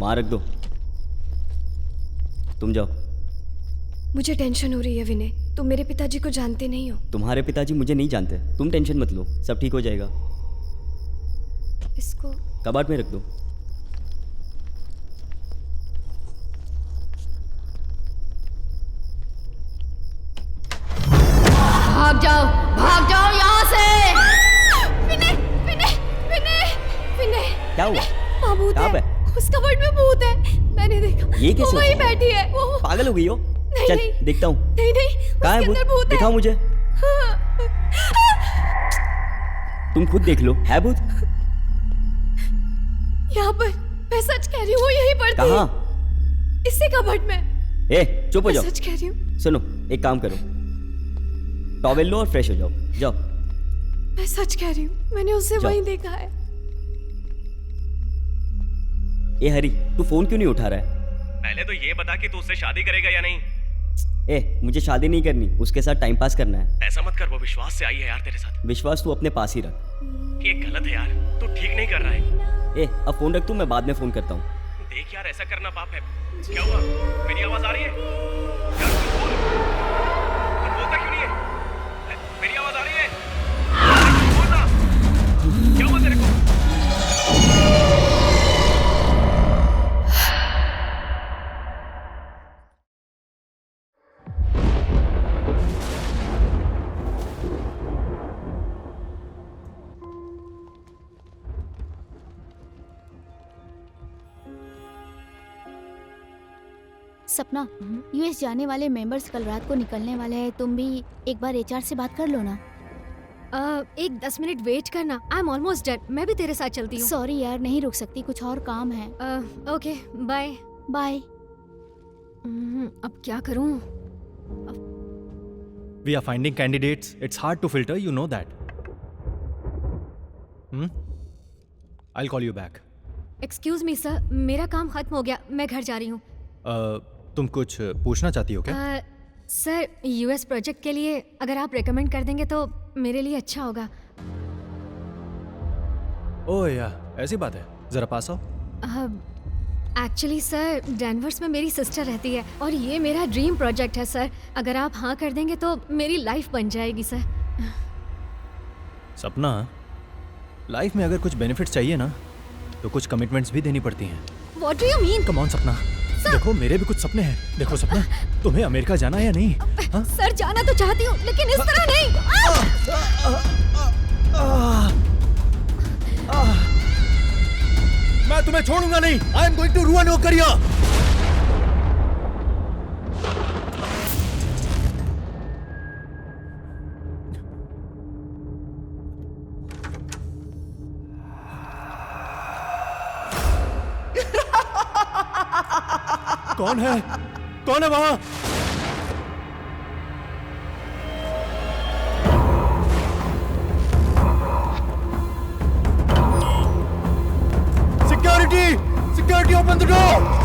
वहाँ रख दो। तुम जाओ। मुझे टेंशन हो रही है विनय, तुम मेरे पिताजी को जानते नहीं हो। तुम्हारे पिताजी मुझे नहीं जानते, तुम टेंशन मत लो, सब ठीक हो जाएगा। इसको कबाड़ में रख दो। भाग जाओ यहाँ से। विनय विनय विनय विनय, क्या हुआ? माँ भूत कहाँ है, पे? उस कबर्ड में भूत है, मैंने देखा। ये कैसे? वो वहीं बैठी है। वो पागल हो गई हो? नहीं, चल नहीं। देखता हूँ। नहीं नहीं, कहाँ है उसके अंदर भूत? भूत है। दिखाओ मुझे। तुम खुद देख लो, है भूत? यहाँ पर, मैं सच कह रही हूँ, वो यहीं पर थी। कहाँ? इसी कबर्ड में। ए चुप हो मैं जाओ। सच कह रही हूँ। सुनो, एक काम करो, टॉवेल लो और फ्रेश हो जाओ। जाओ। मैं सच कह रही हूँ, मैंने उसे जाओ। वहीं देखा है। ए हरी, तू फोन क्यों नहीं उठा रहा है? पहले तो ये बता कि तू उससे शादी करेगा या नहीं। ए मुझे शादी नहीं करनी, उसके साथ टाइम पास करना है। ऐसा मत कर, वो विश्वास से आई है यार तेरे साथ। विश्वास तू अपने पास ही रख। ये गलत है यार, तू ठीक नहीं कर रहा है। ए अब फोन रख तू, मैं बाद में फोन करता हूँ। देख यार, ऐसा करना पाप है। क्या हुआ? मेरी आवाज आ रही है यार? तू बोल, तू बोलता क्यों नहीं है? मेरी आवाज आ रही है? तू बोल ना, क्या हुआ तेरे को? सपना, यूएस जाने वाले मेंबर्स कल रात को निकलने वाले हैं। तुम भी एक बार एचआर से बात कर लो ना। एक 10 मिनट वेट करना, आई एम ऑलमोस्ट डन। मैं भी तेरे साथ चलती हूँ। सॉरी यार, नहीं रुक सकती, कुछ और काम है। Okay bye. बाय। अब क्या करूँ? We are finding candidates. It's hard to filter, you know that. I'll call you back. Excuse me sir, मेरा काम खत्म हो गया, मैं घर जा रही हूँ। तुम कुछ पूछना चाहती हो क्या? सर, यूएस प्रोजेक्ट के लिए अगर आप रेकमेंड कर देंगे तो मेरे लिए अच्छा होगा। ओह या, ऐसी बात है, जरा पास आओ। एक्चुअली सर, डेनवर्स में मेरी सिस्टर रहती है और ये मेरा ड्रीम प्रोजेक्ट है सर। अगर आप हाँ कर देंगे तो मेरी लाइफ बन जाएगी सर। सपना, लाइफ में अगर कुछ बेनिफिट्स चाहिए ना तो कुछ कमिटमेंट्स भी देनी पड़ती हैं। What do you mean? Come on सपना, देखो मेरे भी कुछ सपने हैं। देखो सपना, तुम्हें अमेरिका जाना है या नहीं? हाँ? सर जाना तो चाहती हूँ लेकिन इस तरह नहीं। मैं तुम्हें छोड़ूंगा नहीं। I am going to ruin your career. कौन है? कौन है वहां? Security! Security, open the door!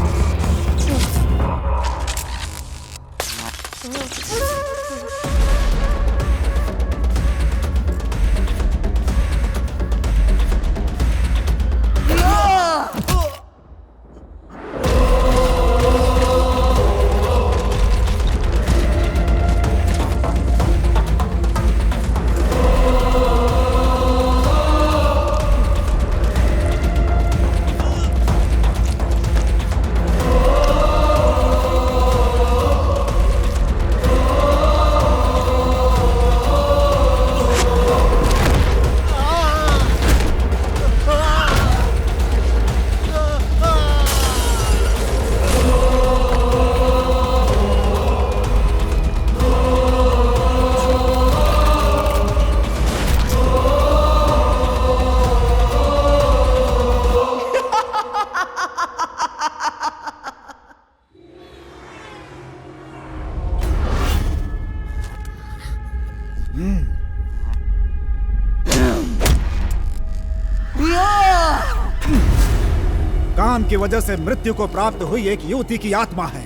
काम की वजह से मृत्यु को प्राप्त हुई एक युवती की आत्मा है,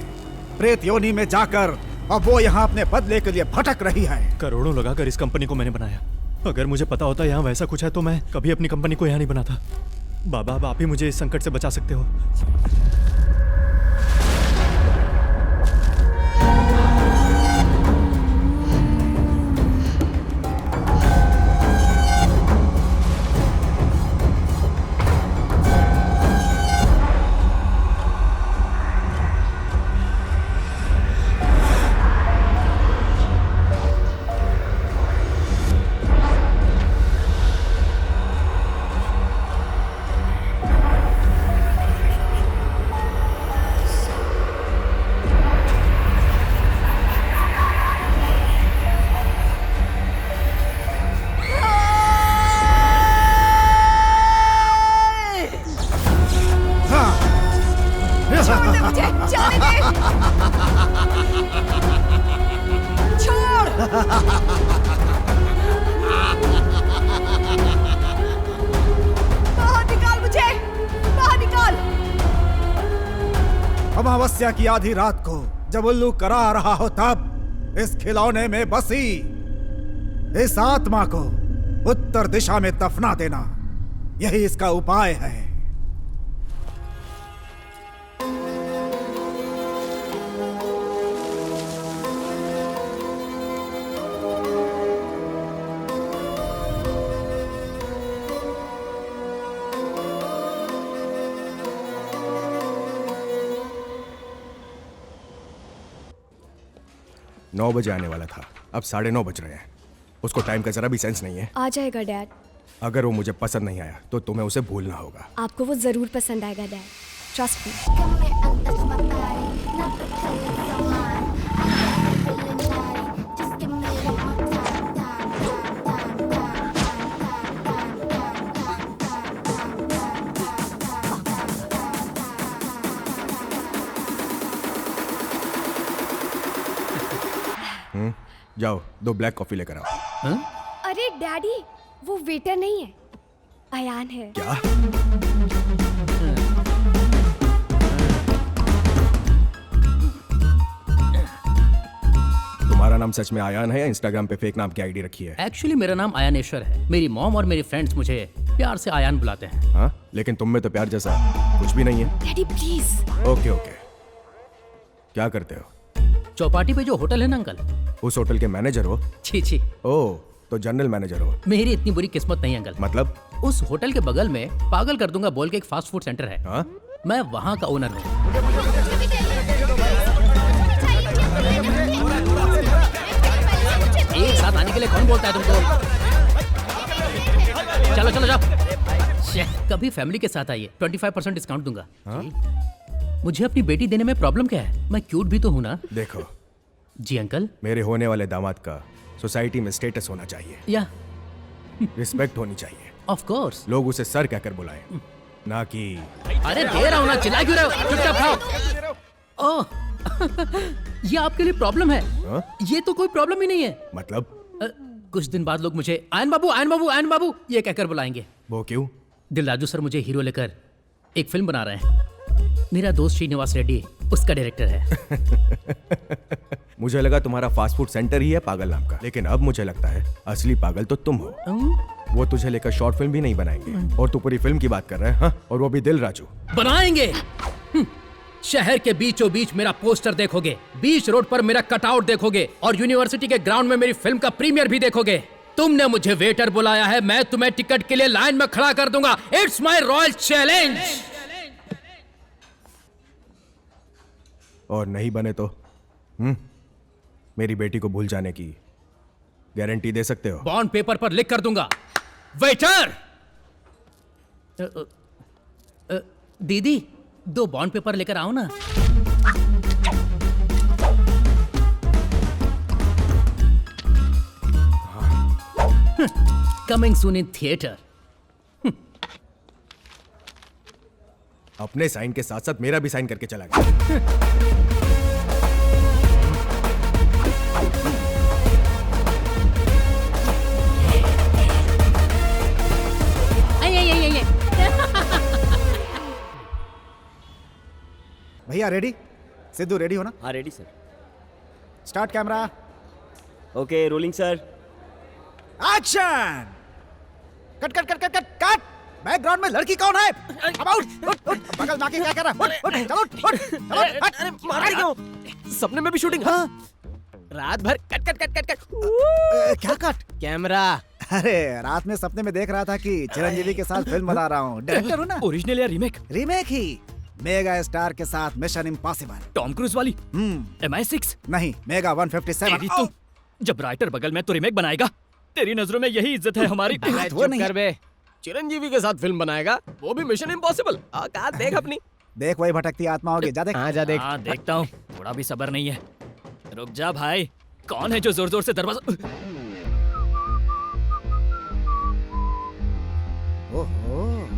प्रेत योनि में जाकर अब वो यहाँ अपने बदले के लिए भटक रही है। करोड़ों लगाकर इस कंपनी को मैंने बनाया। अगर मुझे पता होता यहाँ वैसा कुछ है तो मैं कभी अपनी कंपनी को यहाँ नहीं बनाता। बाबा, अब आप ही मुझे इस संकट से बचा सकते हो। अमावस्या की आधी रात को जब उल्लू करा रहा हो तब इस खिलौने में बसी इस आत्मा को उत्तर दिशा में दफना देना, यही इसका उपाय है। नौ बजे आने वाला था, अब 9:30 बज रहे हैं। उसको टाइम का जरा भी सेंस नहीं है। आ जाएगा डैड। अगर वो मुझे पसंद नहीं आया तो तुम्हें उसे भूलना होगा। आपको वो जरूर पसंद आएगा डैड, ट्रस्ट मी। जाओ 2 ब्लैक कॉफी लेकर आओ। अरे डैडी, वो वेटर नहीं है, अयान है। क्या? तुम्हारा नाम सच में आयान है या इंस्टाग्राम पे फेक नाम की आईडी रखी है? एक्चुअली मेरा नाम आयानेश्वर है। मेरी मॉम और मेरी फ्रेंड्स मुझे प्यार से आयान बुलाते हैं। हाँ, लेकिन तुम में तो प्यार जैसा कुछ भी नहीं है। Daddy please. ओके ओके, क्या करते हो? चौपाटी पे जो होटल है ना अंकल, उस होटल के मैनेजर हो? छी छी, ओह, तो जनरल मैनेजर हो। मेरी इतनी बुरी किस्मत नहीं अंकल। मतलब? उस होटल के बगल में पागल कर दूंगा बोल के एक फास्ट फूड सेंटर है। हाँ? मैं वहाँ का ओनर हूँ। एक साथ आने के लिए कौन बोलता है तुमको? चलो चलो जाओ। कभी फैमिली के साथ आइए, 25% डिस्काउंट दूंगा। हाँ? मुझे अपनी बेटी देने में प्रॉब्लम क्या है? मैं क्यूट भी तो हूँ ना। देखो, जी अंकल। मेरे होने वाले दामाद का सोसाइटी में स्टेटस होना चाहिए, या रिस्पेक्ट होनी चाहिए। Of course. लोग उसे सर कहकर बुलाएं, ना कि अरे दे रहा हूँ ना, चिल्ला क्यों रहे हो? चुपचाप खाओ। ओह, ये आपके लिए प्रॉब्लम है? हाँ? ये तो कोई प्रॉब्लम ही नहीं है। मतलब? कुछ दिन बाद लोग मुझे आयन बाबू आयन बाबू आयन बाबू ये कहकर बुलाएंगे। वो क्यों? दिलराजू सर मुझे हीरो लेकर एक फिल्म बना रहे हैं। मेरा दोस्त श्रीनिवास रेड्डी उसका डायरेक्टर है। मुझे लगा तुम्हारा फास्ट फूड सेंटर ही है पागल नाम का, लेकिन अब मुझे लगता है असली पागल तो तुम हो। वो तुझे लेकर शॉर्ट फिल्म भी नहीं बनाएंगे और तू पूरी फिल्म की बात कर रहा है। हाँ? और वो भी दिलराजू। बनाएंगे। शहर के बीचों बीच मेरा पोस्टर देखोगे, बीच रोड पर मेरा कटआउट देखोगे और यूनिवर्सिटी के ग्राउंड में मेरी फिल्म का प्रीमियर भी देखोगे। तुमने मुझे वेटर बुलाया है, मैं तुम्हें टिकट के लिए लाइन में खड़ा कर दूंगा। It's my royal challenge. और नहीं बने तो मेरी बेटी को भूल जाने की गारंटी दे सकते हो? बॉन्ड पेपर पर लिख कर दूंगा। वेटर! दीदी 2 बॉन्ड पेपर लेकर आओ ना। Coming soon in theatre. अपने साइन के साथ साथ मेरा भी साइन करके चला गया। भैया रेडी? सिद्धू रेडी हो ना? हाँ ready sir. Start camera, okay rolling sir. Action! Cut cut cut cut cut cut! Background में लड़की कौन है? अब उठ, बगल में आके क्या कर रहा है? उठ, चलो, अरे मार क्यों? सपने में भी शूटिंग? हाँ। रात भर cut cut cut cut cut. क्या कट? कैमरा। अरे रात में सपने में देख रहा था कि चिरंजीवी के साथ फिल्म बना रहा हूँ। डायरेक्टर हूँ ना। ओरिजिनल या रीमेक? रीमेक ही। मेगा स्टार के साथ मिशन इम्पॉसिबल। टॉम क्रूज वाली? MI6? नहीं, मेगा 157। तेरी तो जब राइटर बगल में तो रीमेक बनाएगा, तेरी नजरों में यही इज्जत है हमारी। वो नहीं कर बे। चिरंजीवी के साथ फिल्म बनाएगा, वो भी मिशन इम्पॉसिबल। औकात देख अपनी। देख वही भटकती आत्मा होगी। जा देख। हाँ जा देख। हाँ देखता हूँ, थोड़ा भी सब्र नहीं है। रुक जा भाई, कौन है जो जोर जोर से दरवाजा? ओहो,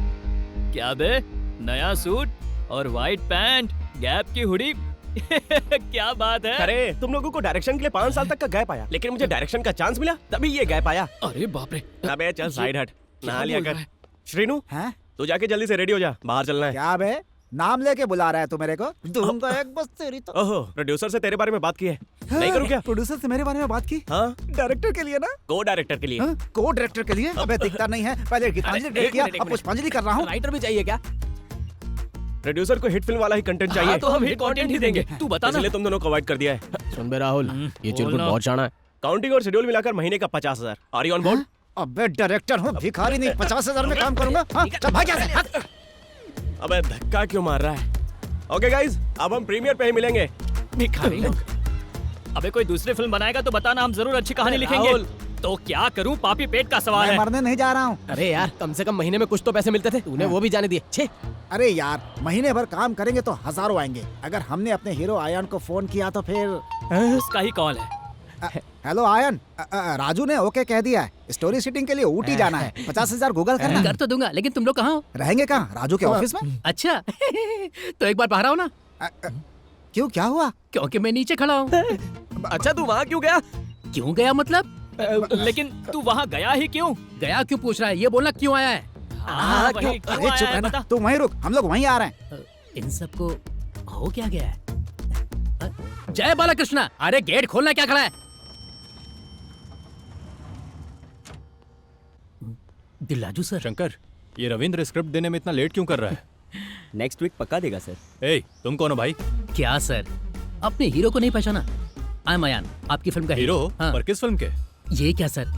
क्या बे, नया सूट और वाइट पैंट, गैप की हुडी। क्या बात है? अरे तुम लोगों को डायरेक्शन के लिए 5 साल तक का गैप आया, लेकिन मुझे डायरेक्शन का चांस मिला तभी ये गैप आया। अरे बाप रे। अबे चल साइड हट, नहा लिया कर। श्रीनु, हैं? तू जाके जल्दी से रेडी हो जा, बाहर चलना है। क्या बे? नाम लेके बुला रहा है तू मेरे को? दूंगा एक बस तेरी तो। ओहो, प्रोड्यूसर से तेरे बारे में बात की है। नहीं करूँ क्या? प्रोड्यूसर से मेरे बारे में बात की? हाँ, डायरेक्टर के लिए ना? को डायरेक्टर के लिए। को डायरेक्टर के लिए? अबे दिखता नहीं है, पहले गीतांजलि डेट किया, अब पुष्पांजलि कर रहा हूँ। राइटर भी चाहिए क्या? प्रोड्यूसर को हिट फिल्म वाला ही कंटेंट चाहिए। तो हम हिट कंटेंट ही देंगे, तू बता ना। इसलिए तुम दोनों को अवॉइड कर दिया है। सुन बे राहुल, ये चिरकुट बहुत शाना है। काउंटिंग और शेड्यूल मिलाकर महीने का 50,000। Are you on board? अबे डायरेक्टर हूँ, भिखारी नहीं, 50,000 में काम करूंगा। हाँ, चल भाग यहाँ से, हट। अबे धक्का क्यों मार रहा है? ओके गाइस, अब हम प्रीमियर पे ही मिलेंगे। भिखारी लोग। अबे कोई दूसरी फिल्म बनाएगा तो बताना, हम जरूर अच्छी कहानी लिखेंगे। तो क्या करूं, पापी पेट का सवाल मैं है। मरने नहीं जा रहा हूँ। अरे यार, कम से कम महीने में कुछ तो पैसे मिलते थे, तूने वो भी जाने दिए। छे। अरे यार, महीने भर काम करेंगे तो हजारों आएंगे। अगर हमने अपने हीरो आयन को फोन किया तो फिर उसका ही कॉल है। हेलो आयन, राजू ने ओके कह दिया है, स्टोरी शूटिंग के लिए ऊटी जाना है। 50,000 गूगल करना। कर तो दूंगा, लेकिन तुम लोग कहाँ हो? रहेंगे कहाँ? राजू के ऑफिस में। अच्छा तो एक बार बाहर आओ ना। क्यों, क्या हुआ? क्योंकि मैं नीचे खड़ा हूँ। अच्छा, तू वहाँ क्यों गया? क्यों गया मतलब? लेकिन तू वहाँ गया ही क्यों? गया क्यों पूछ रहा है, ये बोलना क्यों आया है? वही क्यों अरे चुप आया है, रहना, बता। तू वहीं रुक, हम लोग वहीं आ रहे हैं। इन सबको हो क्या गया है? जय बालाकृष्णा, अरे गेट खोलना, क्या खड़ा है? दिलराजू सर। शंकर, ये रविंद्र स्क्रिप्ट देने में इतना लेट क्यों कर रहा है? नेक्स्ट वीक पक्का देगा सर। ए, तुम कौन हो भाई? क्या सर, अपने हीरो को नहीं पहचाना? आई एम अयान, आपकी फिल्म का हीरो? हाँ। पर किस फिल्म के? ये क्या सर,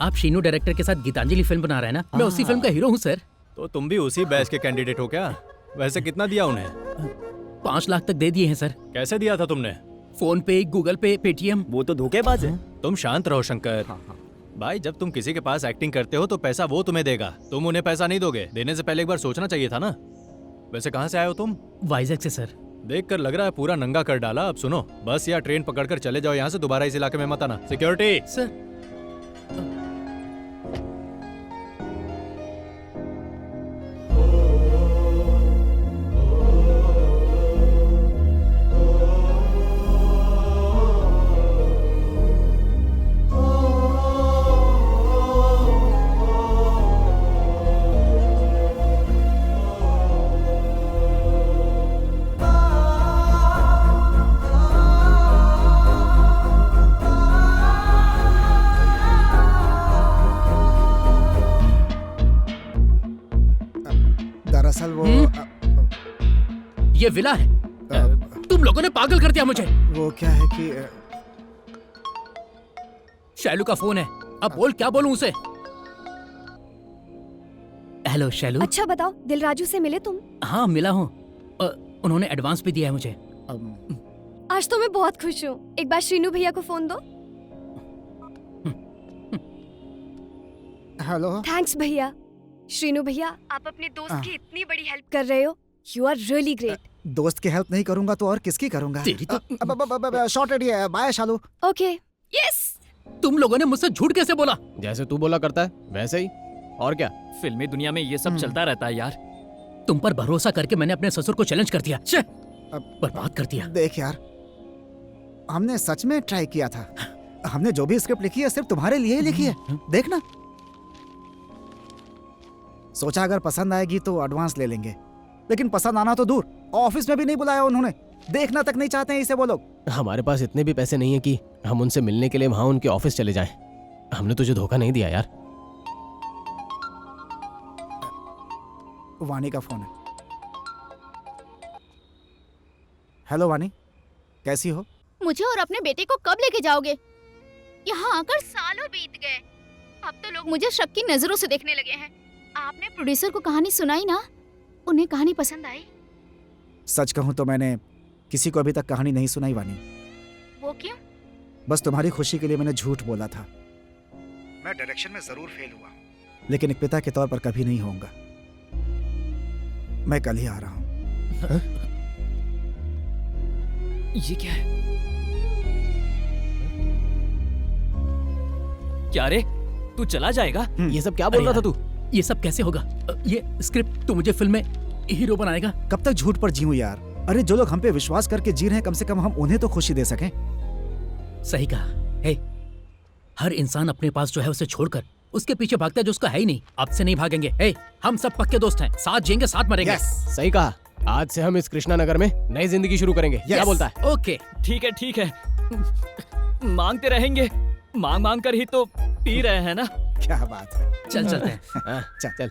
आप शीनू डायरेक्टर के साथ गीतांजलि फिल्म बना रहे हैं ना? मैं उसी फिल्म का हीरो हूँ सर। तो तुम भी उसी बैच के कैंडिडेट हो क्या? वैसे कितना दिया उन्हें? 5 लाख तक दे दिए हैं सर। कैसे दिया था तुमने? फोन पे, गूगल पे, पेटीएम। वो तो धोखेबाज है। तुम शांत रहो शंकर। भाई, जब तुम किसी के पास एक्टिंग करते हो तो पैसा वो तुम्हें देगा, तुम उन्हें पैसा नहीं दोगे। देने से पहले एक बार सोचना चाहिए था ना। वैसे कहाँ से आए हो तुम? वाइजैक से सर। देख कर लग रहा है पूरा नंगा कर डाला। अब सुनो, बस या ट्रेन पकड़कर चले जाओ यहाँ से, दोबारा इस इलाके में मत आना। Security sir. दरअसल वो ये विला है। तुम लोगों ने पागल कर दिया मुझे। वो क्या है कि शैलू का फोन है, अब बोल, क्या बोलूं उसे? हेलो शैलू। अच्छा बताओ, दिलराजू से मिले तुम? हाँ मिला हूँ, उन्होंने एडवांस भी दिया है मुझे। आज तो मैं बहुत खुश हूँ। एक बार श्रीनू भैया को फोन दो। हेलो। थैंक्स भैया। श्रीनू भैया, आप अपने दोस्त की इतनी बड़ी हेल्प कर रहे हो। You are really great. दोस्त की हेल्प नहीं करूंगा तो और किसकी करूंगा? तेरी तो शॉर्ट रेडी है। बाय शालू। ओके। यस। तुम लोगों ने मुझसे झूठ कैसे बोला? जैसे तू बोला करता है वैसे ही, और क्या। फिल्मी दुनिया में ये सब चलता रहता है यार। तुम पर भरोसा करके मैंने अपने ससुर को चैलेंज कर दिया, बर्बाद कर दिया। देख यार, हमने सच में ट्राई किया था। हमने जो भी स्क्रिप्ट लिखी है सिर्फ तुम्हारे लिए ही लिखी है। देखना, सोचा अगर पसंद आएगी तो एडवांस ले लेंगे, लेकिन पसंद आना तो दूर, ऑफिस में भी नहीं बुलाया उन्होंने। देखना तक नहीं चाहते हैं इसे वो लोग। हमारे पास इतने भी पैसे नहीं है कि हम उनसे मिलने के लिए वहां उनके ऑफिस चले जाएं। हमने तुझे धोखा नहीं दिया यार। वानी का फोन है। हेलो वानी, कैसी हो? मुझे और अपने बेटे को कब लेके जाओगे? यहाँ आकर सालों बीत गए, अब तो लोग मुझे शक की नजरों से देखने लगे हैं। आपने प्रोड्यूसर को कहानी सुनाई ना, उन्हें कहानी पसंद आई? सच कहूं तो मैंने किसी को अभी तक कहानी नहीं सुनाई वानी। वो क्यों? बस तुम्हारी खुशी के लिए मैंने झूठ बोला था। मैं डायरेक्शन में जरूर फेल हुआ, लेकिन एक पिता के तौर पर कभी नहीं होऊंगा। मैं कल ही आ रहा हूं। ये क्या है? क्या रे, तू चला जाएगा? ये सब क्या बोल रहा था तू? ये सब कैसे होगा? ये स्क्रिप्ट तू मुझे फिल्म में हीरो बनाएगा? कब तक झूठ पर जीऊं यार? अरे जो लोग हम पे विश्वास करके जी रहे हैं, कम से कम हम उन्हें तो खुशी दे सकें। सही कहा। हे, हर इंसान अपने पास जो है उसे छोड़कर उसके पीछे भागता है जो उसका है ही नहीं। अब से नहीं भागेंगे। हे, हम सब पक्के दोस्त हैं, साथ जिएंगे, साथ मरेंगे। Yes. सही कहा। आज से हम इस कृष्णा नगर में नई जिंदगी शुरू करेंगे। क्या बोलता है? ओके ठीक है मांगते रहेंगे, मांग मांग कर ही तो पी रहे हैं ना। क्या बात है। चल चलते हैं। हाँ, चल।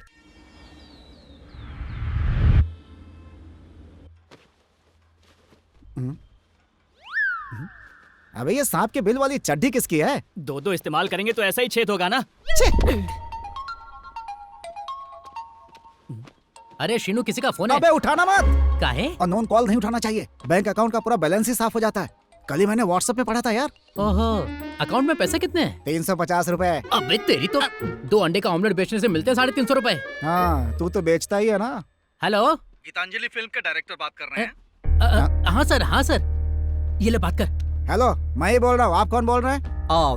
अबे ये सांप के बिल वाली चड्डी किसकी है? दो इस्तेमाल करेंगे तो ऐसा ही छेद होगा ना। अरे शीनू, किसी का फोन है? अबे उठाना मत। काहे? अननोन कॉल नहीं उठाना चाहिए। बैंक अकाउंट का पूरा बैलेंस ही साफ हो जाता है। कल ही मैंने व्हाट्सएप पे पढ़ा था यार। ओहो, अकाउंट में पैसे कितने हैं? 350 रुपए। अबे तेरी तो 2 अंडे का ऑमलेट बेचने से मिलते हैं 350 रुपए। हाँ, तू तो बेचता ही है ना। हेलो, गीतांजलि फिल्म के डायरेक्टर बात कर रहे हैं? हाँ सर, ये ले बात कर। हेलो, मैं ही बोल रहा हूँ। आप कौन बोल रहे हैं?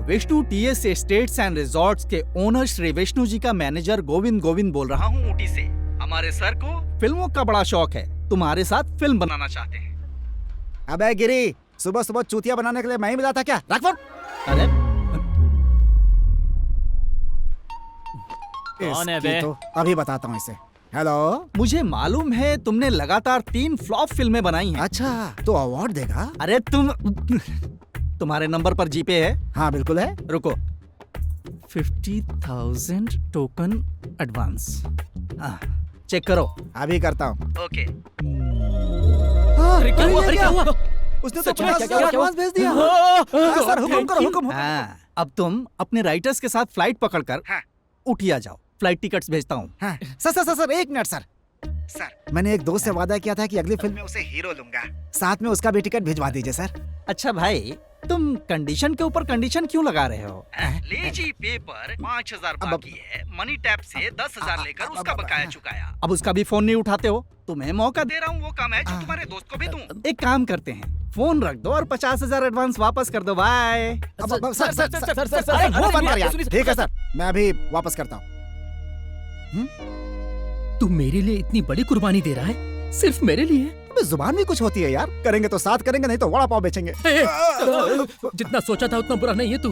Vishnu TS estates and resorts के ओनर श्री विष्णु जी का मैनेजर गोविंद बोल रहा हूँ ऊटी से। हमारे सर को फिल्मों का बड़ा शौक है, तुम्हारे साथ फिल्म बनाना चाहते हैं। अबे गिरी, सुबह सुबह चूतिया बनाने के लिए मैं ही मिला था क्या? रख फोन। अरे कौन है इसकी बे? तो अभी बताता हूँ इसे। हेलो। मुझे मालूम है तुमने लगातार 3 फ्लॉप फिल्में बनाई हैं। अच्छा, तो अवार्ड देगा? अरे तुम्हारे नंबर पर जीपे है? हाँ बिल्कुल है। रुको, 50,000 टोकन एडवांस। चेक करो। अभी करता हूँ। ओके। अरे क्या हुआ? उसने तो सच में? 50,000 एडवांस भेज दिया। सर हुक्म करो, हुक्म। हाँ, अब तुम अपने राइटर्स के साथ फ्लाइट पकड़कर उठिया जाओ। फ्लाइट टिकट्स भेजता हूँ। हाँ, सर 1 मिनट सर। मैंने एक दोस्त से वादा किया था कि अगली फिल्म में उसे हीरो लूंगा। साथ में उसका भी टिकट भिजवा दीजिए सर। अच्छा भाई, तुम कंडीशन के ऊपर कंडीशन क्यों लगा रहे हो? ले जी पेपर 5,000 बाकी है। मनी टैप से 10,000 लेकर उसका बकाया चुकाया। अब उसका भी फोन नहीं उठाते हो। तुम्हें मौका दे रहा हूँ, वो काम है जो तुम्हारे दोस्त को भी दूं। एक काम करते हैं, फोन रख दो और 50,000 एडवांस वापस कर दो। बाय। सर वो बंद कर यार। ठीक है सर, मैं अभी वापस करता हूँ। तू मेरे लिए इतनी बड़ी कुर्बानी दे रहा है, सिर्फ मेरे लिए? अबे जुबान भी कुछ होती है यार। करेंगे तो साथ करेंगे, नहीं तो वड़ा पाव बेचेंगे। जितना सोचा था उतना बुरा नहीं है तू।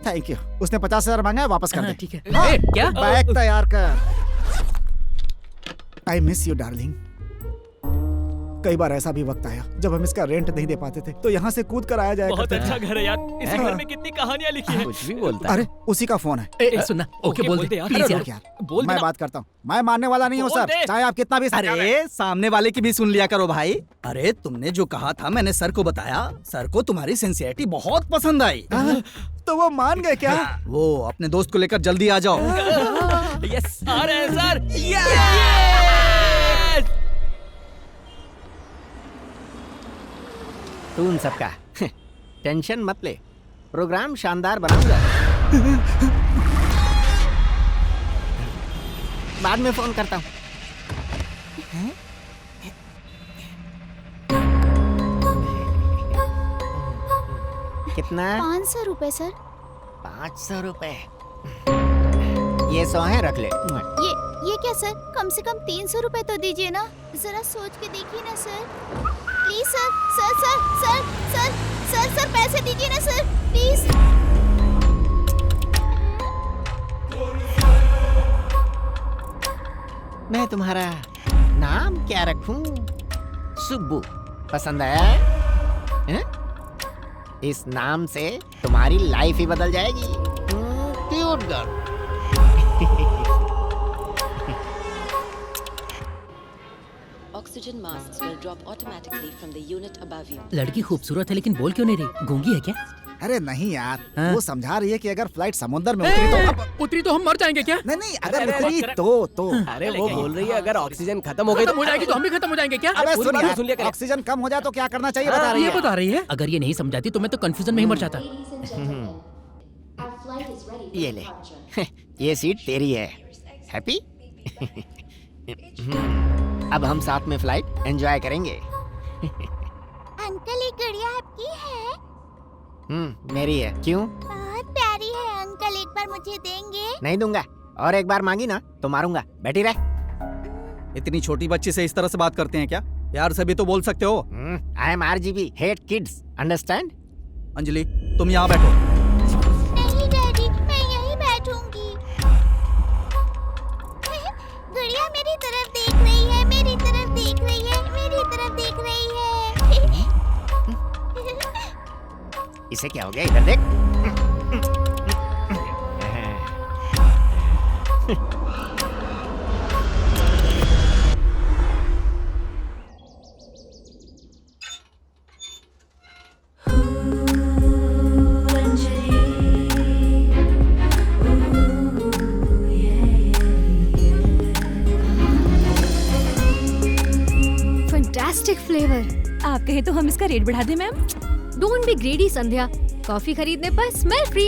Thank you. उसने 50,000 मांगा है, वापस कर दे। ठीक है। हाँ, क्या? बैग तैयार कर। I miss you darling. कई बार ऐसा भी वक्त आया जब हम इसका रेंट नहीं दे पाते थे, तो यहाँ से कूद कर आया जाए। बहुत अच्छा घर है यार। इस घर में कितनी कहानियां लिखी हैं। कुछ भी बोलता है। अरे उसी का फोन है। सुनना। ओके बोल दे यार। प्लीज रुक यार। बोल मैं देना। बात करता हूँ। मैं मानने वाला नहीं हूँ बोल सर, दे। चाहे आप कितना भी समझा लें। अरे सामने वाले की भी सुन लिया करो भाई। अरे तुमने जो कहा था मैंने सर को बताया। सर को तुम्हारी सिंसियरिटी बहुत पसंद आई। तो वो मान गए क्या? वो अपने दोस्त को लेकर जल्दी आ जाओ। यस, आ रहे हैं सर। तू उन सबका टेंशन मत ले, प्रोग्राम शानदार बनाऊंगा। बाद में फोन करता हूँ। कितना? 500 रुपए सर। 500 रुपए। ये 100 है, रख ले। ये क्या सर? कम से कम 300 रुपए तो दीजिए ना। जरा सोच के देखिए ना sir. Please sir, sir sir sir sir sir sir पैसे दीजिए ना सर, प्लीज। मैं तुम्हारा नाम क्या रखूं? सुब्बू पसंद आया है? इस नाम से तुम्हारी लाइफ ही बदल जाएगी। Cute girl. Oxygen masks will drop automatically from the unit above you. लड़की खूबसूरत है लेकिन बोल क्यों नहीं रही? गूंगी है क्या? अरे नहीं यार, हाँ? वो समझा रही है कि अगर फ्लाइट समुद्र में उतरी तो उतरी तो हम मर जाएंगे क्या? नहीं, अगर उतरी तो अरे वो बोल रही है अगर ऑक्सीजन खत्म हो गई खत्म हो जाएगी तो हम भी खत्म हो जाएंगे क्या? अबे सुन सुन लिया यार, ऑक्सीजन कम हो जाए तो क्या करना चाहिए बता रही ये है। बता रही है। अगर ये नहीं समझाती तो मैं तो कंफ्यूजन में ही मर जाता। ये ले, ये सीट तेरी है। हैप्पी? अब हम साथ में फ्लाइट एंजॉय करेंगे। अंकल, ये गुड़िया आपकी है? मेरी है। क्यों? बहुत प्यारी है अंकल, एक बार मुझे देंगे? नहीं दूंगा, और एक बार मांगी ना तो मारूंगा। बैठी रह। इतनी छोटी बच्ची से इस तरह से बात करते हैं क्या? यार से भी तो बोल सकते हो। I M RGB, hate kids, understand? Anjali तुम यहाँ बैठो। नहीं डैडी, मैं यहीं बैठूंगी। गुड़िया मेरी तरफ देख हो गया, इधर देख। Fantastic flavour. आप कहे तो हम इसका रेट बढ़ा दें ma'am. Don't be ग्रेडी Sandhya, coffee खरीदने पर स्मेल फ्री।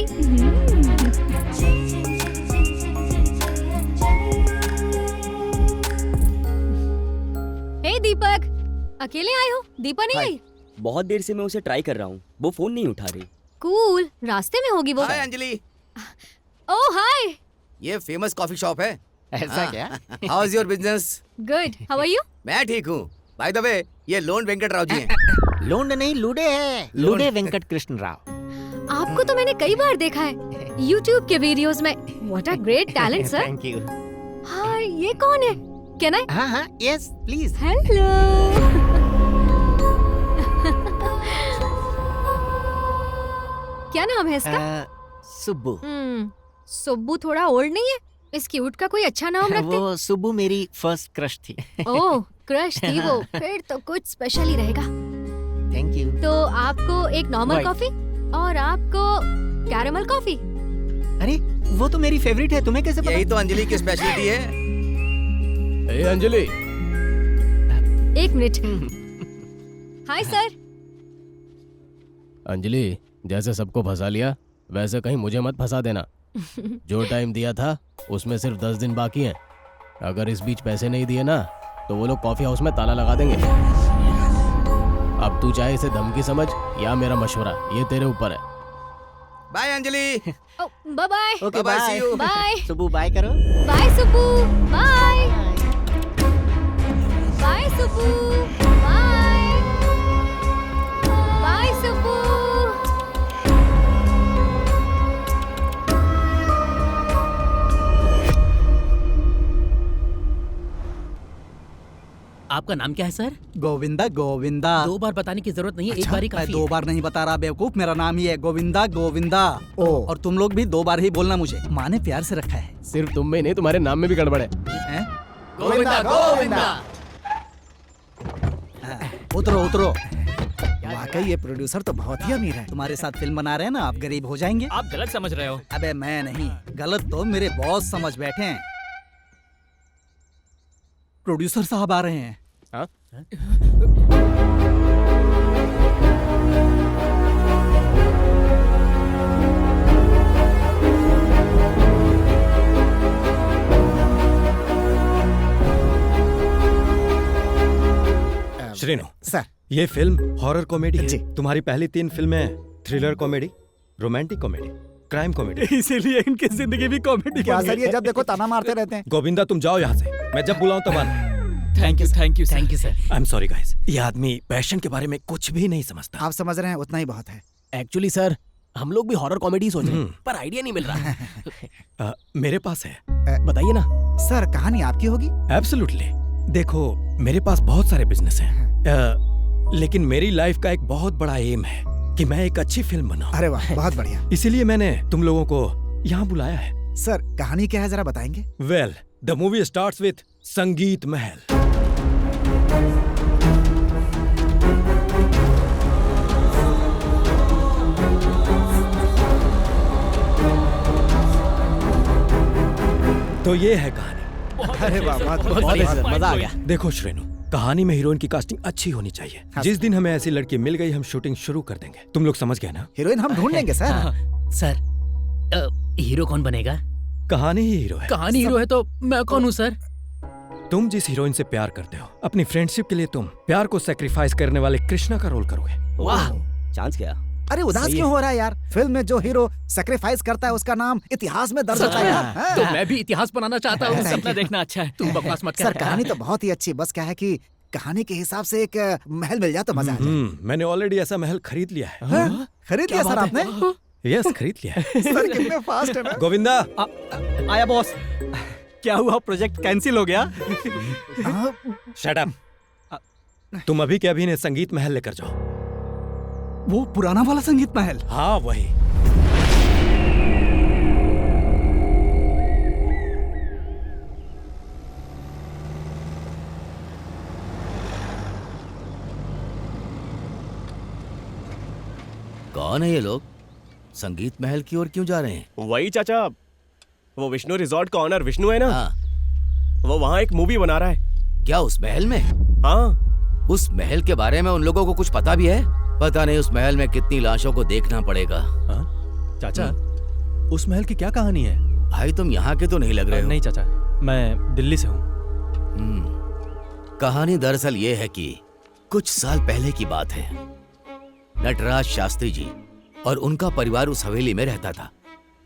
हे दीपक, अकेले आए हो? दीपा नहीं आई? बहुत देर से मैं उसे ट्राई कर रहा हूँ, वो फोन नहीं उठा रही। कूल, रास्ते में होगी वो। हाय अंजलि। ओह हाय। ये फेमस कॉफी शॉप है। ऐसा क्या? How is your business? Good, how are you? मैं ठीक हूँ। बाय द वे, ये लोन वेंकट राव जी हैं। लोंड नहीं, लूडे है। लूडे वेंकट कृष्ण राव। आपको तो मैंने कई बार देखा है YouTube के वीडियोस में। What a great talent sir. Thank you. हाँ, ये कौन है? Can I? हाँ हाँ, यस प्लीज। हेलो। क्या नाम है इसका? सुब्बू। सुब्बू थोड़ा ओल्ड नहीं है? इस क्यूट का कोई अच्छा नाम रखते। वो सुब्बू मेरी फर्स्ट क्रश थी। ओह, क्रश थी वो। फिर तो कुछ स्पेशल ही रहेगा। Thank you. तो आपको एक नॉर्मल कॉफी और आपको कैरेमल कॉफी। अरे वो तो मेरी फेवरेट है, तुम्हें कैसे पता? यही तो अंजलि की स्पेशलिटी है। ए अंजलि, एक मिनट। Hi sir. अंजलि, जैसे सबको फंसा लिया वैसे कहीं मुझे मत फंसा देना। जो टाइम दिया था उसमें सिर्फ 10 दिन बाकी हैं। अगर इस बीच पैसे नहीं दिए ना तो वो लोग कॉफी हाउस में ताला लगा देंगे। अब तू चाहे इसे धमकी समझ या मेरा मशवरा, ये तेरे ऊपर है। Bye Anjali. Bye bye. Okay bye, bye. see you। Bye. Subbu bye करो। Bye Subbu. Bye. Bye Subbu. Bye. Bye Subbu. आपका नाम क्या है सर? गोविंदा। गोविंदा। 2 बार बताने की जरूरत नहीं है, एक अच्छा, बार ही मैं काफी 2 है। बार नहीं बता रहा बेवकूफ, मेरा नाम ही है गोविंदा। गोविंदा। ओ, और तुम लोग भी 2 बार ही बोलना मुझे। माँ ने प्यार से रखा है। सिर्फ तुम में नहीं, तुम्हारे नाम में भी गड़बड़ है। गोविंदा गोविंदा। उतरो उतरो। वाकई ये प्रोड्यूसर तो बहुत ही अमीर है। तुम्हारे साथ फिल्म बना रहे हैं ना, आप गरीब हो जाएंगे। आप गलत समझ रहे हो। अबे मैं नहीं, गलत तो मेरे बॉस समझ बैठे हैं। प्रोड्यूसर साहब आ रहे हैं। हाँ? श्रीनु सर, ये फिल्म हॉरर कॉमेडी जी। है। तुम्हारी पहली 3 फिल्में thriller comedy, romantic comedy, crime comedy. इसीलिए इनकी जिंदगी भी कॉमेडी। क्या सर, ये जब देखो ताना मारते रहते हैं। गोविंदा तुम जाओ यहाँ से, मैं जब बुलाऊं तब आना। Thank you sir. I am sorry guys, ये आदमी पैशन के बारे में कुछ भी नहीं समझता। आप समझ रहे हैं, उतना ही बहुत है। एक्चुअली सर, हम लोग भी हॉरर कॉमेडी सोच रहे हैं पर आइडिया नहीं मिल रहा। मेरे पास है, बताइए ना। सर, कहानी आपकी होगी? एब्सोल्युटली। देखो, मेरे पास बहुत सारे बिजनेस हैं, लेकिन मेरी लाइफ का एक बहुत बड़ा एम है कि मैं एक अच्छी फिल्म बनाऊं। अरे वाह, बहुत बढ़िया। इसीलिए मैंने तुम लोगों को यहाँ बुलाया है। सर, कहानी क्या है, जरा बताएंगे? Well, the movie starts with संगीत महल। तो ये है कहानी। अरे वाह, बहुत मजा आ गया। देखो श्रेनु, कहानी में हीरोइन की कास्टिंग अच्छी होनी चाहिए। जिस दिन हमें ऐसी लड़की मिल गई, हम शूटिंग शुरू कर देंगे। तुम लोग समझ गए ना? हीरोइन हम ढूंढ लेंगे सर। सर, हीरो कौन बनेगा? कहानी ही हीरो है। कहानी हीरो है तो मैं कौन हूँ सर? तुम जिस हीरोइन से प्यार करते हो, अपनी फ्रेंडशिप के लिए तुम प्यार को सैक्रिफाइस करने वाले कृष्णा का रोल करोगे। वाह, चांस क्या? अरे उदास क्यों हो रहा है यार? फिल्म में जो हीरो सैक्रिफाइस करता है उसका नाम इतिहास में दर्ज होता है यार। तो मैं भी इतिहास बनाना चाहता हूँ। सपना देखना अच्छा है। तुम बकवास मत कर। सर, कहानी तो बहुत ही अच्छी, बस क्या है कि कहानी के हिसाब से एक महल मिल जाए तो मजा आ जाए। मैंने ऑलरेडी ऐसा महल खरीद लिया है। खरीद लिया सर आपने? यस, खरीद लिया है। सर, कितने फास्ट है ना। गोविंदा आया बॉस। क्या हुआ, प्रोजेक्ट कैंसिल हो गया? Shut up. तुम अभी के अभी ने संगीत महल लेकर जाओ। वो पुराना वाला संगीत महल? हाँ वही। कौन है ये लोग? संगीत महल की ओर क्यों जा रहे हैं? वही चाचा, वो विष्णु रिजॉर्ट का ऑनर विष्णु है ना? हाँ। वो वहाँ एक मूवी बना रहा है। क्या उस महल में? हाँ। उस महल के बारे में उन लोगों को कुछ पता भी है? पता नहीं उस महल में कितनी लाशों को देखना पड़ेगा। हाँ? चाचा, उस महल की क्या कहानी है? भाई तुम यहाँ के तो नहीं लग रहे हो। नहीं चाचा, मैं दिल्ली से हूँ। कहानी दरअसल ये है कि कुछ साल पहले की बात है। नटराज शास्त्री जी और उनका परिवार उस हवेली में रहता था।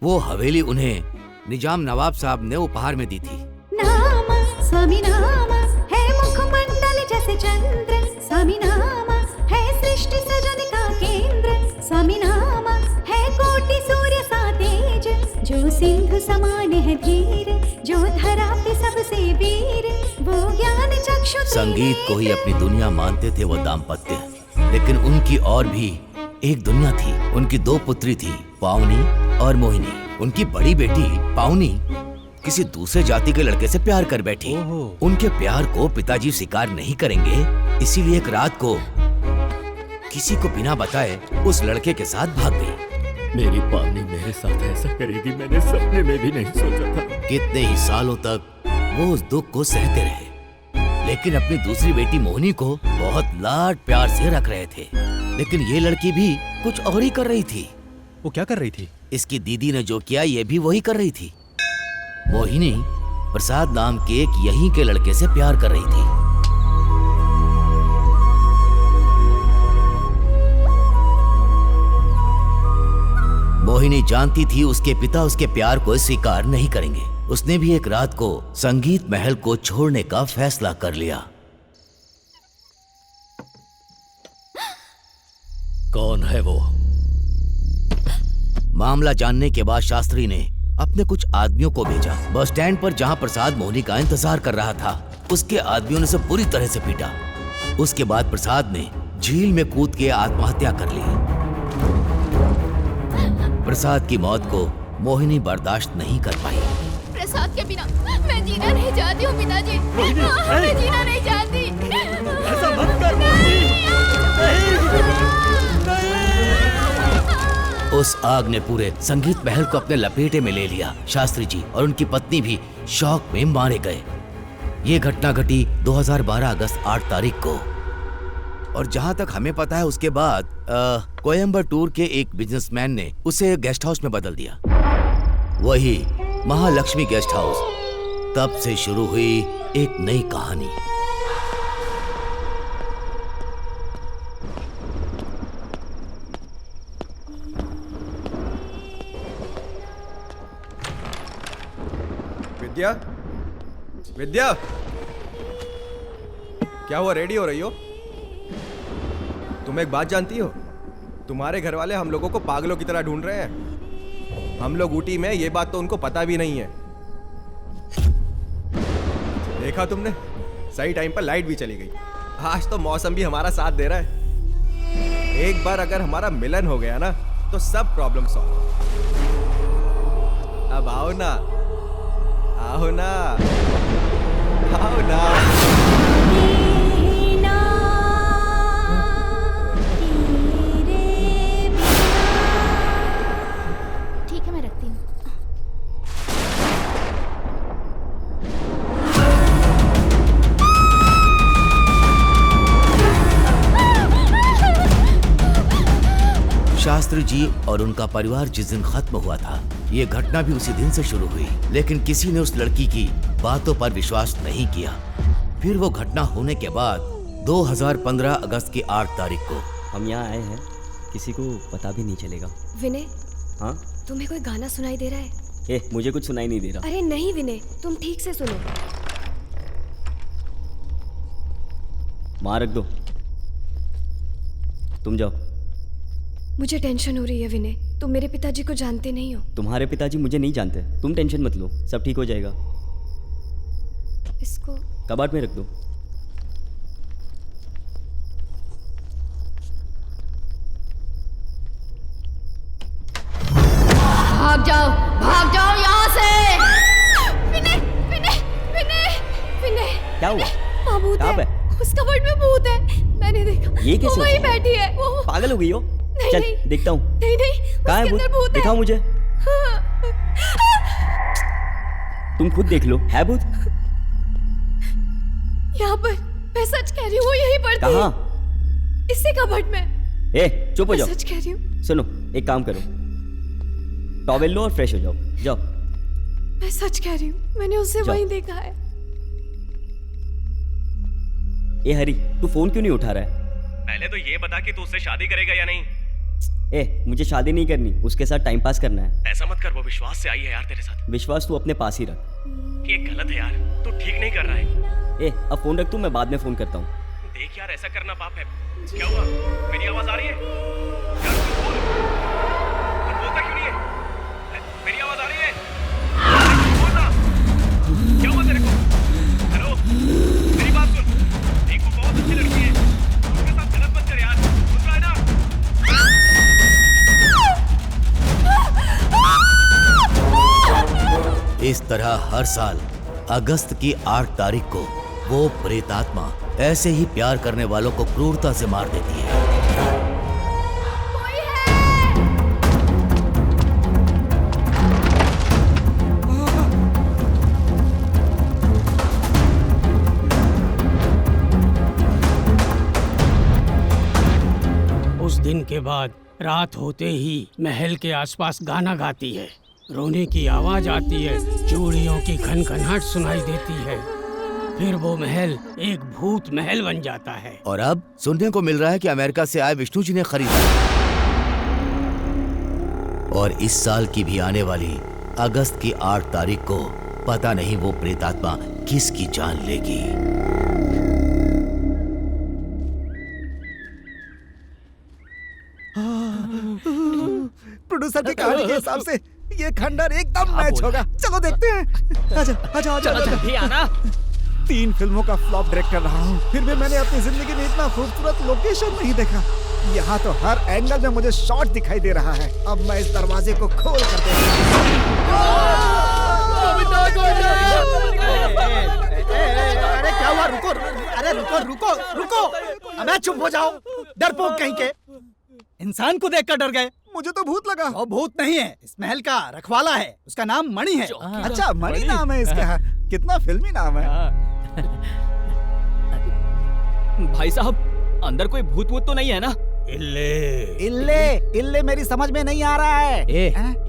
वो हवेली उन्हें निजाम नवाब साहब ने उपहार में दी थी। नाम स्वामी नाम है मुखमंडल जैसे चंद्र, स्वामी नाम है सृष्टि सृजन का केंद्र, स्वामी नाम है कोटि सूर्य सा तेज, जो सिंधु समान है धीर, जो धरा पे सबसे वीर, वो ज्ञान चक्षु। संगीत को ही अपनी दुनिया मानते थे वो दाम्पत्य, लेकिन उनकी और भी एक दुनिया थी। उनकी दो पुत्री थी, पावनी और मोहिनी। उनकी बड़ी बेटी पावनी किसी दूसरे जाति के लड़के से प्यार कर बैठी। उनके प्यार को पिताजी स्वीकार नहीं करेंगे, इसीलिए एक रात को किसी को बिना बताए उस लड़के के साथ भाग गई। मेरी पावनी मेरे साथ ऐसा करेगी मैंने सपने में भी नहीं सोचा था। कितने ही सालों तक वो उस दुख को सहते रहे, लेकिन अपनी दूसरी बेटी मोहिनी को बहुत लाड प्यार से रख रहे थे। लेकिन ये लड़की भी कुछ और ही कर रही थी। वो क्या कर रही थी? इसकी दीदी ने जो किया ये भी वही कर रही थी। मोहिनी प्रसाद नाम के एक यहीं के लड़के से प्यार कर रही थी। मोहिनी जानती थी उसके पिता उसके प्यार को स्वीकार नहीं करेंगे। उसने भी एक रात को संगीत महल को छोड़ने का फैसला कर लिया। कौन है वो? मामला जानने के बाद शास्त्री ने अपने कुछ आदमियों को भेजा। बस स्टैंड पर जहां प्रसाद मोहिनी का इंतजार कर रहा था, उसके आदमियों ने उसे बुरी तरह से पीटा। उसके बाद प्रसाद ने झील में कूद के आत्महत्या कर ली। प्रसाद की मौत को मोहिनी बर्दाश्त नहीं कर पाई। प्रसाद के बिना मैं जीना नहीं चाहती हूँ पिताजी। मैं जीना नहीं चाहती। ऐसा मत कर मोहिनी। उस आग ने पूरे संगीत महल को अपने लपेटे में ले लिया। शास्त्री जी और उनकी पत्नी भी शौक में मारे गए। ये घटना घटी 2012 अगस्त 8 तारीख को। और जहां तक हमें पता है उसके बाद कोयम्बटूर के एक बिजनेसमैन ने उसे गेस्ट हाउस में बदल दिया, वही महालक्ष्मी गेस्ट हाउस। तब से शुरू हुई एक नई कहानी। विद्या, विद्या, क्या हुआ? रेडी हो रही हो? तुम एक बात जानती हो? तुम्हारे घर वाले हम लोगों को पागलों की तरह ढूंढ रहे हैं। हम लोग ऊटी में, ये बात तो उनको पता भी नहीं है। देखा तुमने? सही टाइम पर लाइट भी चली गई। आज तो मौसम भी हमारा साथ दे रहा है। एक बार अगर हमारा मिलन हो गया ना, तो सब प्रॉब्लम सॉल्व। अब आओ ना, आओ ना, आओ ना। ठीक है, मैं रखती हूँ। शास्त्री जी और उनका परिवार जिस दिन खत्म हुआ था, ये घटना भी उसी दिन से शुरू हुई। लेकिन किसी ने उस लड़की की बातों पर विश्वास नहीं किया। फिर वो घटना होने के बाद 2015 अगस्त की 8 तारीख को हम यहाँ आए हैं, किसी को पता भी नहीं चलेगा। विनय, हाँ? तुम्हें कोई गाना सुनाई दे रहा है? मुझे कुछ सुनाई नहीं दे रहा। अरे नहीं विनय, तुम ठीक से सुनो। मार रख दो, तुम जाओ। मुझे टेंशन हो रही है विनय, तुम मेरे पिताजी को जानते नहीं हो। तुम्हारे पिताजी मुझे नहीं जानते, तुम टेंशन मत लो, सब ठीक हो जाएगा। इसको कबाड़ में रख दो। भाग जाओ यहाँ से। विनय, विनय, विनय, विनय। क्या हुआ? वहाँ भूत कहाँ है। पे? उस कबर्ड में भूत है। मैंने देखा। ये कैसे वो वहीं हो सकता है? बैठी है। वो पागल हो गई हो? नहीं, चल नहीं। देखता हूँ। नहीं नहीं, कहाँ है उसके अंदर भूत है। दिखाओ मुझे। तुम खुद देख लो, है भूत? यहाँ पर मैं सच कह रही हूँ, वो यहीं पर थी। कहाँ? इसी कबर्ड में। ए चुप हो मैं जाओ। सच कह रही हूँ। सुनो, एक काम करो, टॉवेल लो और फ्रेश हो जाओ। जाओ। मैं सच कह रही हूँ, मैंने उसे जाओ। वहीं देखा है। ए हरी, तू फोन क्यों नहीं उठा रहा है? पहले तो ये बता कि तू उससे शादी करेगा या नहीं। ए मुझे शादी नहीं करनी, उसके साथ टाइम पास करना है। ऐसा मत कर, वो विश्वास से आई है यार तेरे साथ। विश्वास तू अपने पास ही रख। ये गलत है यार, तू ठीक नहीं कर रहा है। ए अब फोन रख तू, मैं बाद में फोन करता हूँ। देख यार, ऐसा करना पाप है। क्या हुआ? मेरी आवाज आ रही है? यार तू बोल, तू बोलता क्यों नहीं है? मेरी आवाज आ रही है? बोल ना, क्या हुआ तेरे को? हेलो, मेरी बात सुन। एक वो बहुत अच्छी लड़की है, उसके साथ गलत मत कर यार, सुन रहा है ना? इस तरह हर साल अगस्त की 8 तारीख को वो प्रेतात्मा ऐसे ही प्यार करने वालों को क्रूरता से मार देती है। उस दिन के बाद रात होते ही महल के आसपास गाना गाती है, रोने की आवाज आती है, चूड़ियों की खनखनाहट सुनाई देती है। फिर वो महल एक भूत महल बन जाता है। और अब सुनने को मिल रहा है कि अमेरिका से आए विष्णु जी ने खरीदा है। और इस साल की भी आने वाली अगस्त की 8 तारीख को पता नहीं वो प्रेतात्मा किसकी जान लेगी। प्रोड्यूसर की कहानी के हिसाब से ये खंडर एकदम मैच होगा। चलो देखते हैं। आजा आजा आजा। चलो जल्दी आना। 3 फिल्मों का फ्लॉप डायरेक्टर रहा हूँ, फिर भी मैंने अपनी जिंदगी में इतना खूबसूरत लोकेशन नहीं देखा। यहाँ तो हर एंगल में मुझे शॉट दिखाई दे रहा है। अब मैं इस दरवाजे को खोल कर अरे क्या हुआ? रुको, अरे रुको रुको रुको। अबे चुप हो जाओ, डरपोक कहीं के। इंसान को देखकर डर गए? मुझे तो भूत लगा। वो भूत नहीं है, इस महल का रखवाला है। उसका नाम मणि है। अच्छा, मणि नाम है इसका। कितना फिल्मी नाम है। भाई साहब, अंदर कोई भूत वूत तो नहीं है ना? इल्ले इल्ले इल्ले मेरी समझ में नहीं आ रहा है।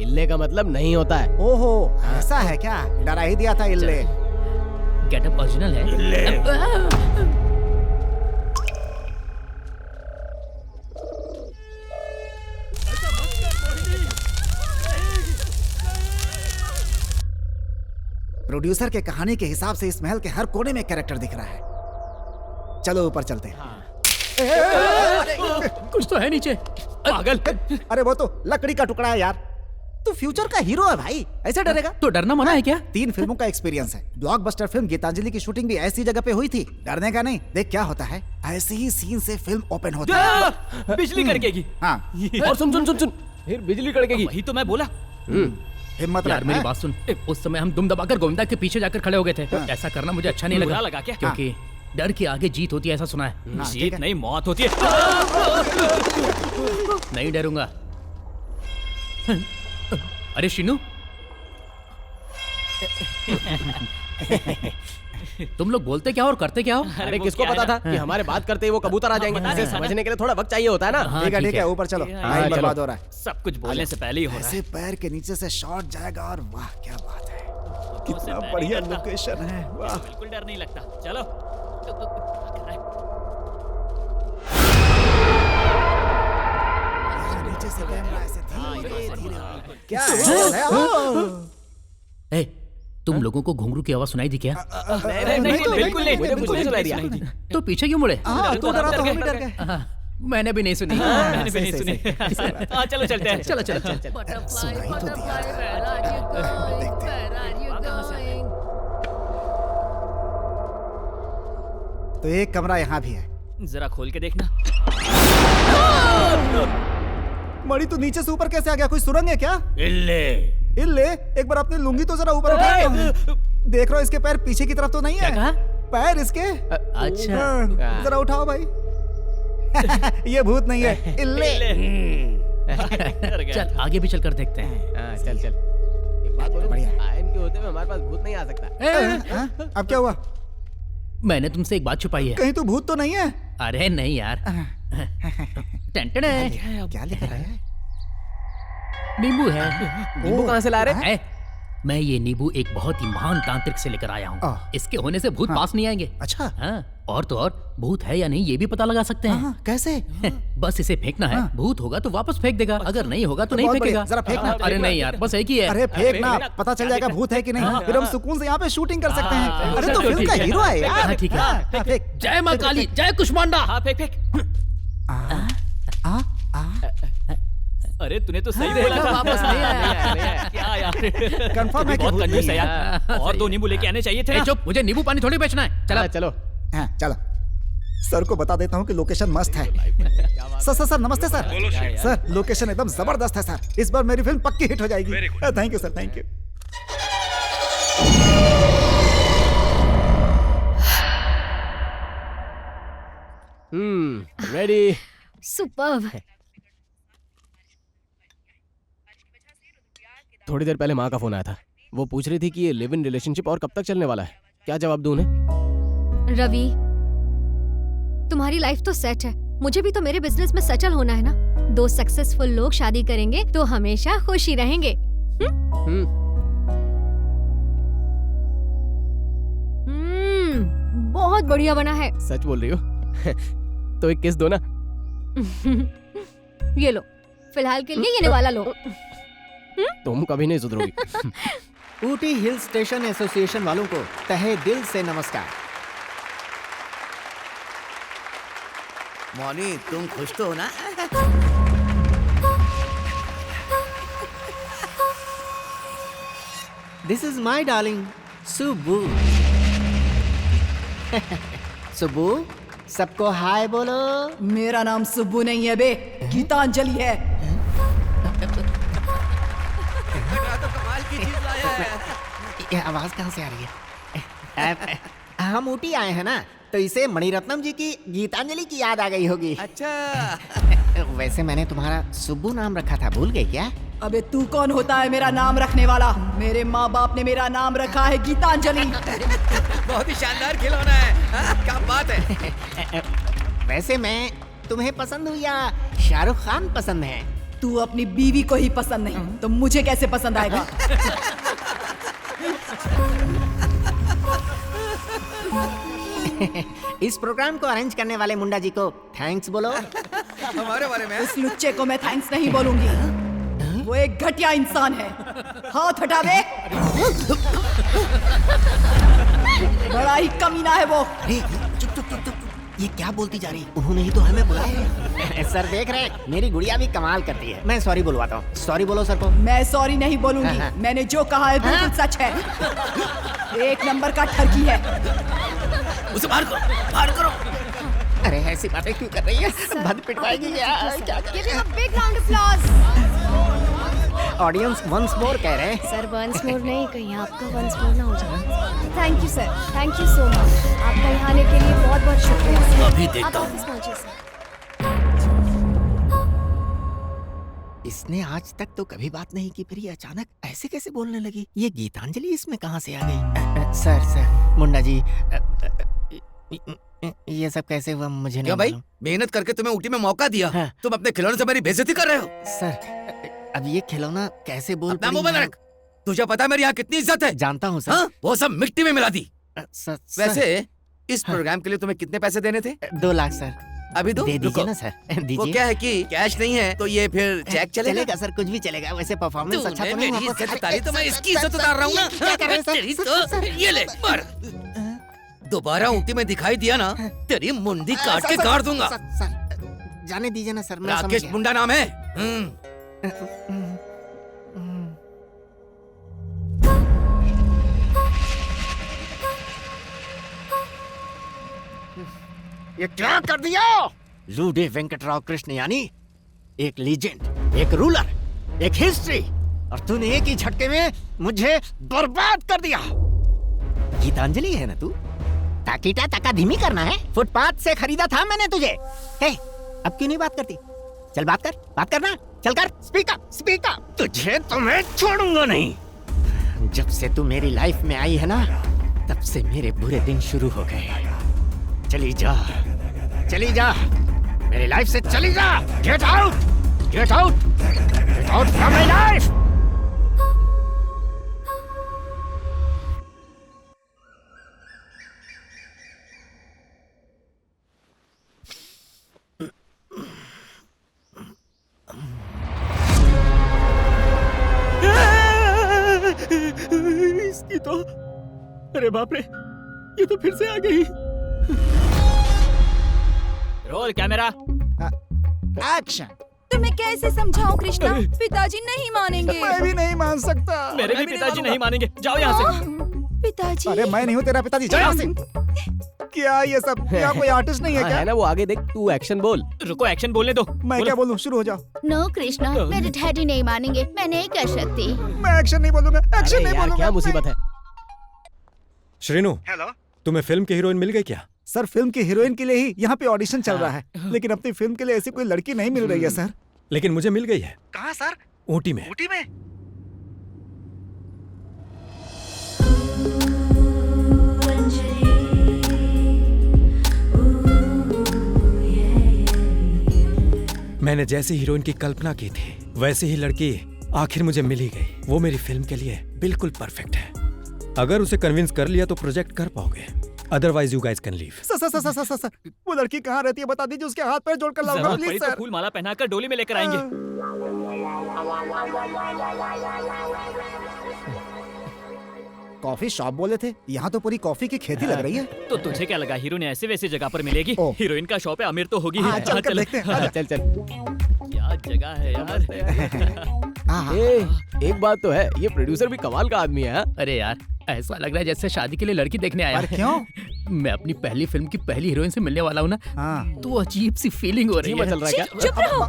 इल्ले का मतलब नहीं होता है। ओहो, ऐसा है क्या? डरा ही दिया था इल्ले। गेटअप ओरिजिनल है। प्रोड्यूसर के कहानी के हिसाब से इस महल के हर कोने में कैरेक्टर दिख रहा है। चलो ऊपर चलते हैं। कुछ तो है नीचे। पागल। अरे वो तो लकड़ी का टुकड़ा है यार। तू फ्यूचर का हीरो है भाई, ऐसे डरेगा? तो डरना मना है क्या? 3 फिल्मों का एक्सपीरियंस है। ब्लॉकबस्टर फिल्म गीतांजलि की शूटिंग भी ऐसी जगह पे हुई थी। डरने का नहीं। देख क्या होता है, ऐसे ही सीन से फिल्म ओपन होती है। बिजली कड़केगी। हाँ। और सुन सुन सुन सुन, फिर बिजली कड़केगी। वही तो मैं बोला। हिम्मत यार मेरी बात सुन। उस समय हम दुम दबाकर गोविंदा के पीछे जाकर खड़े हो गए थे। ऐसा करना मुझे अच्छा नहीं बुरा लगा क्या? क्योंकि डर के आगे जीत होती है, ऐसा सुना है। जीत नहीं, मौत होती है। नहीं डरूंगा। अरे शिनू, तुम लोग बोलते क्या और करते क्या हो? अरे किसको पता था कि हमारे बात करते ही वो कबूतर आ जाएंगे? इसे समझने के लिए थोड़ा वक्त चाहिए होता है ना। ठीक है, ऊपर चलो। टाइम बर्बाद हो रहा है। सब कुछ बोलने से पहले ही हो रहा है। ऐसे पैर के नीचे से शॉट जाएगा और वाह क्या बात है। कितना बढ़िया लोकेशन है। वाह, बिल्कुल डर नहीं लगता। चलो। नीचे से कैमरा ऐसे धीरे-धीरे। क्या है? तुम लोगों को घुंघरू की आवाज सुनाई दी क्या? नहीं, बिल्कुल नहीं। मुझे कुछ नहीं सुनाई दिया। तो पीछे क्यों मुड़े? तू डरा तो हम भी डर गए। मैंने भी नहीं सुनी। मैंने भी नहीं सुनी। चलो चलते हैं। चलो चलो। सुनाई तो दिया था। तो एक कमरा यहाँ भी है। जरा खोल के देखना। मणि तू नीचे से ऊपर कैसे आ गया? कोई सुरंग है क्या? इल्ले इल्ले एक बार अपनी लुंगी तो जरा ऊपर उठा। देख रहा हूँ इसके पैर पीछे की तरफ तो नहीं है। क्या? पैर इसके अच्छा जरा उठाओ भाई। ये भूत नहीं है, इल्ले। चल आगे भी चलकर देखते हैं। चल चल। एक बात बोलो, आयन के होते हुए हमारे पास भूत नहीं आ सकता। अब क्या हुआ? मैंने तुमसे एक बात छुपाई है। कहीं तो भूत तो नहीं है? अरे नहीं यार। क्या लिख रहा है? नींबू है। नींबू कहाँ से ला रहे? मैं ये नींबू एक बहुत ही महान तांत्रिक से लेकर आया हूँ। इसके होने से भूत पास नहीं आएंगे। अच्छा। हाँ, और तो और भूत है या नहीं ये भी पता लगा सकते हैं। कैसे? बस इसे फेंकना है। भूत होगा तो वापस फेंक देगा, अगर नहीं होगा तो नहीं फेंकेगा। जरा फेंकना। अरे नहीं यार, बस एक ही है। अरे फेंकना, पता चल जाएगा भूत है कि नहीं। फिर हम सुकून से यहाँ पे शूटिंग कर सकते हैं। अरे तो फिल्म का हीरो है यार। ठीक है। जय माँ काली, जय कुष्मांडा। हाँ फेंक फेंक। अरे तूने तो सही बोला था। वापस नहीं आया। क्या यार? कंफर्म है कि बहुत भूत कंजूस नहीं है यार। और 2 नींबू लेके आने चाहिए थे ना। चुप, मुझे नींबू पानी थोड़ी बेचना है। चला चलो। हाँ चलो। सर को बता देता हूँ कि लोकेशन मस्त है। सर नमस्ते सर। सर लोकेशन एकदम जबरदस्त है सर। इस बार मेरी फिल्म पक्की हिट हो जाएगी। Thank you sir, thank you. Ready. Superb. थोड़ी देर पहले माँ का फोन आया था। वो पूछ रही थी कि ये लिव इन रिलेशनशिप और कब तक चलने वाला है। क्या जवाब दूं उन्हें? रवि, तुम्हारी लाइफ तो सेट है, मुझे भी तो मेरे बिजनेस में सेटल होना है ना। 2 सक्सेसफुल लोग शादी करेंगे तो हमेशा खुशी रहेंगे। बहुत बढ़िया बना है। सच बोल रही हो? तो एक किस दो ना। ये लो, फिलहाल के लिए ये निवाला लो। तुम कभी नहीं सुधरोगी। ऊटी हिल स्टेशन एसोसिएशन वालों को तहे दिल से नमस्कार। मौनी, तुम खुश तो हो ना? This is my darling Subbu. Subbu, सबको हाय बोलो। मेरा नाम सुब्बू नहीं है बे, गीतांजलि है। ये आवाज कहाँ से आ रही है? हम ऊटी आए हैं ना, तो इसे मणिरत्नम जी की गीतांजलि की याद आ गई होगी। अच्छा। वैसे मैंने तुम्हारा सुब्बू नाम रखा था, भूल गई क्या? अबे तू कौन होता है मेरा नाम रखने वाला? मेरे माँ बाप ने मेरा नाम रखा है गीतांजलि। बहुत ही शानदार खिलौना है। क्या बात है। वैसे मैं तुम्हें पसंद हूँ या शाहरुख खान पसंद है? तू अपनी बीवी को ही पसंद नहीं तो मुझे कैसे पसंद आएगा? इस प्रोग्राम को अरेंज करने वाले मुंडा जी को थैंक्स बोलो। हमारे बारे में? उस लुच्चे को मैं थैंक्स नहीं बोलूंगी। वो एक घटिया इंसान है। हाथ हटा दे। बड़ा ही कमीना है वो। चुप चुप चुप चुप। ये क्या बोलती जा रही? उन्होंने ही तो हमें बुलाया। सर देख रहे हैं, मेरी गुड़िया भी कमाल करती है। मैं सॉरी बुलवाता हूँ। सॉरी बोलो सर को। मैं सॉरी नहीं बोलूंगी। मैंने जो कहा है बिल्कुल सच है। 1 नंबर का ठगी है। उसे बाहर करो, बाहर करो। अरे ऐसी बातें क्यों कर रही है? भद पिटवाएगी क्या? Big round applause. Audience once more कह रहे हैं। सर वंस मोर नहीं, कहीं आपका वंस मोर ना हो जाए। Thank you sir, thank you so much. आपका यहाँ आने के लिए बहुत बहुत शुक्रिया। अभी देखता हूँ। इसने आज तक तो कभी बात नहीं की, फिर ये अचानक ऐसे कैसे बोलने लगी? ये गीतांजलि इसमें कहाँ से आ गई? सर मुंडा जी, ये सब कैसे हुआ मुझे नहीं भाई? मालूम। मेहनत करके तुम्हें ऊटी में मौका दिया, तुम अपने खिलौने से मेरी बेइज्जती कर रहे हो। सर अब ये खिलौना कैसे बोल अपना मुंह बंद रख। तुझे पता है मेरी यहाँ कितनी इज्जत है? जानता हूँ सर। हाँ? वो सब मिट्टी में मिला दी। वैसे इस हाँ। प्रोग्राम के लिए तुम्हें कितने पैसे देने थे? 2 लाख सर। अभी दो? दे दीजिए रुको। ना सर, दीजिए। वो क्या है कि कैश नहीं है, तो ये फिर चेक चलेगा? चलेगा सर, कुछ भी चलेगा। वैसे परफॉर्मेंस अच्छा तो नहीं मेरी हुआ। इज्जत उतारी तो मैं इसकी इज्जत उतार रहा हूँ ना। क्या कर रहे हैं सर? तेरी तो ये ले मार। दोबारा ऊटी में दिखाई दिया ना, तेरी मुंडी काट के गाड़ दूंगा। सर जाने दीजिए ना सर। मैं समझ राकेश गया। मुंडा नाम है। ये क्या कर दिया? लूडे वेंकटराव कृष्ण यानी एक लीजेंड, एक रूलर, एक हिस्ट्री और तूने एक ही झटके में मुझे बर्बाद कर दिया। गीतांजलि है ना तू? ताकीटा तका धीमी करना है? फुटपाथ से खरीदा था मैंने तुझे। हे, अब क्यों नहीं बात करती? चल बात करना, चल कर, स्पीक अप। तुझे तो मैं छोड़ूंगा नहीं। जब से तू मेरी लाइफ में आई है ना, तब से मेरे बुरे दिन शुरू हो गए। चली जा, मेरी लाइफ से चली जा। Get out from my life. इसकी तो, अरे बाप रे, ये तो फिर से आ गई। Roll camera, action. तुम्हें कैसे समझाऊं कृष्णा? पिताजी नहीं मानेंगे। मैं भी नहीं मान सकता। मेरे भी पिताजी नहीं मानेंगे। जाओ यहाँ से। पिताजी, अरे मैं नहीं हूँ तेरा पिताजी, जा यहाँ से। क्या ये सब? क्या कोई आर्टिस्ट नहीं है क्या? है ना, वो आगे देख, तू एक्शन बोल। रुको, एक्शन बोलने दो। मैं क्या बोलूँ? शुरू हो जाओ। नो कृष्णा, मेरे डैडी नहीं मानेंगे। मैं नहीं कर सकती। मैं एक्शन नहीं बोलूंगा, एक्शन नहीं बोलूंगा। क्या मुसीबत है? श्रीनु, हेलो, तुम्हें फिल्म की हीरोइन मिल गई क्या? सर फिल्म की हीरोइन के लिए ही यहाँ पे ऑडिशन चल रहा है, लेकिन अपनी फिल्म के लिए ऐसी कोई लड़की नहीं मिल रही है सर। लेकिन मुझे मिल गई है। कहाँ सर? ऊटी में। ऊटी में? मैंने जैसी हीरोइन की कल्पना की थी, वैसी ही लड़की आखिर मुझे मिल ही गई। वो मेरी फिल्म के लिए बिल्कुल परफेक्ट है। अगर उसे कन्विंस कर लिया तो प्रोजेक्ट कर पाओगे, otherwise you guys can leave. Sir, वो लड़की कहाँ रहती है बता दीजिए, उसके हाथ पैर जोड़कर लाऊंगा प्लीज सर। फूल माला पहनाकर डोली में लेकर आएंगे। कॉफी शॉप बोले थे, यहाँ तो पूरी कॉफी की खेती लग रही है। तो तुझे क्या लगा हीरोइन ऐसे वैसे जगह पर मिलेगी? हीरोइन का शॉप है, अमीर तो होगी। चल कर देखते हैं। चल। क्या जगह है यार। एक बात तो है, ये प्रोड्यूसर भी कमाल का आदमी है। अरे यार, ऐसा लग रहा है जैसे शादी के लिए लड़की देखने आया। क्यों? मैं अपनी पहली फिल्म की पहली हीरोइन से मिलने वाला हूँ ना, तो अजीब सी फीलिंग हो रही है। चल रहा है क्या? चुप रहो।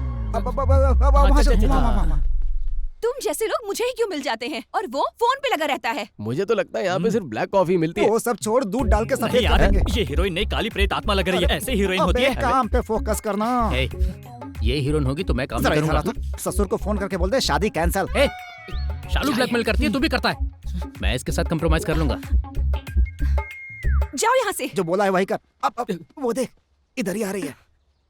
तुम जैसे लोग मुझे ही क्यों मिल जाते हैं और वो फोन पे लगा रहता है? मुझे तो लगता है यहाँ पे सिर्फ ब्लैक कॉफी मिलती है। वो सब छोड़, दूध डाल के सफेद यार, करेंगे। ये हीरोइन नहीं, काली प्रेत आत्मा लग रही है। ऐसे हीरोइन होती है। काम पे फोकस करना। ये हीरोइन होगी तो मैं काम जरा करूंगा। इधर आ, ससुर को फोन करके बोल दे शादी कैंसल। शालू ब्लैकमेल करती है, तू भी करता है। मैं इसके साथ कंप्रोमाइज कर लूंगा। जाओ यहाँ से। जो बोला है वही कर। अब वो देख, इधर ही आ रही है।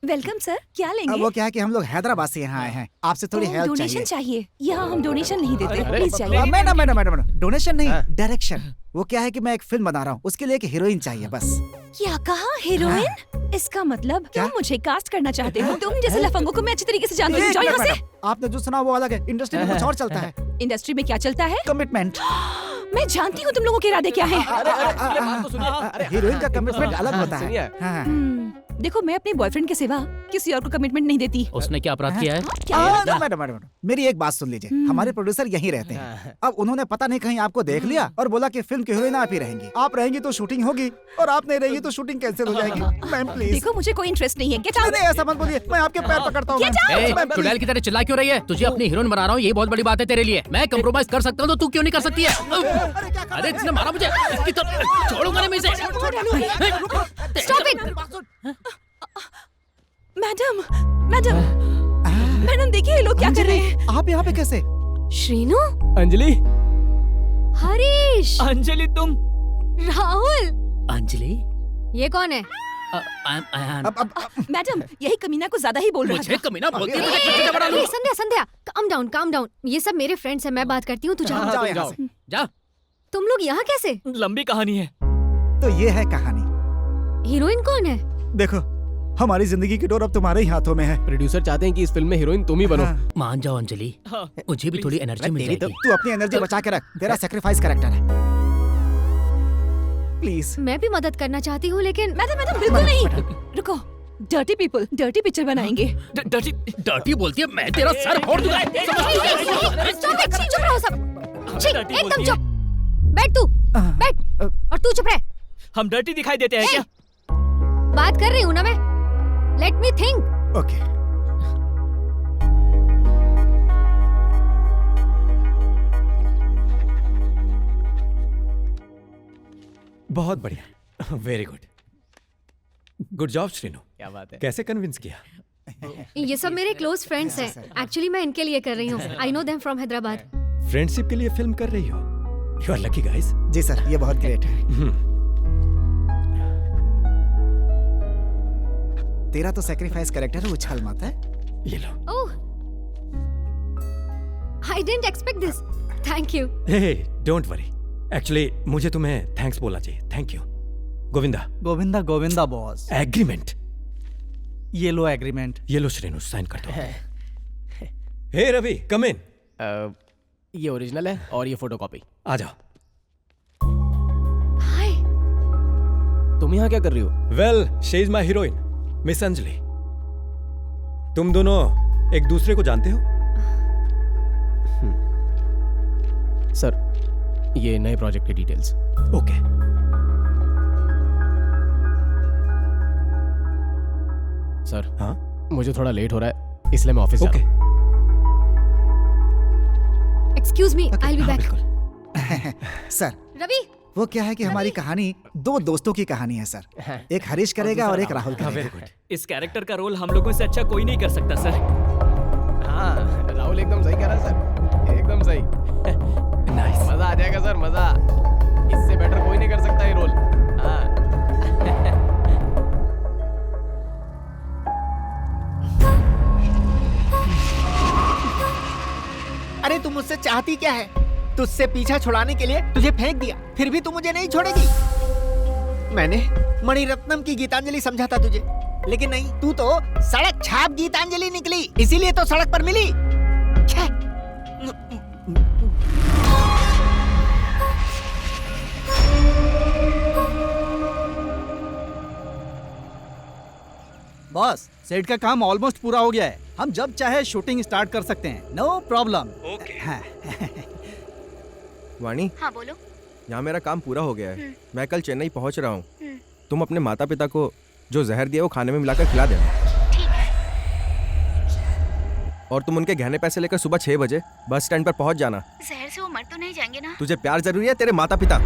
वेलकम सर, क्या लेंगे? वो क्या है कि हम लोग हैदराबाद से यहाँ आए हैं, आपसे थोड़ी हेल्प डोनेशन चाहिए। यहाँ हम डोनेशन नहीं देते, प्लीज चाहिए। चाहिए। मैडम, डोनेशन नहीं, डायरेक्शन। वो क्या है कि मैं एक फिल्म बना रहा हूँ, उसके लिए एक हीरोइन चाहिए बस। क्या कहा? हीरोइन? इसका मतलब तुम मुझे कास्ट करना चाहते हो? तुम जैसे लफंगों को मैं अच्छी तरीके से जानती हूँ। जाओ यहाँ से। आपने जो सुना वो अलग है, इंडस्ट्री में कुछ और चलता है। इंडस्ट्री में क्या चलता है? कमिटमेंट। मैं जानती हूँ तुम लोगों के इरादे क्या हैं। हीरोइन का कमिटमेंट अलग होता है। देखो, मैं अपने बॉयफ्रेंड के सिवा किसी और को कमिटमेंट नहीं देती। उसने क्या अपराध किया है? मैडम, मेरी एक बात सुन लीजिए। हमारे प्रोड्यूसर यहीं रहते हैं। अब उन्होंने पता नहीं कहीं आपको देख लिया और बोला कि फिल्म की हीरोइन आप ही रहेंगी। आप रहेंगी तो शूटिंग होगी और आप नहीं रहेंगी तो शूटिंग कैंसिल हो जाएगी। Ma'am please. देखो, मुझे कोई इंटरेस्ट नहीं है। Get out. नहीं, ऐसा मत बोलिए, मैं आपके पैर पकड़ता हूँ। चुड़ैल की तरह चिल्ला क्यों रही है? तुझे अपनी हीरोइन बना रहा हूँ, ये बहुत बड़ी बात है तेरे लिए। मैं कंप्रोमाइज कर सकता हूँ तो तू क्यों नहीं कर सकती है? अरे इसने मारा मुझे, इसकी तरफ छोड़ूंगा नहीं मैं इसे। Stop it. मैडम देखिए ये लोग क्या कर रहे हैं। आप यहाँ पे कैसे? श्रीनु, अंजलि, हरीश, अंजलि, तुम? राहुल, अंजलि, ये कौन है? मैडम, यही कमीना को ज्यादा ही बोल रहा मुझे कमीना बोलती है? संध्या, काम डाउन। ये सब मेरे फ्रेंड्स हैं, मैं बात करती हूँ, तू जा। तुम लोग यहाँ कैसे? लंबी कहानी है। तो ये है कहानी। हीरोइन कौन है? देखो, हमारी जिंदगी की डोर अब तुम्हारे ही हाथों में है। प्रोड्यूसर चाहते हैं कि इस फिल्म में हीरोइन तुम ही बनो। मान जाओ अंजलि, मुझे भी थोड़ी एनर्जी मिल जाएगी। तू अपनी एनर्जी बचा के रख, तेरा सैक्रिफाइस कैरेक्टर है। प्लीज। मैं भी मदद करना चाहती हूँ लेकिन मैडम बिल्कुल नहीं। रुको, डर्टी पीपल डर्टी पिक्चर बनाएंगे। डर्टी बोलती है? मैं तेरा सर फोड़ दूंगा। चुप रहो सब, एकदम चुप। बैठ तू, बैठ, और तू चुप रह। हम डर्टी दिखाई देते हैं क्या? बात कर रही हूँ ना मैं। Let me think. ओके। बहुत बढ़िया, very good, good job Srinu. क्या बात है। कैसे कन्विंस किया? ये सब मेरे क्लोज फ्रेंड्स हैं। एक्चुअली मैं इनके लिए कर रही हूँ। I know them from Hyderabad. Friendship के लिए फिल्म कर रही हो? You are lucky guys. जी सर, ये बहुत ग्रेट है। तेरा तो सैक्रिफाइस कैरेक्टर है, उछाल मत है। ये लो। Oh, I didn't expect this. Thank you. Hey, don't worry. Actually मुझे तुम्हें थैंक्स बोलना चाहिए। Thank you. Govinda. Govinda Govinda boss. Agreement. ये लो एग्रीमेंट। ये लो श्रेनु, साइन कर दो। हे रवि, कम इन। ये ओरिजिनल है और ये फोटोकॉपी। आ जाओ। हाय। तुम यहाँ क्या कर रही हो? Well, she is my heroine, miss Anjali. तुम दोनों एक दूसरे को जानते हो? सर, ये नए प्रोजेक्ट की डिटेल्स। ओके। सर, हाँ? मुझे थोड़ा लेट हो रहा है, इसलिए मैं ऑफिस जा रहा हूँ। Excuse me, I will be back. Sir, Ravi, वो क्या है कि हमारी कहानी दो दोस्तों की कहानी है सर। एक हरीश करेगा और एक राहुल करेगा। इस कैरेक्टर का रोल हम लोगों से अच्छा कोई नहीं कर सकता सर। हाँ, राहुल एकदम सही कह रहा है सर, एकदम सही। नाइस। मजा आ जाएगा सर, मजा। इससे बेटर कोई नहीं कर सकता ये रोल। हाँ। अरे तू मुझसे चाहती क्या है? तुझसे पीछा छुड़ाने के लिए तुझे फेंक दिया, फिर भी तू मुझे नहीं छोड़ेगी। मैंने मणिरत्नम की गीतांजलि समझा था तुझे, लेकिन नहीं, तू तो सड़क छाप गीतांजलि निकली, इसीलिए तो सड़क पर मिली। बॉस, सेट का काम ऑलमोस्ट पूरा हो गया है। हम जब चाहे शूटिंग स्टार्ट कर सकते हैं, नो प्रॉब्लम। ओके। वाणी। हाँ बोलो। यहाँ मेरा काम पूरा हो गया है, मैं कल चेन्नई पहुँच रहा हूँ। तुम अपने माता पिता को जो जहर दिया वो खाने में मिलाकर खिला देना। ठीक है। और तुम उनके गहने पैसे लेकर सुबह 6 बजे बस स्टैंड पर पहुँच जाना। जहर से वो मर तो नहीं जाएंगे ना? तुझे प्यार जरूरी है, तेरे माता पिता।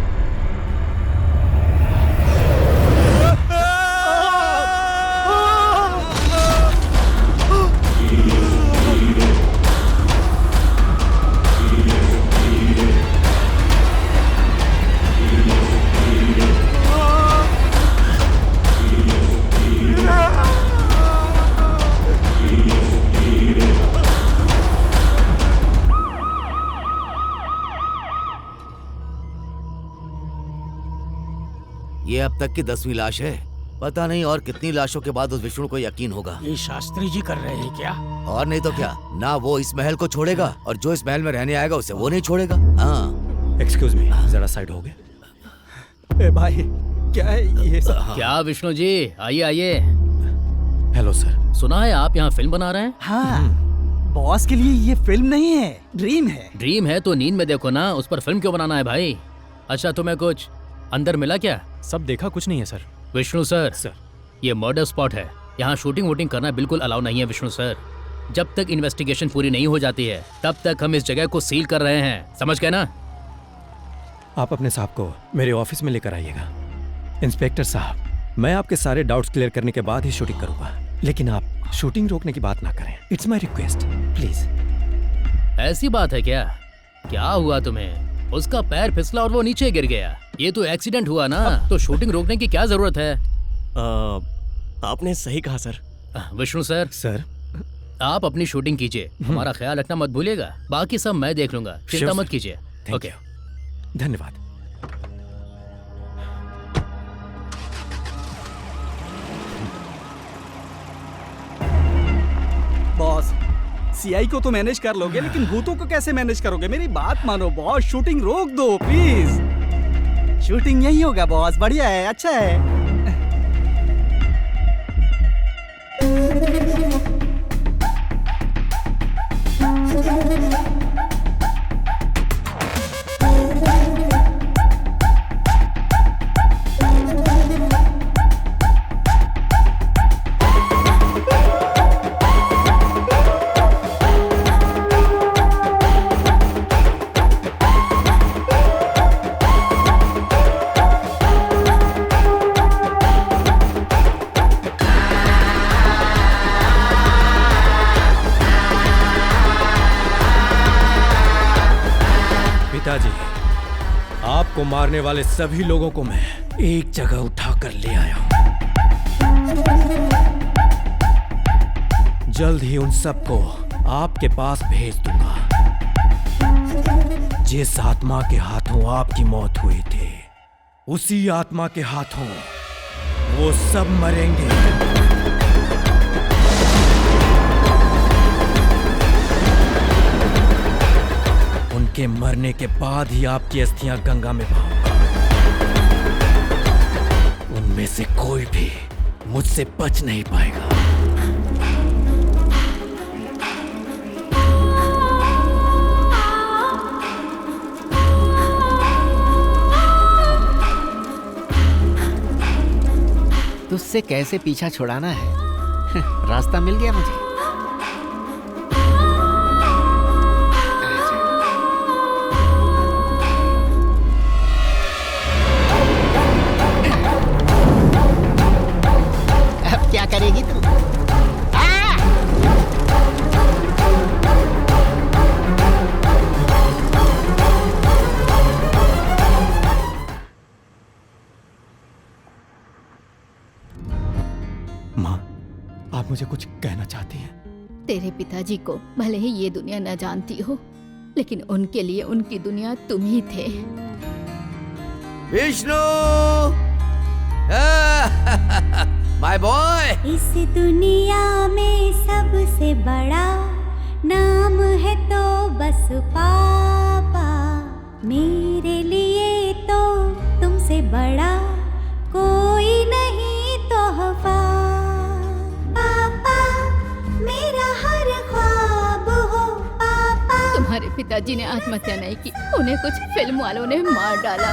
ये अब तक की 10वीं लाश है। पता नहीं और कितनी लाशों के बाद उस विष्णु को यकीन होगा। ये शास्त्री जी कर रहे हैं क्या? और नहीं तो क्या, ना वो इस महल को छोड़ेगा और जो इस महल में रहने आएगा उसे वो नहीं छोड़ेगा। हाँ। एक्सक्यूज मी, जरा साइड हो गए। भाई, क्या है ये सब? क्या विष्णु जी, आइए आइए। Hello sir. सुना है आप यहाँ फिल्म बना रहे हैं? हाँ, बॉस के लिए ये फिल्म नहीं है, ड्रीम है। ड्रीम है तो नींद में देखो ना, उस पर फिल्म क्यों बनाना है भाई? अच्छा, तुम्हें कुछ अंदर मिला क्या? सब देखा, कुछ नहीं है सर। विष्णु सर, ये मर्डर स्पॉट है, यहाँ शूटिंग वूटिंग करना बिल्कुल अलाउ नहीं है विष्णु सर। जब तक इन्वेस्टिगेशन पूरी नहीं हो जाती है तब तक हम इस जगह को सील कर रहे हैं, समझ गए ना? आप अपने साहब को मेरे ऑफिस में लेकर आइएगा। इंस्पेक्टर साहब, मैं आपके सारे डाउट्स क्लियर करने के बाद ही शूटिंग करूंगा, लेकिन आप शूटिंग रोकने की बात ना करें। It's my request, please. ऐसी बात है क्या? क्या हुआ तुम्हें? उसका पैर फिसला और वो नीचे गिर गया। ये तो एक्सीडेंट हुआ ना, तो शूटिंग रोकने की क्या जरूरत है? आपने सही कहा सर। विष्णु सर, आप अपनी शूटिंग कीजिए, हमारा ख्याल रखना मत भूलिएगा। बाकी सब मैं देख लूंगा, चिंता मत कीजिए। ओके, धन्यवाद। बॉस, सीआई को तो मैनेज कर लोगे, लेकिन भूतों को कैसे मैनेज करोगे? मेरी बात मानो बॉस, शूटिंग रोक दो प्लीज। शूटिंग यही होगा बॉस, बढ़िया है, अच्छा है। पिताजी, आपको मारने वाले सभी लोगों को मैं एक जगह उठा कर ले आया हूं। जल्द ही उन सबको आपके पास भेज दूंगा। जिस आत्मा के हाथों आपकी मौत हुई थी, उसी आत्मा के हाथों वो सब मरेंगे। उनके मरने के बाद ही आपकी अस्थियां गंगा में बहाऊंगा। उनमें से कोई भी मुझसे बच नहीं पाएगा। तुझसे कैसे पीछा छुड़ाना है? रास्ता मिल गया मुझे। अब क्या करेगी तू? माँ, आप मुझे कुछ कहना चाहती हैं? तेरे पिताजी को भले ही ये दुनिया न जानती हो, लेकिन उनके लिए उनकी दुनिया तुम ही थे। Vishnu, my boy. इस दुनिया में सबसे बड़ा नाम है तो बस पापा। मेरे लिए तो तुमसे बड़ा कोई नहीं तोहफा। पापा मेरा हर ख्वाब हो पापा। तुम्हारे पिताजी ने आत्महत्या नहीं की, उन्हें कुछ फिल्म वालों ने मार डाला।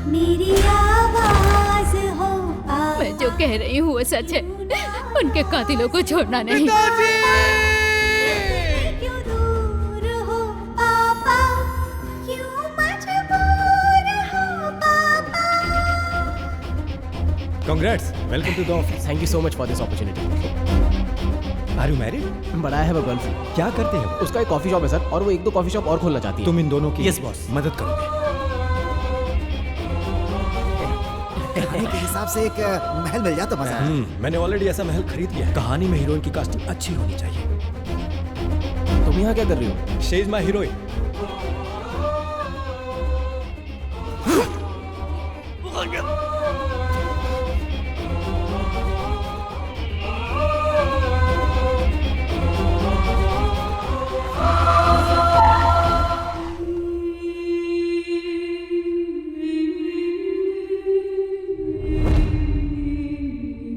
मेरी आवाज हो पापा। मैं जो कह रही हूँ वो सच है, उनके कातिलों को छोड़ना नहीं। क्यों दूर हो पापा, क्यों मजबूर हो पापा। Congrats, welcome to the office. Thank you so much for this opportunity. Are you married? बड़ा है वो गर्लफ्रेंड। क्या करते हो? उसका एक कॉफी शॉप है सर, और वो एक दो कॉफी शॉप और खोलना चाहती है। तुम इन दोनों की Yes, boss. मदद करोगे। कहानी के हिसाब से एक महल मिल जाता मजा। मैंने ऑलरेडी ऐसा महल खरीद लिया है। कहानी में हीरोइन की कास्टिंग अच्छी होनी चाहिए। तुम यहाँ क्या कर रही हो? She is my heroine.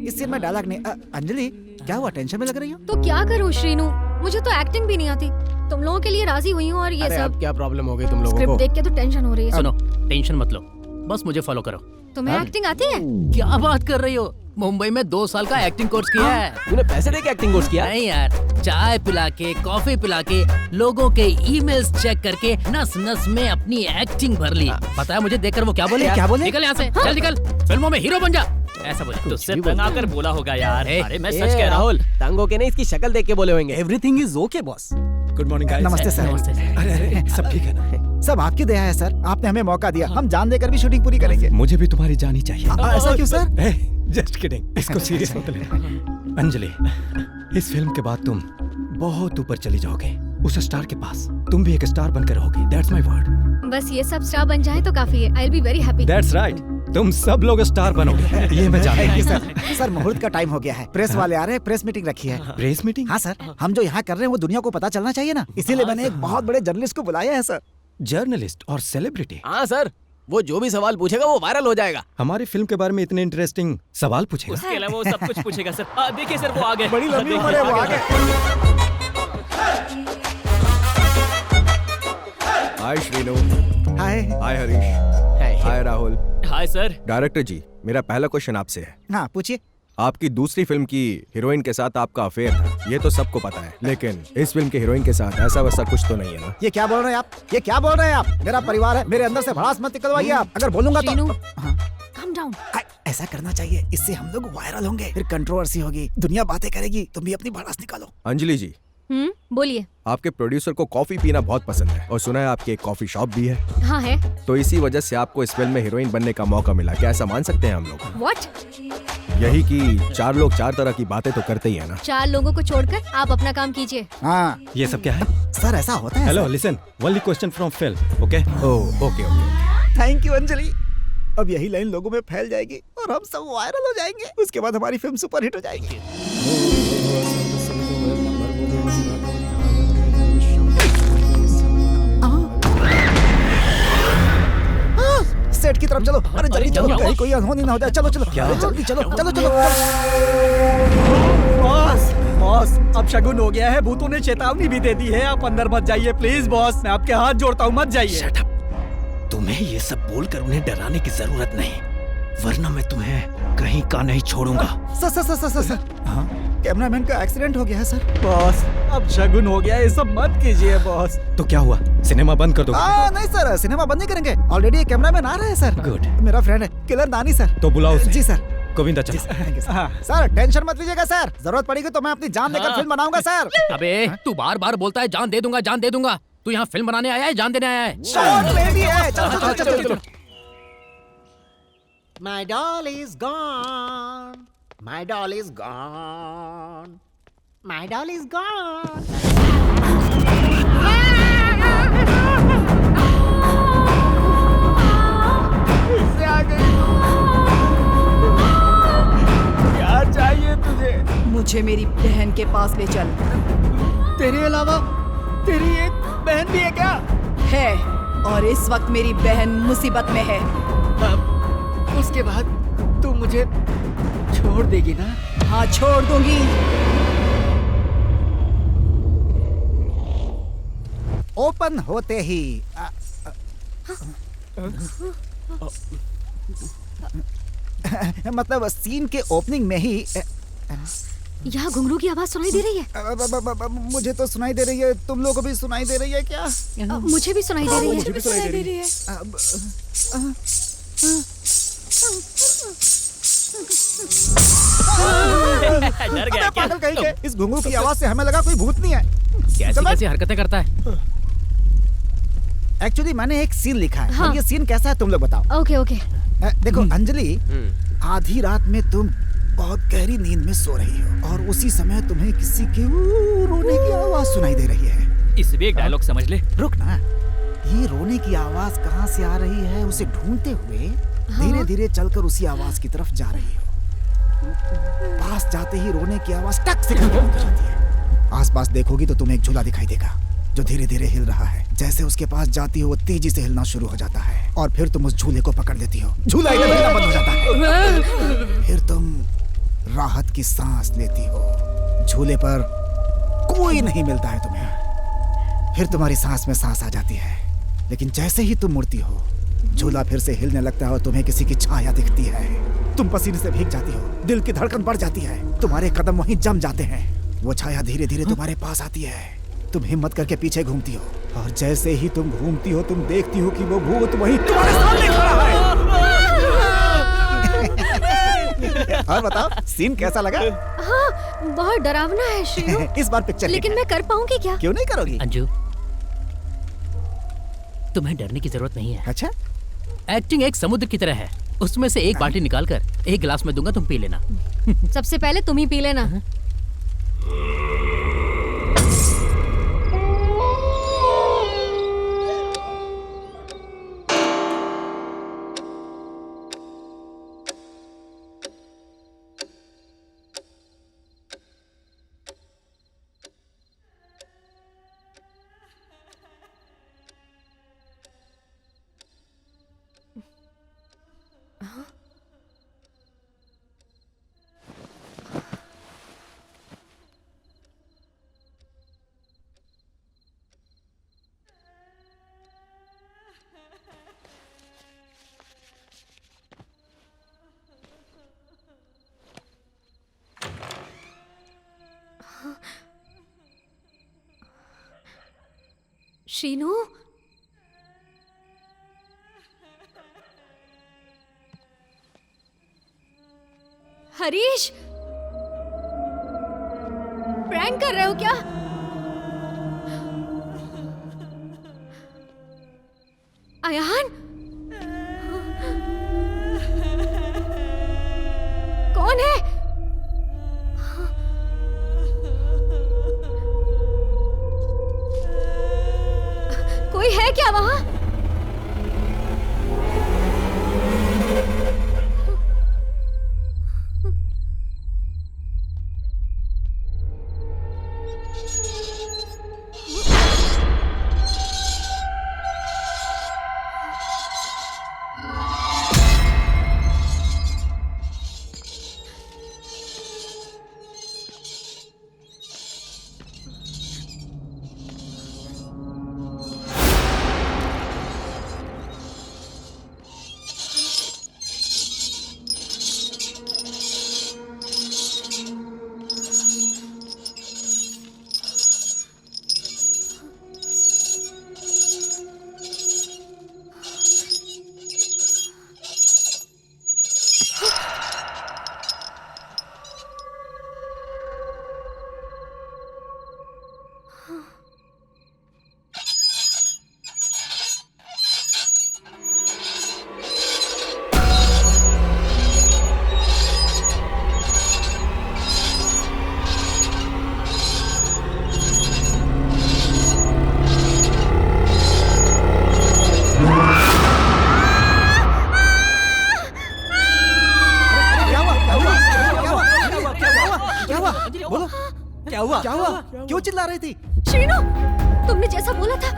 इस सीन में डायलॉग नहीं। अंजलि, क्या हुआ? टेंशन में लग रही हो? तो क्या करूँ श्रीनू, मुझे तो एक्टिंग भी नहीं आती। तुम लोगों के लिए राजी हुई हूँ और ये अरे सब। अब क्या प्रॉब्लम हो गई तुम लोगों स्क्रिप्ट को? देख के तो टेंशन हो रही है। सुनो, टेंशन मत लो, बस मुझे फॉलो करो। तुम्हें एक्टिंग आती है? क्या बात कर रही हो? मुंबई में 2 साल का एक्टिंग कोर्स किया है। तूने पैसे दे के एक्टिंग कोर्स किया? नहीं यार, चाय पिला के, कॉफी पिला के, लोगों के ईमेल्स चेक करके नस नस में अपनी एक्टिंग भर ली। पता है मुझे देखकर वो क्या बोले? क्या बोले? निकल यहाँ से, चल निकल, फिल्मों में हीरो बन जा। ऐसा बोले। तुझसे बना कर बोला होगा यार। अरे मैं सच कह रहा हूँ। राहुल, तंग होके नहीं, इसकी शक्ल देख के बोले होंगे। Everything is okay boss. Good morning guys. नमस्ते सर। अरे सब ठीक है ना? सब आपकी दया है सर, आपने हमें मौका दिया, हम जान देकर भी शूटिंग पूरी करेंगे। मुझे भी तुम्हारी जानी चाहिए। ऐसा क्यों सर? जस्ट किडिंग, इसको सीरियस मत लेना। अंजलि, इस फिल्म के बाद तुम बहुत ऊपर चली जाओगे, उस स्टार के पास। तुम भी एक स्टार बनकर रहोगी। That's my word. बस ये सब स्टार बन जाए तो काफी है। आई will be very happy. That's right, तुम सब लोग स्टार बनोगे, ये मैं जानता हूँ। सर, सर मुहूर्त का टाइम हो गया है, प्रेस वाले आ रहे हैं, प्रेस मीटिंग रखी है। Press meeting? हाँ सर, हम जो यहाँ कर रहे हैं वो दुनिया को पता चलना चाहिए ना, इसीलिए मैंने एक बहुत बड़े जर्नलिस्ट को बुलाया है सर। जर्नलिस्ट और सेलिब्रिटी? हाँ सर, वो जो भी सवाल पूछेगा वो वायरल हो जाएगा। हमारी फिल्म के बारे में इतने इंटरेस्टिंग सवाल पूछेगा? उसके अलावा वो सब कुछ पूछेगा सर। देखिए सर, वो आ गए। बड़ी लंबी उम्र है, वो आ गए। Hi Shrinu. Hi. Hi Harish. Hi Rahul. Hi sir. Director ji, मेरा पहला क्वेश्चन आपसे है। हाँ पूछिए। आपकी दूसरी फिल्म की हीरोइन के साथ आपका अफेयर था, ये तो सबको पता है, लेकिन इस फिल्म के हीरोइन के साथ ऐसा वैसा कुछ तो नहीं है ना? ये क्या बोल रहे हैं आप? ये क्या बोल रहे हैं आप? मेरा परिवार है, मेरे अंदर से भड़ास मत निकलवाइए आप। अगर बोलूंगा तो Calm down. ऐसा करना चाहिए, इससे हम लोग वायरल होंगे, फिर कंट्रोवर्सी होगी, दुनिया बातें करेगी, तुम भी अपनी भड़ास निकालो। अंजलि जी, बोलिए। आपके प्रोड्यूसर को कॉफी पीना बहुत पसंद है और सुना है आपकी एक कॉफी शॉप भी है। हाँ है। तो इसी वजह से आपको इस फिल्म में हीरोइन बनने का मौका मिला, क्या ऐसा मान सकते हैं हम लोग? What? यही कि 4 लोग 4 तरह की बातें तो करते ही है ना। 4 लोगों को छोड़कर आप अपना काम कीजिए। हाँ, ये सब क्या है? सर ऐसा होता है। Hello listen, only question from film, okay? Oh, okay. Thank you Anjali. अब यही लाइन लोगों में फैल जाएगी और हम सब वायरल हो जाएंगे। उसके बाद हमारी फिल्म सुपरहिट हो जाएगी। सेट की तरफ चलो। अरे जल्दी चलो, कहीं कोई अनहोनी ना हो जाए। चलो चलो, अरे जल्दी चलो, चलो चलो। बॉस, अब शगुन हो गया है। भूतों ने चेतावनी भी दे दी है, आप अंदर मत जाइए प्लीज। बॉस, मैं आपके हाथ जोड़ता हूँ, मत जाइए। तुम्हें ये सब बोलकर उन्हें डराने की जरूरत नहीं, वरना मैं तुम्हें कहीं का नहीं छोड़ूंगा। सर, कैमरामैन का एक्सीडेंट हो गया है सर। बॉस, अब शगुन हो गया है, ये सब मत कीजिए बॉस। तो क्या हुआ, सिनेमा बंद कर दो? नहीं सर, सिनेमा बंद नहीं करेंगे। ऑलरेडी एक कैमरामैन आ रहा है सर। गुड। मेरा फ्रेंड है किलर दानी सर। तो बुलाओ उसे। जी सर। गोविंदा चलो। सर टेंशन मत लीजिएगा सर, जरूरत पड़ेगी तो मैं अपनी जान देकर फिल्म बनाऊंगा सर। अबे तू बार बार बोलता है जान दे दूंगा, जान दे दूंगा। तू यहाँ फिल्म बनाने आया है, जान देने आया है? चलो। My doll is gone. My doll is gone. My doll is gone. क्या चाहिए तुझे? मुझे मेरी बहन के पास ले चल। तेरे अलावा तेरी एक बहन भी है क्या? है, और इस वक्त मेरी बहन मुसीबत में है। उसके बाद तू मुझे छोड़ देगी ना? हाँ, छोड़ दूंगी। ओपन होते ही मतलब सीन के ओपनिंग में ही यहाँ घुंघरू की आवाज सुनाई दे रही है। मुझे तो सुनाई दे रही है, तुम लोगों को भी सुनाई दे रही है क्या? मुझे भी सुनाई दे रही है। मुझे भी सुनाई दे रही है। डर गया क्या? पागल कहीं के, इस घुंघरू की आवाज से हमें लगा कोई भूत नहीं है। कैसी हरकतें करता है? एक्चुअली मैंने एक सीन लिखा है। हाँ। ये सीन कैसा है तुम लोग बताओ। ओके। देखो अंजलि, आधी रात में तुम बहुत गहरी नींद में सो रही हो और उसी समय तुम्हें किसी के रोने की आवाज सुनाई दे रही है। इस भी एक डायलॉग समझ ले। रुक ना, ये रोने की आवाज कहाँ से आ रही है उसे ढूंढते हुए धीरे धीरे चलकर उसी आवाज की तरफ जा रही हो। पास जाते ही रोने की आवाज टक से खत्म हो जाती है। आसपास देखोगी तो तुम्हें एक झूला दिखाई देगा जो धीरे धीरे हिल रहा है। जैसे उसके पास जाती हो वो तेजी से हिलना शुरू हो जाता है और फिर तुम उस झूले को पकड़ लेती हो। झूला हिलना बंद हो जाता है। फिर तुम राहत की सांस लेती हो। झूले पर कोई नहीं मिलता है तुम्हें। फिर तुम्हारी सांस में सांस आ जाती है, लेकिन जैसे ही तुम मुड़ती हो झूला फिर से हिलने लगता है और तुम्हें किसी की छाया दिखती है। तुम पसीने से भीग जाती हो, दिल की धड़कन बढ़ जाती है, तुम्हारे कदम वहीं जम जाते हैं। वो छाया धीरे धीरे तुम्हारे पास आती है। तुम हिम्मत करके पीछे घूमती हो और जैसे ही तुम घूमती हो तुम देखती हो कि वो भूत वहीं तुम्हारे सामने खड़ा है। और बताओ सीन कैसा लगा? हाँ, बहुत डरावना है शीरू। इस बार पिक्चर लेकिन मैं कर पाऊंगी क्या? क्यों नहीं करोगी? अंजू, तुम्हें डरने की जरूरत नहीं है। अच्छा? एक्टिंग एक समुद्र की तरह है, उसमें से एक बाल्टी निकालकर एक गिलास में दूंगा, तुम पी लेना। सबसे पहले तुम ही पी लेना। शीनू, हरीश, प्रैंक कर रहे हो क्या? अयान, कौन है? कोई है क्या वहां? क्यों चिल्ला रही थी? श्रीनु, तुमने जैसा बोला था,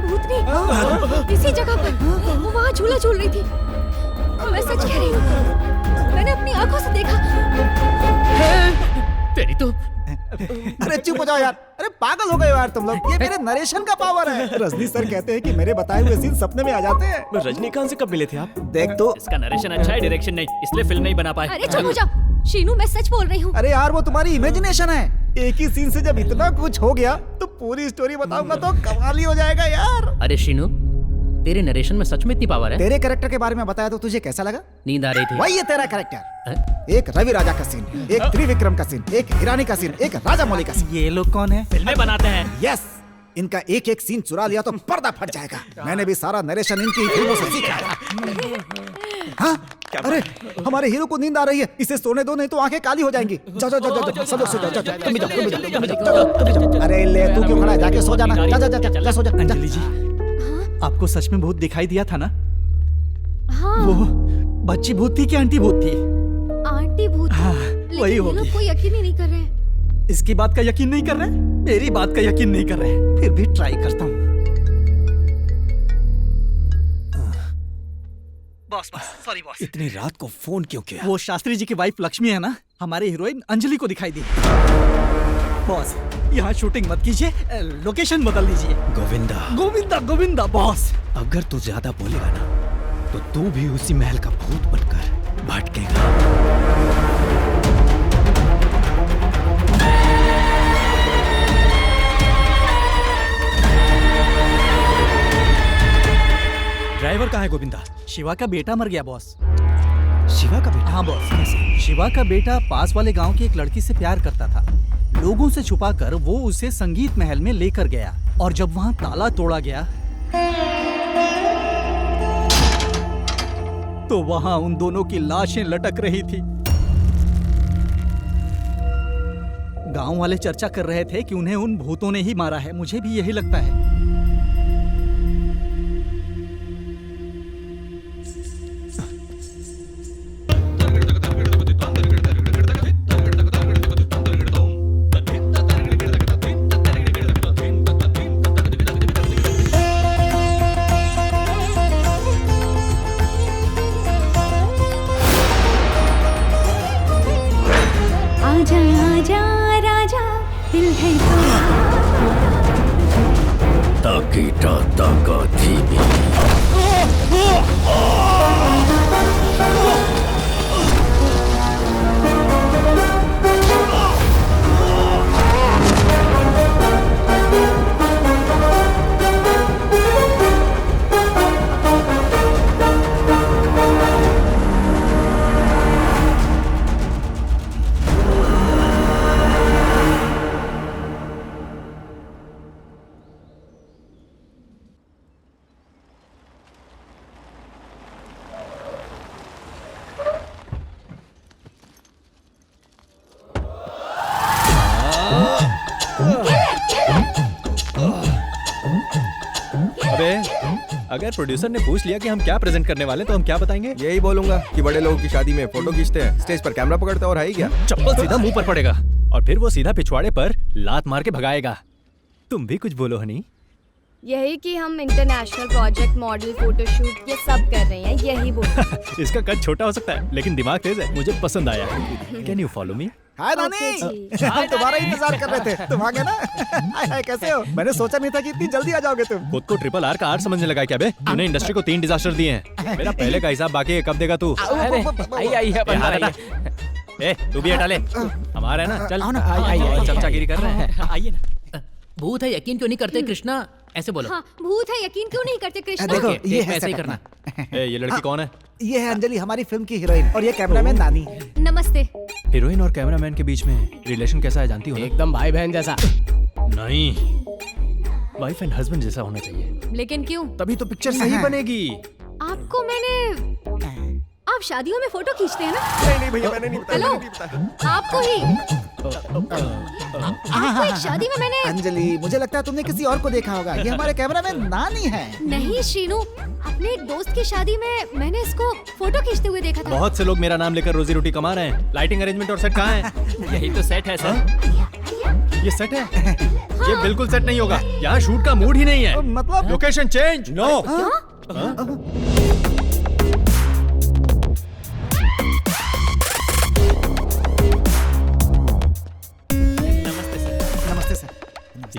भूतनी इसी जगह पर वो वहाँ झूला झूल रही थी। मैं सच कह रही हूँ, मैंने अपनी आंखों से देखा। तेरी तो अरे चुप हो जाओ यार, अरे पागल हो गए यार तुम लोग। ये मेरे नरेशन का पावर है। रजनी सर कहते हैं कि मेरे बताए हुए सीन सपने में आ जाते हैं। रजनीकांत से कब मिले थे आप? देख तो इसका नरेशन अच्छा है, डायरेक्शन नहीं, इसलिए फिल्म नहीं बना पाए। अरे चुप हो जाओ शीनू, मैं सच बोल रही हूँ। अरे यार वो तुम्हारी इमेजिनेशन है। एक ही सीन से जब इतना कुछ हो गया तो पूरी स्टोरी बताऊंगा तो कमाल ही हो जाएगा यार। अरे शीनू, तेरे नरेशन में सच में इतनी पावर है? तेरे कैरेक्टर के बारे में बताया तो तुझे कैसा लगा? नींद आ रही थी। वही है तेरा कैरेक्टर। एक रवि राजा का सीन, एक त्रिविक्रम का सीन, एक हिरानी का सीन, एक राजा मौली का सीन। ये लोग कौन है? फिल्में बनाते हैं। यस, इनका एक एक सीन चुरा लिया तो पर्दा फट जाएगा। मैंने भी सारा नरेशन इनकी फिल्मों से सीखा है। हाँ? अरे हमारे हीरो को नींद आ रही है, इसे सोने दो नहीं तो आंखें काली हो जाएंगी। जाओ जाओ जाओ जाओ, सब लोग सो जाओ, जाओ तुम भी जाओ, तुम भी जाओ, तुम भी जाओ, तुम भी जाओ। अरे ले तू क्यों खड़ा है, जाके सो जाना। जा जा जा जा सो जा। अंजलि जी, आपको सच में भूत दिखाई दिया था ना? हाँ। वो बच्ची भूत थी कि आंटी भूत थी? आंटी भूत। हाँ, लेकिन वही ये होगी। लोग कोई यकीन ही नहीं कर रहे। इसकी बात का यकीन नहीं कर रहे, मेरी बात का यकीन नहीं कर रहे, फिर भी ट्राई करता हूँ। Boss sorry boss. इतनी रात को फोन क्यों किया? वो शास्त्री जी की वाइफ लक्ष्मी है ना, हमारी हीरोइन अंजलि को दिखाई दी। बॉस यहाँ शूटिंग मत कीजिए, लोकेशन बदल दीजिए। गोविंदा गोविंदा गोविंदा बॉस। अगर तू ज्यादा बोलेगा ना तो तू भी उसी महल का भूत बनकर भटकेगा। ड्राइवर कहाँ है गोविंदा? शिवा का बेटा मर गया बॉस। शिवा का बेटा? हाँ बॉस। कैसे? शिवा का बेटा पास वाले गांव की एक लड़की से प्यार करता था। लोगों से छुपाकर वो उसे संगीत महल में लेकर गया और जब वहां ताला तोड़ा गया तो वहां उन दोनों की लाशें लटक रही थी। गांव वाले चर्चा कर रहे थे कि उन्हें उन भूतों ने ही मारा है। मुझे भी यही लगता है। आजा आजा राजा, दिल है ताकीटा ताका थी। अगर प्रोड्यूसर ने पूछ लिया कि हम क्या प्रेजेंट करने वाले तो हम क्या बताएंगे? यही बोलूंगा कि बड़े लोगों की शादी में फोटो खींचते हैं, स्टेज पर कैमरा पकड़ते हैं और है ही क्या? चप्पल सीधा मुंह पर पड़ेगा और फिर वो सीधा पिछवाड़े पर लात मार के भगाएगा। तुम भी कुछ बोलो हनी। यही कि हम इंटरनेशनल प्रोजेक्ट, मॉडल, फोटोशूट ये सब कर रहे हैं, यही बोल। इसका कद छोटा हो सकता है लेकिन दिमाग तेज है, मुझे पसंद आया। Can you follow me? Hi Nani, हम तुम्हारा इंतजार कर रहे थे। तुम आ गए ना? हाय हाय, कैसे हो? मैंने सोचा नहीं था कि इतनी जल्दी आ जाओगे तुम। खुद को ट्रिपल आर का आर समझने लगा क्या बे? तूने इंडस्ट्री को 3 डिजास्टर दिए हैं। मेरा पहले का हिसाब बाकी है, कब देगा तू? ए, तू भी हटा ले, हमारा है ना। चल, चमचागिरी कर रहे हैं। आइए ना। भूत है यकीन क्यों नहीं करते कृष्णा? ऐसे बोलो। हाँ, भूत है यकीन क्यों नहीं करते कृष्णा? देखो, ये ऐसे ही करना। ये लड़की कौन है? ये है अंजलि, हमारी फिल्म की हीरोइन, और ये कैमरामैन नानी। नमस्ते। हीरोइन और कैमरामैन के बीच में रिलेशन कैसा है जानती हो? एकदम भाई बहन जैसा। नहीं, वाइफ एंड हस्बैंड जैसा होना चाहिए। लेकिन क्यों? तभी तो पिक्चर सही बनेगी। आपको आप शादियों में फोटो खींचते हैं ना? नहीं भैया, मैंने नहीं बताया। हेलो, आपको ही। आपको एक शादी में मैंने। अंजलि, मुझे लगता है तुमने किसी और को देखा होगा। ये हमारे कैमरामैन नानी है। नहीं श्रीनू, अपने एक दोस्त की शादी में मैंने इसको फोटो खींचते हुए देखा था। बहुत से लोग मेरा नाम लेकर रोजी रोटी कमा रहे हैं। लाइटिंग अरेंजमेंट और सेट कहाँ है? यही तो सेट है सर। ये सेट है? ये बिल्कुल सेट नहीं होगा। यहाँ शूट का मूड ही नहीं है। मतलब लोकेशन चेंज। नो।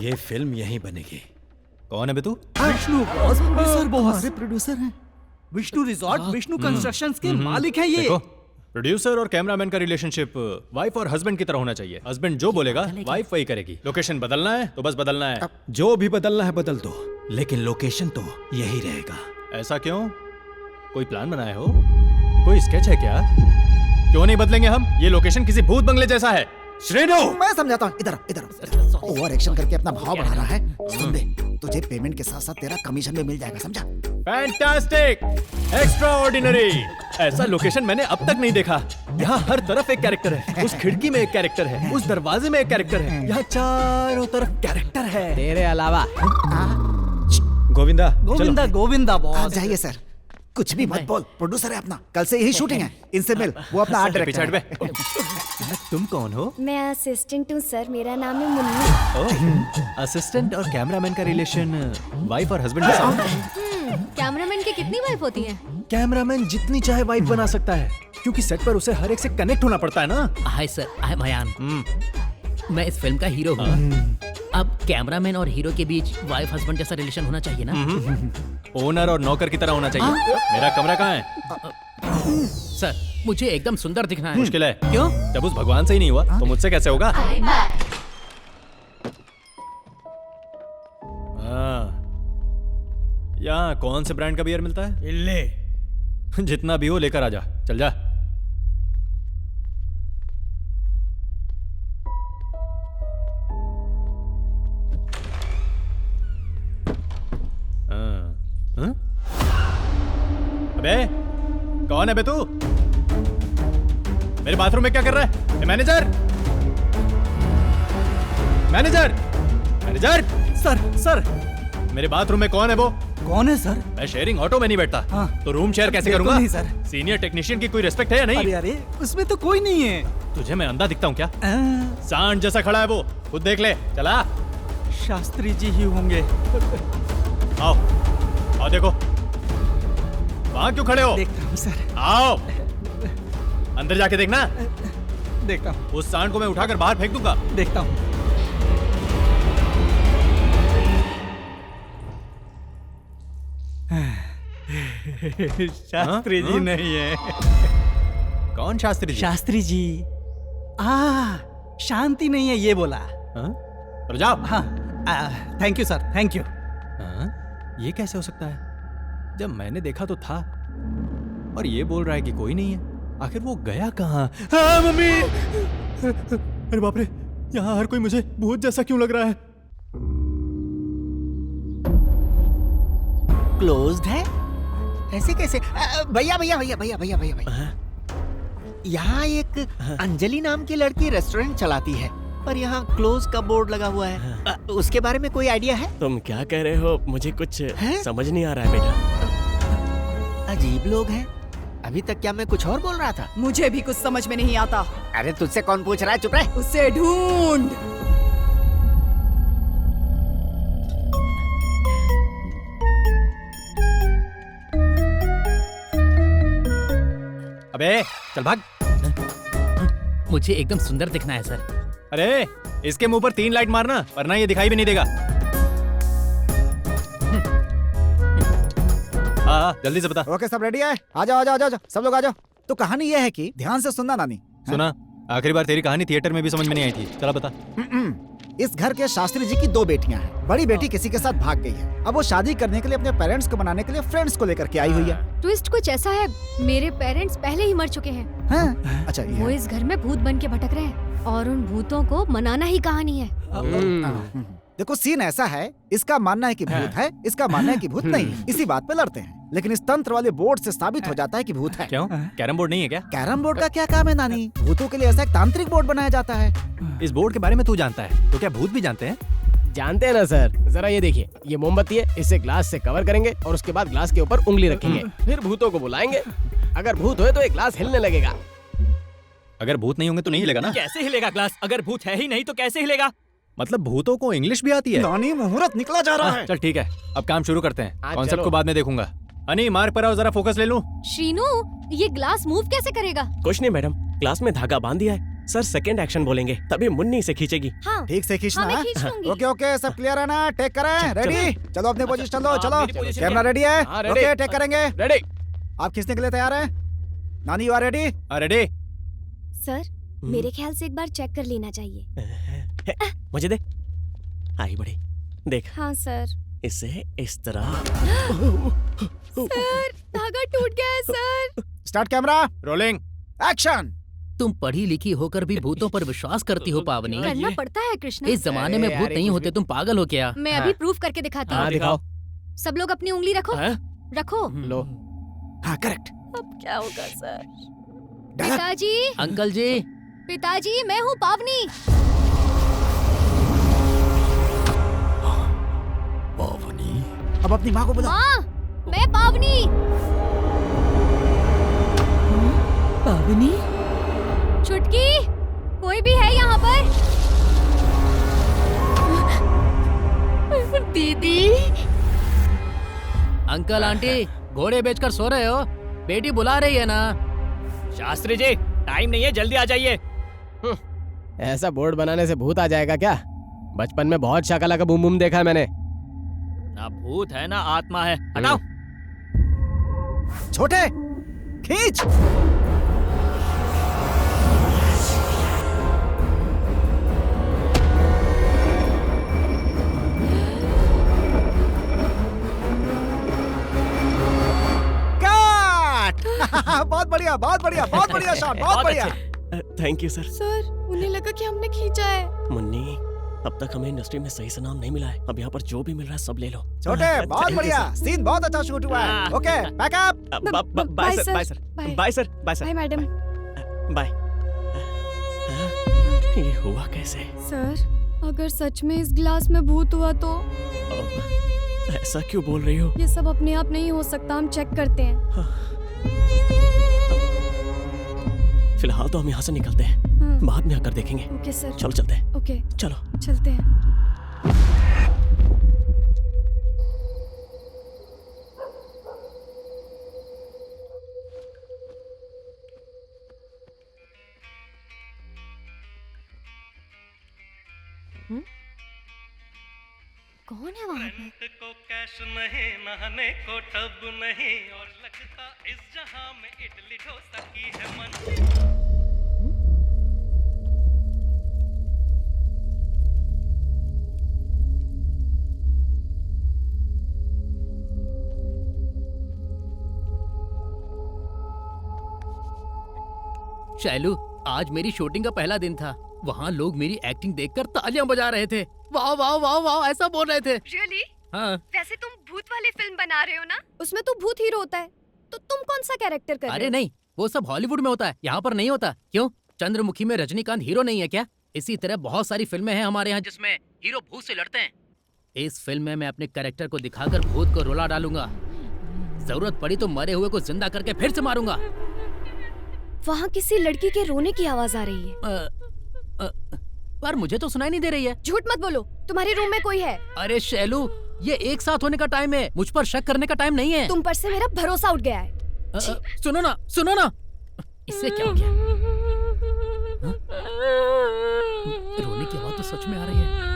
ये फिल्म यहीं बनेगी। कौन है बे तू? Vishnu boss, producer boss. हमारे प्रोड्यूसर हैं। विष्णु रिजॉर्ट, विष्णु कंस्ट्रक्शंस के मालिक हैं ये। देखो, प्रोड्यूसर और कैमरामैन का रिलेशनशिप वाइफ और हस्बैंड की तरह होना चाहिए। हस्बैंड जो बोलेगा वाइफ वही करेगी। लोकेशन बदलना है तो बस बदलना है। जो भी बदलना है बदल दो, लेकिन लोकेशन तो यही रहेगा। ऐसा क्यों? कोई प्लान बनाया हो? कोई स्केच है क्या? क्यों नहीं बदलेंगे हम? ये लोकेशन किसी भूत बंगले जैसा है। श्रीनु, मैं समझाता हूँ। इधर ओवर एक्शन करके अपना भाव बढ़ा रहा है। सुन दे, तुझे पेमेंट के साथ साथ तेरा कमीशन भी मिल जाएगा, समझा? Fantastic, extraordinary. ऐसा लोकेशन मैंने अब तक नहीं देखा। यहाँ हर तरफ एक कैरेक्टर है। उस खिड़की में एक कैरेक्टर है, उस दरवाजे में एक कैरेक्टर है। यहाँ चारों तरफ कैरेक्टर है तेरे अलावा। गोविंदा, गोविंदा, गोविंदा बॉस। जाइए सर, कुछ भी मत बोल। प्रोड्यूसर है अपना, कल से यही शूटिंग है। इनसे मिल, वो अपना आर्ट डायरेक्टर है। तुम कौन हो? मैं असिस्टेंट हूँ सर, मेरा नाम है मुन्नी। असिस्टेंट और कैमरामैन का रिलेशन वाइफ और हस्बैंड जैसा होता है। कैमरामैन की कितनी वाइफ होती हैं? कैमरामैन जितनी चाहे वाइफ बना सकता है, क्योंकि सेट पर उसे हर एक से कनेक्ट होना पड़ता है ना। Hi sir, I am Ayaan. मैं इस फिल्म का हीरो हूँ। अब कैमरामैन और हीरो के बीच वाइफ हस्बैंड जैसा रिलेशन होना चाहिए ना? ओनर और नौकर की तरह होना चाहिए। मेरा कमरा कहाँ है? सर, मुझे एकदम सुंदर दिखना है। मुश्किल है। क्यों? जब उस भगवान से ही नहीं हुआ तो मुझसे कैसे होगा? यहाँ कौन से ब्रांड का बियर मिलता है? इल्ले। जितना भी हो लेकर आजा। चल जा। अबे कौन है बे तू? मेरे बाथरूम में क्या कर रहा है? Manager, manager, manager. सर, मेरे बाथरूम में कौन है वो? कौन है सर? मैं शेयरिंग ऑटो में नहीं बैठता। तो रूम शेयर कैसे करूंगा? नहीं सर। सीनियर टेक्नीशियन की कोई रिस्पेक्ट है या नहीं? अरे उसमें तो कोई नहीं है। तुझे मैं अंधा दिखता हूँ क्या? सांड जैसा खड़ा है वो, खुद देख ले। चला। शास्त्री जी ही होंगे। आओ, आओ देखो। वहाँ क्यों खड़े हो? देखता हूँ सर। आओ, अंदर जाके देखना। देखता हूँ। उस सांड को मैं उठाकर बाहर फेंक दूंगा। देखता हूँ। शास्त्री जी नहीं है। कौन शास्त्री जी? शास्त्री जी। शांति नहीं है ये बोला। तो जाओ। हाँ, thank you sir, thank you. ये कैसे हो सकता है? जब मैंने देखा तो था, और ये बोल रहा है कि कोई नहीं है। आखिर वो गया कहाँ? मम्मी! अरे बाप रे, यहाँ हर कोई मुझे भूत जैसा क्यों लग रहा है? क्लोज्ड है? ऐसे कैसे? भैया भैया भैया भैया भैया भैया भैया, यहाँ एक अंजलि नाम की लड़की रेस्टोरेंट चलाती है। पर यहाँ क्लोज का बोर्ड लगा हुआ है। उसके बारे में कोई आइडिया है? तुम क्या कह रहे हो? मुझे कुछ समझ नहीं आ रहा है बेटा। अजीब लोग हैं। अभी तक क्या मैं कुछ और बोल रहा था? मुझे भी कुछ समझ में नहीं आता। अरे तुझसे कौन पूछ रहा है? चुप रह। उसे ढूंढ। अबे चल भाग। मुझे एकदम सुंदर दिखना है सर। अरे इसके मुंह पर 3 लाइट मारना, वरना ये दिखाई भी नहीं देगा। हाँ जल्दी से बता। ओके सब रेडी है? आ जाओ आ जाओ आ जाओ, सब लोग आ जाओ। तो कहानी ये है कि ध्यान से सुनना नानी। सुना? आखिरी बार तेरी कहानी थिएटर में भी समझ में नहीं आई थी। चला बता। इस घर के शास्त्री जी की 2 बेटियां हैं। बड़ी बेटी किसी के साथ भाग गई है। अब वो शादी करने के लिए अपने पेरेंट्स को मनाने के लिए फ्रेंड्स को लेकर के आई हुई है। ट्विस्ट कुछ ऐसा है, मेरे पेरेंट्स पहले ही मर चुके हैं। हाँ? अच्छा ये वो इस घर में भूत बन के भटक रहे हैं और उन भूतों को मनाना ही कहानी है। देखो सीन ऐसा है, इसका मानना है कि भूत है, इसका मानना है कि भूत नहीं। इसी बात पे लड़ते हैं, लेकिन इस तंत्र वाले बोर्ड से साबित हो जाता है कि भूत है। क्यों? कैरम बोर्ड नहीं है क्या? कैरम बोर्ड का क्या काम है नानी? भूतों के लिए ऐसा एक तांत्रिक बोर्ड बनाया जाता है। इस बोर्ड के बारे में तू जानता है, तो क्या भूत भी जानते हैं? जानते हैं ना सर। जरा ये देखिए, ये मोमबत्ती है, इसे ग्लास से कवर करेंगे और उसके बाद ग्लास के ऊपर उंगली रखेंगे, फिर भूतों को बुलाएंगे। अगर भूत हुए तो एक ग्लास हिलने लगेगा। अगर भूत नहीं होंगे तो नहीं हिलेगा ना? कैसे हिलेगा ग्लास? अगर भूत है ही नहीं तो कैसे हिलेगा? मतलब भूतों को इंग्लिश भी आती है? नानी मुहूर्त निकला जा रहा है। चल ठीक है, अब काम शुरू करते हैं। हाँ, कॉन्सेप्ट चलो। को बाद में देखूंगा। अनी मार्क पर आओ, जरा फोकस ले लूं। श्रीनू, ये ग्लास मूव कैसे करेगा? कुछ नहीं मैडम, ग्लास में धागा बांध दिया है। सर सेकंड एक्शन बोलेंगे तभी मुन्नी से खींचेगी। हाँ। ठीक से खींचना। हाँ, मैं खींच लूंगी। ओके ओके सब क्लियर है ना? टेक करें? रेडी? चलो अपने पोजीशन लो। चलो मेरी पोजीशन कैमरा है। रेडी है? हाँ, रेडी। ओके टेक करेंगे। रेडी। आप खींचने के लिए तैयार हैं? नानी you are ready? Ready. Sir मेरे ख्याल से एक बार चेक कर लेना चाहिए। मुझे दे। आई बड़ी देख। हाँ सर। इसे इस तरह। सर धागा टूट गया है sir. Start camera rolling action. तुम पढ़ी लिखी होकर भी भूतों पर विश्वास करती हो पावनी। करना पड़ता है कृष्णा। इस जमाने में भूत नहीं होते, तुम पागल हो क्या? मैं अभी प्रूफ करके दिखाती हूँ। दिखाओ। सब लोग अपनी उंगली रखो। रखो। लो। हाँ करेक्ट। अब क्या होगा सर? पिताजी। अंकल जी। पिताजी मैं हूँ पावनी। पावनी। अब अपनी माँ को बुला। माँ मैं पावनी। पावनी? छुटकी, कोई भी है यहाँ पर? दीदी। अंकल आंटी घोड़े बेचकर सो रहे हो? बेटी बुला रही है ना? शास्त्री जी टाइम नहीं है, जल्दी आ जाइए। ऐसा बोर्ड बनाने से भूत आ जाएगा क्या? बचपन में बहुत शाकाला का बूम बूम देखा है मैंने। ना भूत है ना आत्मा है, हटाओ। छोटे खींच। बहुत बढ़िया बहुत बढ़िया बहुत बढ़िया शॉट, बहुत बढ़िया। Thank you sir. सर उन्हें लगा कि हमने खींचा है। मुन्नी, अब तक हमें इंडस्ट्री में सही से नाम नहीं मिला है। अब यहाँ पर जो भी मिल रहा है सब ले लो। छोटे बहुत बढ़िया, सीन बहुत अच्छा शूट हुआ है। Okay back up. Bye sir, bye sir, bye sir, bye sir, bye madam. Bye. ये हुआ कैसे? सर अगर सच में इस ग्लास में भूत हुआ तो? ऐसा क्यों बोल रही हो? ये सब अपने आप नहीं हो सकता, हम चेक करते हैं। फिलहाल तो हम यहाँ से निकलते हैं, बाद में आकर देखेंगे। Okay sir. चलो चलते हैं। ओके चलो चलते हैं। कौन है वहाँ पे? को कैश नहीं, नहाने को टब नहीं, और लगता इस जहां में इडली डोसा की है मन। शैलू, आज मेरी शूटिंग का पहला दिन था। वहाँ लोग मेरी एक्टिंग देखकर तालियां बजा रहे थे। वाह वाह वाह वाह ऐसा बोल रहे थे। Really? हाँ। वैसे तुम भूत वाली फिल्म बना रहे हो ना? उसमें तो भूत हीरो होता है, तो तुम कौन सा कैरेक्टर कर रहे हो? अरे नहीं, वो सब हॉलीवुड में होता है, यहाँ पर नहीं होता। क्यों? चंद्रमुखी में रजनीकांत हीरो नहीं है क्या? इसी तरह बहुत सारी फिल्में हैं हमारे यहाँ जिसमें हीरो भूत से लड़ते हैं। इस फिल्म में मैं अपने कैरेक्टर को दिखाकर भूत को रुला डालूंगा। जरूरत पड़ी तो मरे हुए को जिंदा करके फिर से मारूंगा। वहाँ किसी लड़की के रोने की आवाज आ रही है। पर मुझे तो सुनाई नहीं दे रही है। झूठ मत बोलो, तुम्हारे रूम में कोई है। अरे शैलू, ये एक साथ होने का टाइम है, मुझ पर शक करने का टाइम नहीं है। तुम पर से मेरा भरोसा उठ गया है। सुनो ना, सुनो ना, इससे क्या हो गया? रोने की आवाज तो सच में आ रही है।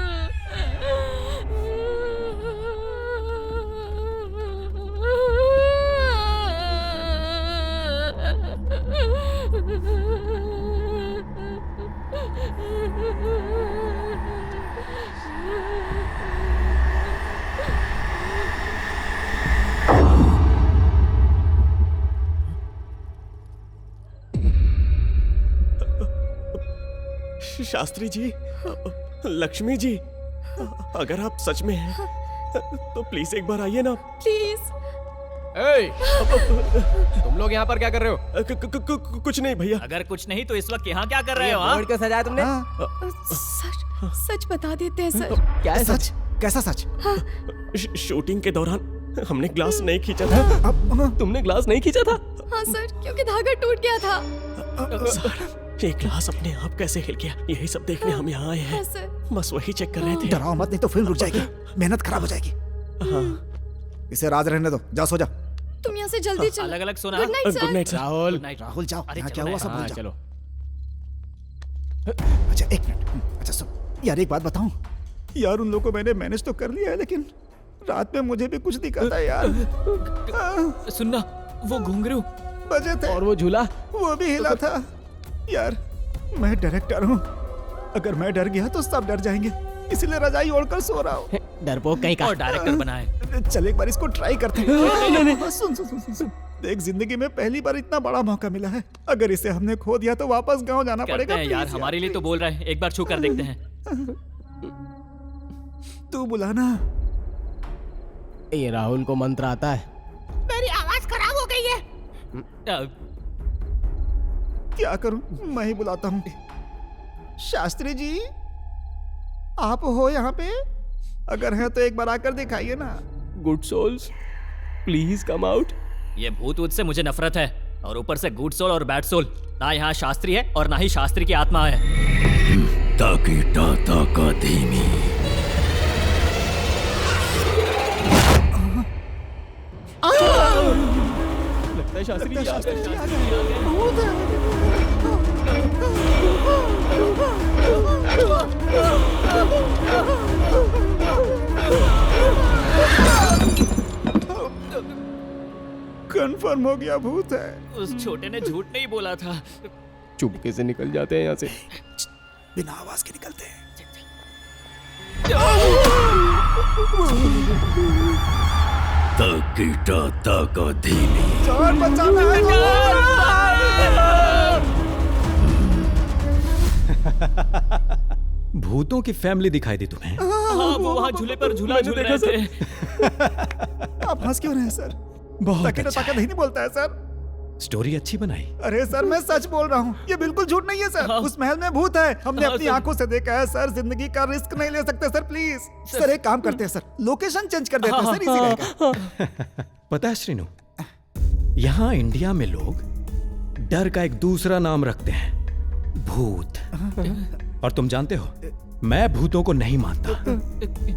शास्त्री जी, लक्ष्मी जी, अगर आप सच में हैं तो प्लीज एक बार आइए ना। प्लीज। तुम लोग यहाँ पर क्या कर रहे हो? कुछ नहीं भैया। अगर कुछ नहीं तो इस वक्त यहाँ क्या कर रहे हो? बोर्ड क्यों सजाया तुमने? सच बता देते हैं सर। क्या है सच? कैसा सच? शूटिंग के दौरान हमने ग्लास नहीं खींचा था। तुमने ग्लास नहीं खींचा था? हाँ सर, क्योंकि धागा टूट गया था। ये ग्लास अपने आप कैसे हिल गया, यही सब देखने हम यहाँ आए हैं। बस वही चेक कर रहे थे। डराओ मत, नहीं तो फिल्म रुक जाएगी, मेहनत खराब हो जाएगी। इसे राज रहने दो, जा सो जा। तुम यहाँ से जल्दी चलो। अलग अलग सोना। Good night sir. Good night Rahul. Rahul जाओ, यहाँ क्या हुआ सब भूल जाओ। चलो। अच्छा एक मिनट, अच्छा सुन यार, एक बात बताऊं यार, उन लोगों को मैंने मैनेज तो कर लिया है, लेकिन रात में मुझे भी कुछ दिखा था यार। सुनना, वो घुंघरू बजे थे और वो झूला वो भी हिला था यार। मैं डायरेक्टर हूँ, अगर मैं डर गया तो सब डर जाएंगे, इसलिए रजाई ओढ़कर सो रहा हूँ। डरपोक कहीं का। और डायरेक्टर बनाए। चल एक बार इसको ट्राई करते हैं। सुन सुन सुन सुन, देख जिंदगी में पहली बार इतना बड़ा मौका मिला है, अगर इसे हमने खो दिया तो वापस गांव जाना पड़ेगा। यार हमारे लिए तो बोल रहे हैं, एक बार छू कर देखते हैं। तू बुलाना। ये राहुल को मंत्र आता है। मेरी आवाज खराब हो गई है। क्या करूं, मैं ही बुलाता हूँ। शास्त्री जी, आप हो यहाँ पे? अगर हैं तो एक बार आकर दिखाइए ना। Good souls, please come out. ये भूत ऊत से मुझे नफरत है, और ऊपर से गुड सोल और बैड सोल। ना यहाँ शास्त्री है और ना ही शास्त्री की आत्मा है। ताकि टाटा का धीमी। लगता है शास्त्री जी आ गए। कंफर्म हो गया भूत है। उस छोटे ने झूठ नहीं बोला था। चुपके से निकल जाते हैं यहाँ से। बिना आवाज के निकलते हैं। ताकि टाटा का धीमी। जान बचाना भूतों की फैमिली दिखाई दी तुम्हें? हाँ, वो वहाँ झूले पर झूला झूल रहे थे। आप हंस क्यों रहे हैं सर? बहुत अच्छा। ताकत नहीं बोलता है सर। स्टोरी अच्छी बनाई। अरे सर मैं सच बोल रहा हूँ, ये बिल्कुल झूठ नहीं है सर। उस महल में भूत है, हमने अपनी आंखों से देखा है सर। जिंदगी का रिस्क नहीं ले सकते सर, प्लीज सर। एक काम करते हैं सर, लोकेशन चेंज कर देते हैं सर, इजी रहेगा। पता है श्रीनु, यहाँ इंडिया में लोग डर का एक दूसरा नाम रखते हैं, भूत। और तुम जानते हो, मैं भूतों को नहीं मानता।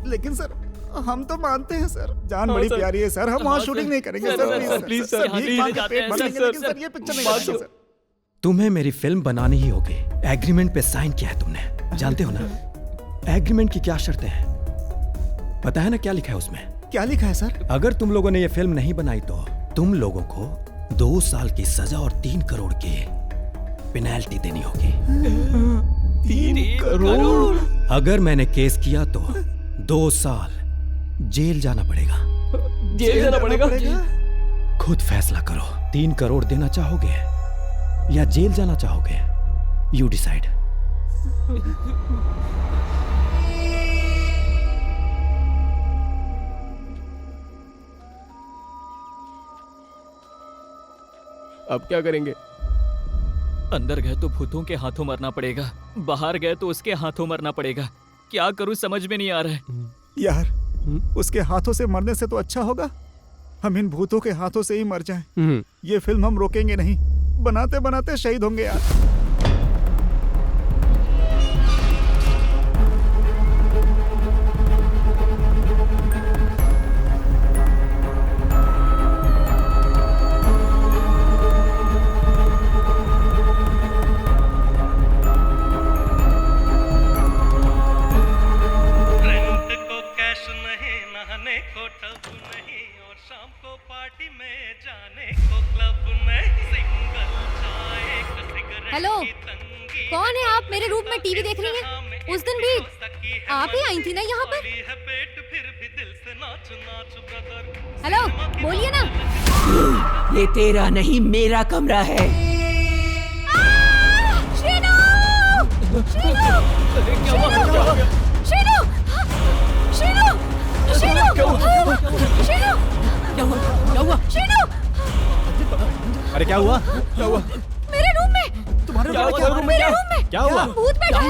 लेकिन सर हम तो मानते हैं सर, जान बड़ी प्यारी है सर। हम वहाँ शूटिंग नहीं करेंगे सर, प्लीज सर। सर ये पिक्चर नहीं करेंगे सर। तुम्हें मेरी फिल्म बनानी ही होगी। एग्रीमेंट पे साइन किया है तुमने, जानते हो ना एग्रीमेंट की क्या शर्तें हैं? पता है ना क्या लिखा है उसमें? क्या लिखा है सर? अगर तुम लोगों ने ये फिल्म नहीं बनाई तो तुम लोगों को 2 साल की सजा और 3 करोड़ की पेनल्टी देनी होगी। 3 करोड़? अगर मैंने केस किया तो 2 साल जेल जाना पड़ेगा। जेल जाना पड़ेगा? खुद फैसला करो, 3 करोड़ देना चाहोगे या जेल जाना चाहोगे? You decide. अब क्या करेंगे? अंदर गए तो भूतों के हाथों मरना पड़ेगा। बाहर गए तो उसके हाथों मरना पड़ेगा। क्या करूं समझ में नहीं आ रहा है। यार उसके हाथों से मरने से तो अच्छा होगा हम इन भूतों के हाथों से ही मर जाएं। ये फिल्म हम रोकेंगे नहीं, बनाते बनाते शहीद होंगे यार। हेलो, कौन है आप? मेरे रूम में टीवी देख रही हैं? उस दिन भी आप ही आई थी ना यहाँ पर? हेलो, बोलिए ना। ये तेरा नहीं मेरा कमरा है। शीनू! शीनू! शीनू! शीनू! शीनू! शीनू! क्या हुआ? शीनू! अरे क्या हुआ? क्या हुआ? मेरे रूम में! तुम्हारे रूम में क्या हुआ? भूत बैठा है।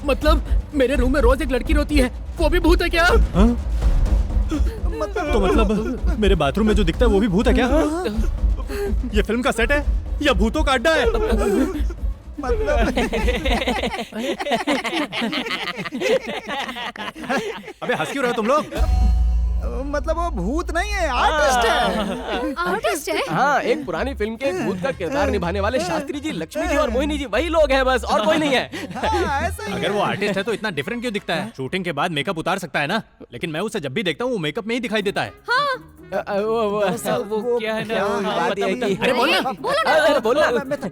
मतलब मेरे रूम में रोज एक लड़की रोती है, वो भी भूत है क्या? तो मतलब मेरे बाथरूम में जो दिखता है वो भी भूत है क्या? ये फिल्म का सेट है या भूतों का अड्डा है? अबे हंस क्यों रहे हो तुम लोग? मतलब वो भूत नहीं है, आर्टिस्ट है। आर्टिस्ट है? हाँ, एक पुरानी फिल्म के एक भूत का किरदार निभाने वाले शास्त्री जी, लक्ष्मी जी और मोहिनी जी वही लोग हैं बस, और कोई नहीं है। अगर वो आर्टिस्ट है तो इतना डिफरेंट क्यों दिखता है? शूटिंग के बाद मेकअप उतार सकता है ना, लेकिन मैं उसे जब भी देखता हूँ वो मेकअप में ही दिखाई देता है। वो क्या है ना, बात ये है कि अरे बोलना, अरे बोलना, मेथड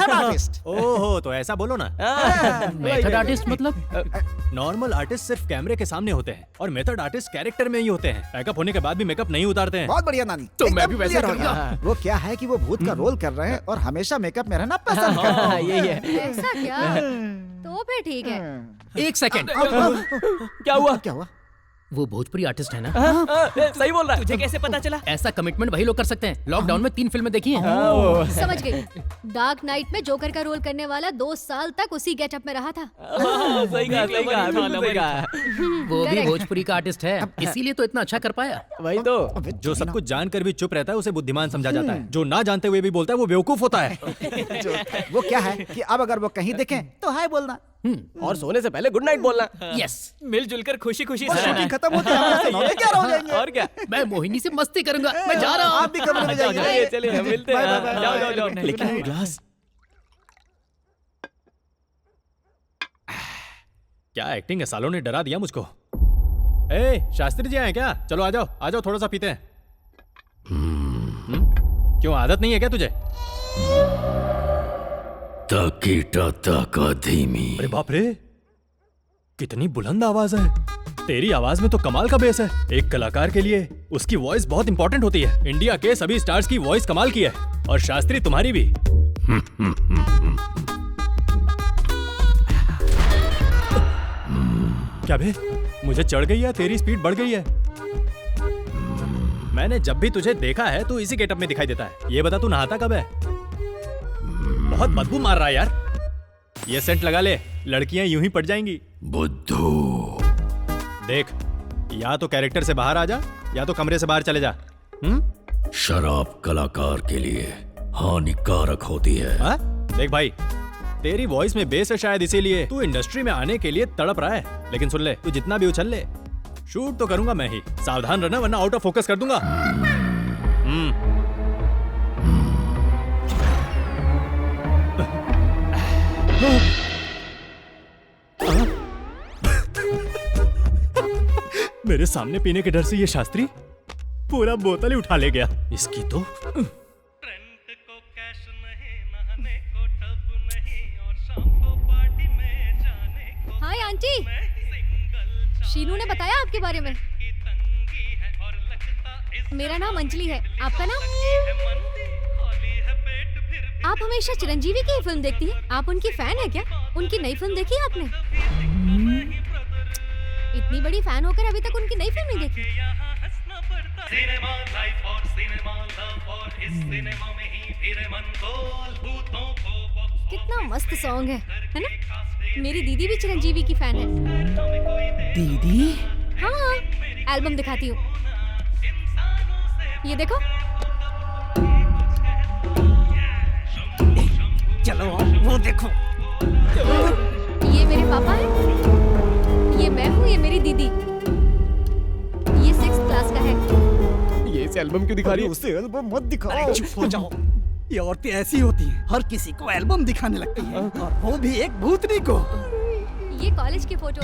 आर्टिस्ट। ओहो, तो ऐसा बोलो ना। मेथड आर्टिस्ट मतलब? नॉर्मल आर्टिस्ट सिर्फ कैमरे के सामने होते हैं और मेथड आर्टिस्ट कैरेक्टर में ही होते हैं। मेकअप होने के बाद भी मेकअप नहीं उतारते हैं। बहुत बढ़िया नानी, तो मैं एकदम भी वैसा clear हो करूंगा। गया। वो क्या है कि वो भूत का रोल कर रहे हैं और हमेशा मेकअप में रहना पसंद करते हैं। यही है। ऐसा क्या? तो फिर ठीक है। एक सेकंड, क्या हुआ? क्या हुआ? वो भोजपुरी आर्टिस्ट है ना? सही बोल रहा है। तुझे कैसे पता चला? ऐसा कमिटमेंट वही लोग कर सकते हैं। लॉकडाउन में 3 फिल्में देखी हैं। समझ गई। डार्क नाइट में जोकर का रोल करने वाला 2 साल तक उसी गेटअप में रहा था। सही कहा, सही कहा, बिल्कुल सही कहा। वो भी भोजपुरी का आर्टिस्ट है, इसीलिए तो इतना अच्छा कर पाया। वही तो। जो सब कुछ जानकर भी चुप रहता है उसे बुद्धिमान समझा जाता है। जो ना जानते हुए भी बोलता है वो बेवकूफ होता है। वो क्या है कि अब अगर वो कहीं दिखे तो हाय बोलना और सोने से पहले गुड नाइट बोलना। यस, मिलजुल कर खुशी खुशी बस शूटिंग खत्म होती है, क्या हो जाएंगे? और क्या? मैं मोहिनी से मस्ती करूंगा। मैं जा रहा हूँ। आप भी कमरे में जाइए। चलिए मिलते हैं। जाओ जाओ जाओ। लेकिन वो ग्लास क्या एक्टिंग है, सालों ने डरा दिया मुझको। ए, शास्त्री जी आए क्या? चलो आ जाओ थोड़ा सा पीते हैं। क्यों, आदत नहीं है क्या तुझे? धीमी। अरे बाप रे, कितनी बुलंद आवाज है। तेरी आवाज में तो कमाल का बेस है। एक कलाकार के लिए उसकी वॉइस बहुत इंपॉर्टेंट होती है। इंडिया के सभी स्टार्स की वॉइस कमाल की है और शास्त्री तुम्हारी भी। क्या बे, मुझे चढ़ गई है, तेरी स्पीड बढ़ गई है। मैंने जब भी तुझे देखा है तू इसी गेटअप में दिखाई देता है। ये बता तू नहाता कब है? बहुत बदबू मार रहा है यार। ये सेंट लगा ले, लड़कियां यूं ही पड़ जाएंगी। बुद्धू देख, या तो कैरेक्टर से बाहर आ जा या तो कमरे से बाहर चले जा। शराब कलाकार के लिए हानिकारक होती है। हा? देख भाई, तेरी वॉइस में बेस है, शायद इसीलिए तू इंडस्ट्री में आने के लिए तड़प रहा है। लेकिन सुन ले, तू जितना भी उछल ले, शूट तो करूंगा मैं ही। सावधान रहना वरना आउट ऑफ फोकस कर दूंगा। मेरे सामने पीने के डर से ये शास्त्री पूरा बोतल ही उठा ले गया। इसकी तो हाय आंटी, शीनू ने बताया आपके बारे में। मेरा नाम अंजलि है, आपका नाम? आप हमेशा चिरंजीवी की ही फिल्म देखती हैं। आप उनकी फैन है क्या? उनकी नई फिल्म देखी है आपने? इतनी बड़ी फैन होकर अभी तक उनकी नई फिल्म नहीं देखी? सिनेमा लाइफ और सिनेमा लव और इस सिनेमा में ही फिर मन गोल भूतों को कितना मस्त सॉन्ग है ना? मेरी दीदी भी चिरंजीवी की फैन है। दीदी? हाँ, एल्बम दिखाती हूँ। ये देखो। चलो वो देखो। ये मेरे पापा हैं, ये मैं हूँ, ये मेरी दीदी। ये 6th क्लास का है। ये इस एल्बम क्यों दिखा रही है? उसे एल्बम मत दिखाओ। अरे चुप हो जाओ। ये औरतें ऐसी होती हैं, हर किसी को एल्बम दिखाने लगती हैं, और वो भी एक भूतनी को। ये कॉलेज की फोटो।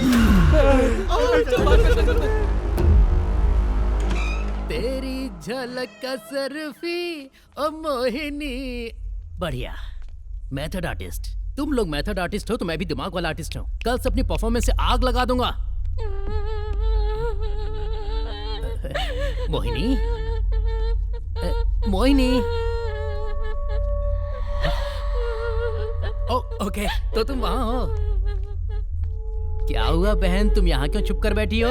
तेरी झलक का सर्फी ओ मोहिनी। बढ़िया। Method artist. तुम लोग मेथड आर्टिस्ट हो तो मैं भी दिमाग वाला आर्टिस्ट हूँ। कल से अपनी परफॉर्मेंस से आग लगा दूंगा। मोहिनी, मोहिनी। ओके, तो तुम वहाँ हो। क्या हुआ बहन, तुम यहाँ क्यों चुप कर बैठी हो?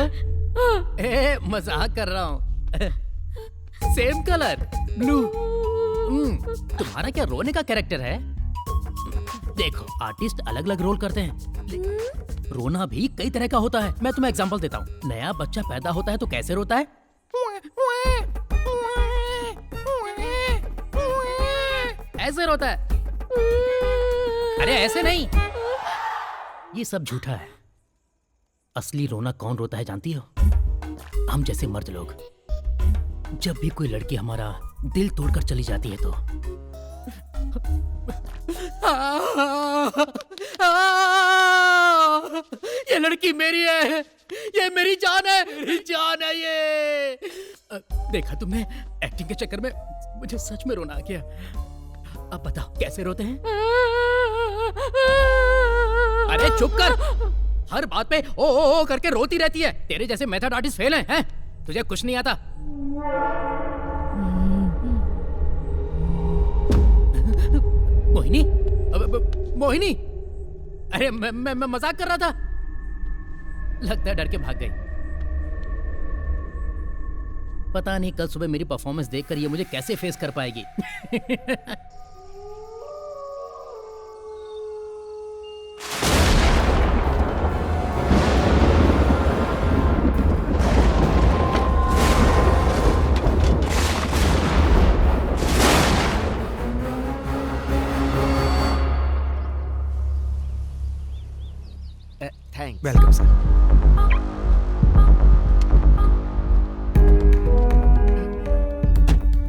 मजाक कर रहा हूँ। Same colour blue. तुम्हारा क्या रोने का कैरेक्टर है? देखो, आर्टिस्ट अलग अलग रोल करते हैं। रोना भी कई तरह का होता है। मैं तुम्हें एग्जांपल देता हूँ। नया बच्चा पैदा होता है तो कैसे रोता है? ऐसे रोता है। अरे ऐसे नहीं, ये सब झूठा है। असली रोना कौन रोता है जानती हो? हम जैसे मर्द लोग। जब भी कोई लड़की हमारा दिल तोड़कर चली जाती है तो ये लड़की मेरी है, ये मेरी जान है, मेरी जान है ये। देखा तुमने, एक्टिंग के चक्कर में मुझे सच में रोना आ गया। अब बताओ कैसे रोते हैं? अरे चुप कर, हर बात पे ओ करके रोती रहती है। तेरे जैसे मेथड आर्टिस्ट फेल हैं? तुझे कुछ नहीं आता। मोहिनी, मोहिनी, अरे मैं मजाक कर रहा था। लगता है डर के भाग गई। पता नहीं कल सुबह मेरी परफॉर्मेंस देखकर ये मुझे कैसे फेस कर पाएगी। थैंक्स। Welcome sir.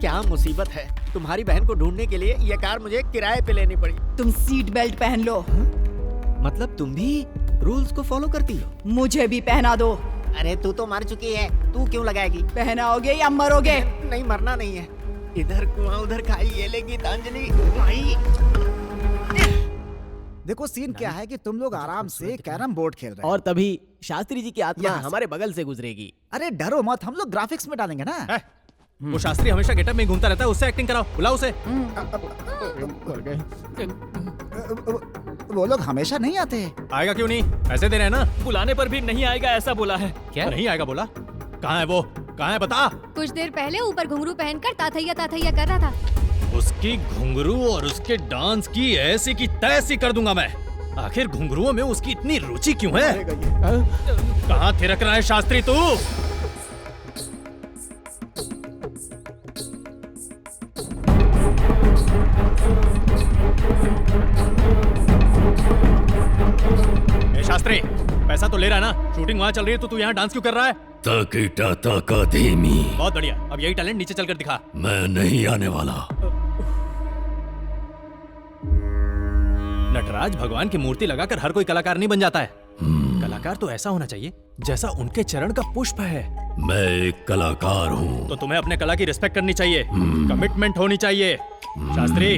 क्या मुसीबत है, तुम्हारी बहन को ढूंढने के लिए ये कार मुझे किराए पे लेनी पड़ी। तुम सीट बेल्ट पहन लो। मतलब तुम भी रूल्स को फॉलो करती हो? मुझे भी पहना दो। अरे तू तो मर चुकी है, तू क्यों लगाएगी? पहनाओगे या मरोगे? नहीं, मरना नहीं है। इधर कुआं उधर खाई, ये लेगी गीतांजलि भाई। देखो सीन क्या है कि तुम लोग आराम से कैरम बोर्ड खेल रहे हो और तभी शास्त्री जी की आत्मा हमारे बगल से गुजरेगी। अरे डरो मत, हम लोग ग्राफिक्स में डालेंगे ना। वो शास्त्री हमेशा गेटअप में घूमता रहता है, उससे एक्टिंग कराओ, बुलाओ उसे। वो लोग हमेशा नहीं आते। आएगा क्यों नहीं? पैसे दे रहे हैं ना। बुलाने पर भी नहीं आएगा ऐसा बोला है। क्या नहीं आएगा बोला? कहाँ है वो? कहाँ है बता। कुछ देर पहले ऊपर घुंघरू पहनकर ताथैया ताथैया कर रहा था। उसकी घुंघरू और उसके डांस की ऐसी की तैसी कर दूंगा मैं। आखिर घुंघरुओं में उसकी इतनी रुचि क्यों है? कहाँ थिरक रहा है शास्त्री तू? शास्त्री, पैसा तो ले रहा है ना? शूटिंग वहाँ चल रही है तो तू यहाँ डांस क्यों कर रहा है? ताकीटा ताका धीमी। बहुत बढ़िया, अब यही टैलेंट नीचे चलकर दिखा। मैं नहीं आने वाला। नटराज भगवान की मूर्ति लगाकर हर कोई कलाकार नहीं बन जाता है। कलाकार तो ऐसा होना चाहिए जैसा उनके चरण का पुष्प है। मैं एक कलाकार हूँ। तो तुम्हें अपने कला की रिस्पेक्ट करनी चाहिए, कमिटमेंट होनी चाहिए। शास्त्री,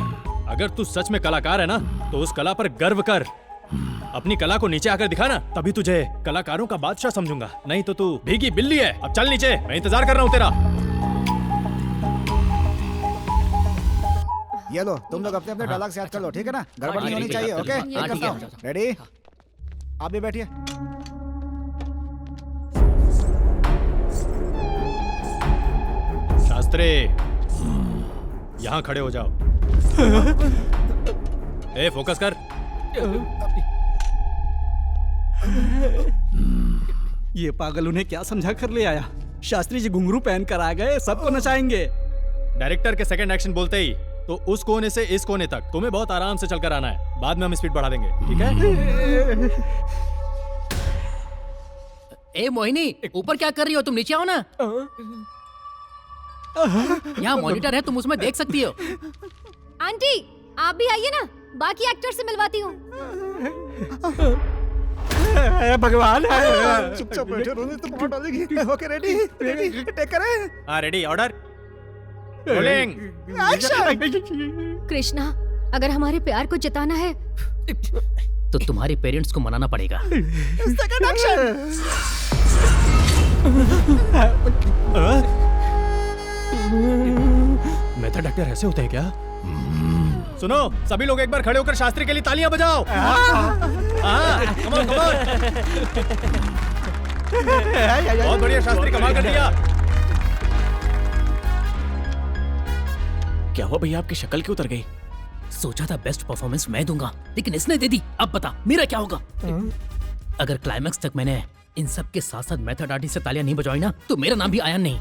अगर तू सच में कलाकार है ना तो उस कला पर गर्व कर। अपनी कला को नीचे आकर दिखा ना, तभी तुझे कलाकारों का बादशाह समझूंगा। नहीं तो तू भीगी बिल्ली है। अब चल नीचे, मैं इंतजार कर रहा हूँ तेरा। ये लो, तुम लोग अपने अपने डायलॉग से याद कर लो, ठीक है ना? गड़बड़ नहीं होनी चाहिए। ओके, करता हूँ। रेडी? आप भी बैठिए। शास्त्री, यहाँ खड़े हो जाओ। ए, फोकस कर। ये पागल उन्हें क्या समझा कर ले आया? शास्त्री जी घुंघरू पहन कर आ गए, सबको नचाएंगे। डायरेक्टर के सेकंड एक्शन बोलते ही तो उस कोने से इस कोने तक तुम्हें बहुत आराम से चलकर आना है। बाद में हम स्पीड बढ़ा देंगे, ठीक है? ए मोहिनी, ऊपर क्या कर रही हो? तुम नीचे आओ ना। यहाँ मॉनिटर है, तुम उसमें देख सकती हो। आंटी, आप भी आइए ना, बाकी एक्टर से मिलवाती हूँ। भगवान, चुपचाप बैठे रोने तो बहुत डालेगी। ओके, रेडी, रेडी, टेक करें। हाँ, ready, order, rolling, action. Krishna, अगर हमारे प्यार को जताना है तो तुम्हारे पेरेंट्स को मनाना पड़ेगा। Second action. मेथड एक्टर ऐसे होते हैं क्या? सुनो, सभी लोग एक बार खड़े होकर शास्त्री के लिए तालियां बजाओ। Come on, come on. बहुत बढ़िया शास्त्री, कमाल कर दिया। क्या हुआ भैया, आपकी शक्ल क्यों उतर गई? सोचा था बेस्ट परफॉर्मेंस मैं दूंगा, लेकिन इसने दे दी। अब बता मेरा क्या होगा? अगर क्लाइमैक्स तक मैंने इन सब के साथ साथ मेथड आर्टिस्ट से तालियां नहीं बजाई ना, तो मेरा नाम भी आयन नहीं।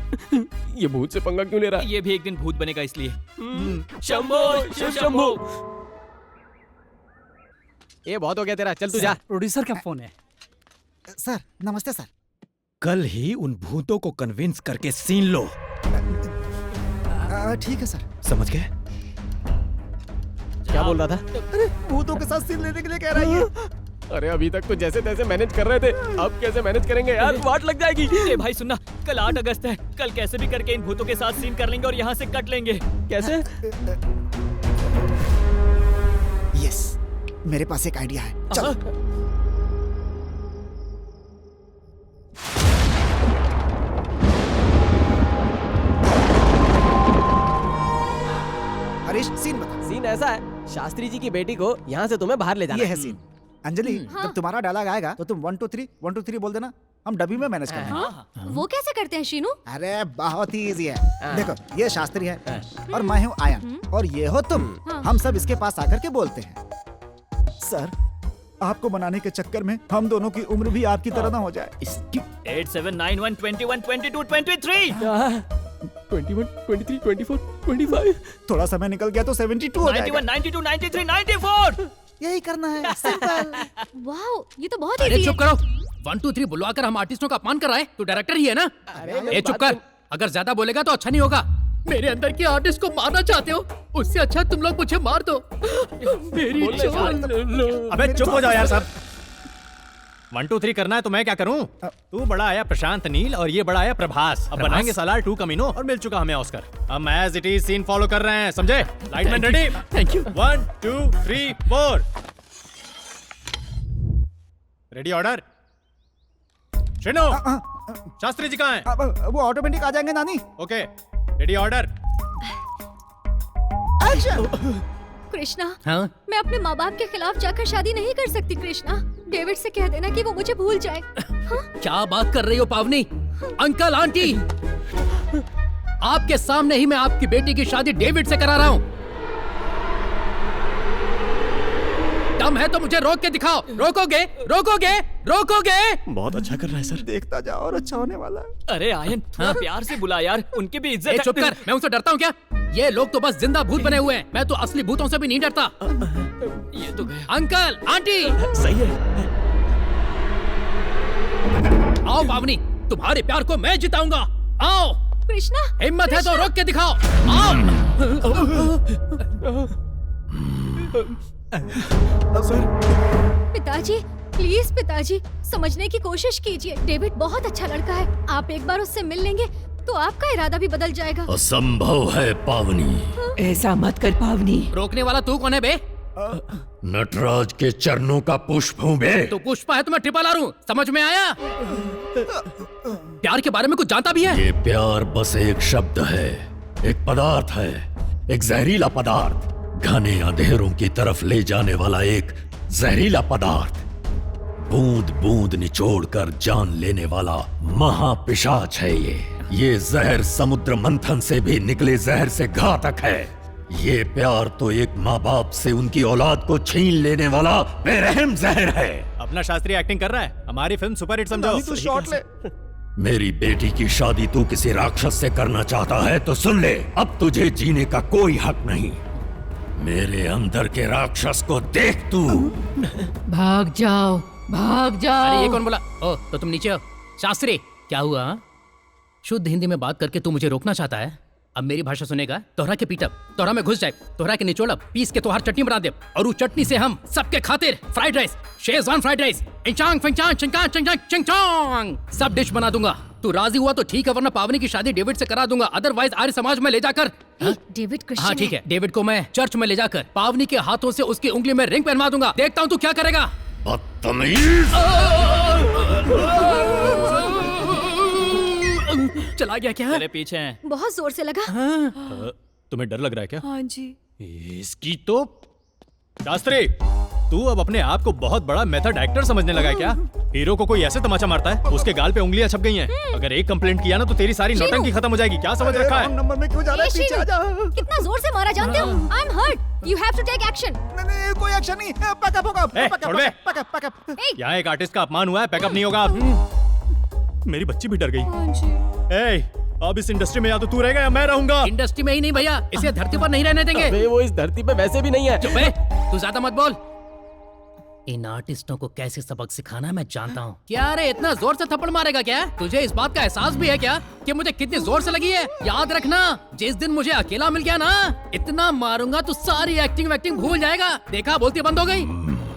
ये भूत से पंगा क्यों ले रहा है? ये भी एक दिन भूत बनेगा इसलिए। शंभो, शिव शंभो। ये बहुत हो गया तेरा, चल तू जा। प्रोड्यूसर का फोन है। सर, नमस्ते सर। कल ही उन भूतों को कन्विंस करके सीन लो। ठीक है सर। समझ गए? क्या बोल रहा था? अरे, भूतों के साथ सीन लेने के लिए कह रहा है। अरे अभी तक तो जैसे तैसे मैनेज कर रहे थे, अब कैसे मैनेज करेंगे यार? वाट लग जाएगी। ए भाई सुनना, कल 8 अगस्त है। कल कैसे भी करके इन भूतों के साथ सीन कर लेंगे और यहाँ से कट लेंगे। कैसे? यस, मेरे पास एक आइडिया है। चल। हरीश, सीन बता। सीन ऐसा है, शास्त्री जी की बेटी को यहाँ से तुम्हें बाहर ले जाना ये है सीन। अंजलि, जब तुम्हारा डायलॉग आएगा तो तुम 1 2 3 1 2 3 बोल देना, हम डब्बी में मैनेज कर लेंगे। वो कैसे करते हैं शीनू? अरे बहुत ही इजी है। देखो, ये शास्त्री है और मैं हूँ आयन और ये हो तुम। हम सब इसके पास आकर के बोलते हैं, सर आपको बनाने के चक्कर में हम दोनों की उम्र भी आपकी तरह ना हो जाए। 8 7 9 1 21 22 23। 21 23 24 25। थोड़ा समय निकल गया तो 72 हो जाएगा। 91 92 93 94। यही करना है, सिंपल। वाओ, ये तो बहुत अरे इजी चुप है। करो। 1 2 3 बुलवाकर हम आर्टिस्टों का अपमान कर रहा है। तू डायरेक्टर ही है ना? ए चुप कर। अगर ज्यादा बोलेगा तो अच्छा नहीं होगा। मेरे अंदर के आर्टिस्ट को मारना चाहते हो? उससे अच्छा तुम लोग मुझे मार दो। मेरी जान लो। अबे चुप हो जाओ यार सब। 1 2 3 करना है तो मैं क्या करूं? तू बड़ा आया प्रशांत नील और ये बड़ा आया प्रभास। अब बनाएंगे सालार 2 कमीनो और मिल चुका हमें ऑस्कर। हम as it is scene follow कर रहे हैं, समझे? Lightman ready? Thank you. 1 2 3 4। Ready, order. शिनो, शास्त्री जी कहाँ हैं? वो ऑटोमेटिक आ जाएंगे Nani. Okay, ready, order. Action. Krishna, हाँ? मैं अपने माँ बाप के खिलाफ जाकर शादी नहीं कर सकती। कृष्णा, डेविड से कह देना कि वो मुझे भूल जाए। हाँ? क्या बात कर रही हो पावनी? अंकल आंटी, आपके सामने ही मैं आपकी बेटी की शादी डेविड से करा रहा हूँ। दम है तो मुझे रोक के दिखाओ। रोकोगे? रोकोगे? रोकोगे? बहुत अच्छा कर रहा है सर। देखता जाओ और अच्छा होने वाला है। अरे आयन, थोड़ा प्यार से बुला यार, उनकी भी इज्जत है। चुप कर, मैं उनसे डरता हूँ क्या? ये लोग तो बस जिंदा भूत बने हुए हैं। मैं तो असली भूतों से भी नहीं डरता। ये तो गया। अंकल आंटी, सही है। आओ पावनी, तुम्हारे प्यार को मैं जिताऊंगा। आओ। कृष्णा, हिम्मत है तो रोक के दिखाओ। आओ। पिताजी, प्लीज पिताजी, समझने की कोशिश कीजिए। डेविड बहुत अच्छा लड़का है। आप एक बार उससे मिल लेंगे तो आपका इरादा भी बदल जाएगा। असंभव है पावनी। ऐसा मत कर पावनी। रोकने वाला तू कौन है बे? नटराज के चरणों का पुष्प हूँ बे। तो पुष्पा है तो मैं ट्रिपल आर हूँ। समझ में आया? प्यार के बारे में कुछ जानता भी है? ये प्यार बस एक शब्द है, एक पदार्थ है, एक जहरीला पदार्थ, घने अंधेरों की तरफ ले जाने वाला एक जहरीला पदार्थ, बूंद बूंद निचोड़ कर जान लेने वाला महापिशाच है ये। ये जहर समुद्र मंथन से भी निकले जहर से घातक है। ये प्यार तो एक माँ बाप से उनकी औलाद को छीन लेने वाला बेरहम जहर है। अपना शास्त्री एक्टिंग कर रहा है, हमारी फिल्म सुपरहिट समझो। तू शॉट ले। मेरी बेटी की शादी तू किसी राक्षस से करना चाहता है तो सुन ले, अब तुझे जीने का कोई हक नहीं। मेरे अंदर के राक्षस को देख तू। भाग जाओ, भाग जाओ। अरे ये कौन बोला? ओ तो तुम नीचे हो। शास्त्री क्या हुआ? हाँ? शुद्ध हिंदी में बात करके तू मुझे रोकना चाहता है? अब मेरी भाषा सुनेगा, तोहरा के पीटअप, तोहरा में घुस जाए, तोहरा के निचोड़ब, पीस के तोहर चटनी बना दे, और उस चटनी से हम सबके खातिर fried rice, Schezwan fried rice, इंचांग फिंचांग चिंकांग चिंचांग चिंचांग सब डिश बना दूंगा। तू राजी हुआ तो ठीक है, वरना पावनी की शादी डेविड से करा दूंगा। अदरवाइज आर्य समाज में ले जाकर डेविड क्रिश्चियन हाँ ठीक है, डेविड को मैं चर्च में ले जाकर पावनी के हाथों से उसकी उंगली में रिंग पहनवा दूंगा। देखता हूँ तू क्या करेगा। चला गया क्या? तेरे पीछे हैं। बहुत जोर से लगा। तुम्हें डर लग रहा है क्या? हाँ जी। इसकी तो शास्त्री, तू अब अपने आप को बहुत बड़ा मेथड एक्टर समझने लगा है क्या? हीरो को कोई ऐसे तमाचा मारता है, उसके गाल पे उंगलियां छप गई हैं। अगर एक कंप्लेंट किया ना तो तेरी सारी नौटंकी खत्म हो जाएगी। क्या समझ रखा है? नंबर में क्यों जा रहा है? पीछे आ जा। कितना जोर से मारा जानते हो? I am hurt. You have to take action. नहीं, कोई एक्शन नहीं। पैकअप होगा। छोड़ बे। पैकअप। यहाँ एक आर्टिस्ट का अपमान हुआ है, पैकअप नहीं होगा। मेरी बच्ची भी डर गई। ए, अब इस इंडस्ट्री में या तो तू रहेगा या मैं रहूंगा। इंडस्ट्री में ही नहीं भैया, इसे धरती पर नहीं रहने देंगे। अबे वो इस धरती पे वैसे भी नहीं है। चुप बे, तू ज्यादा मत बोल। इन आर्टिस्टों को कैसे सबक सिखाना है मैं जानता हूँ। क्या रे इतना जोर से थप्पड़ मारेगा क्या? तुझे इस बात का एहसास भी है क्या कि मुझे कितनी जोर से लगी है? याद रखना, जिस दिन मुझे अकेला मिल गया ना, इतना मारूंगा तू सारी एक्टिंग वैक्टिंग भूल जाएगा। देखा, बोलती बंद हो गई।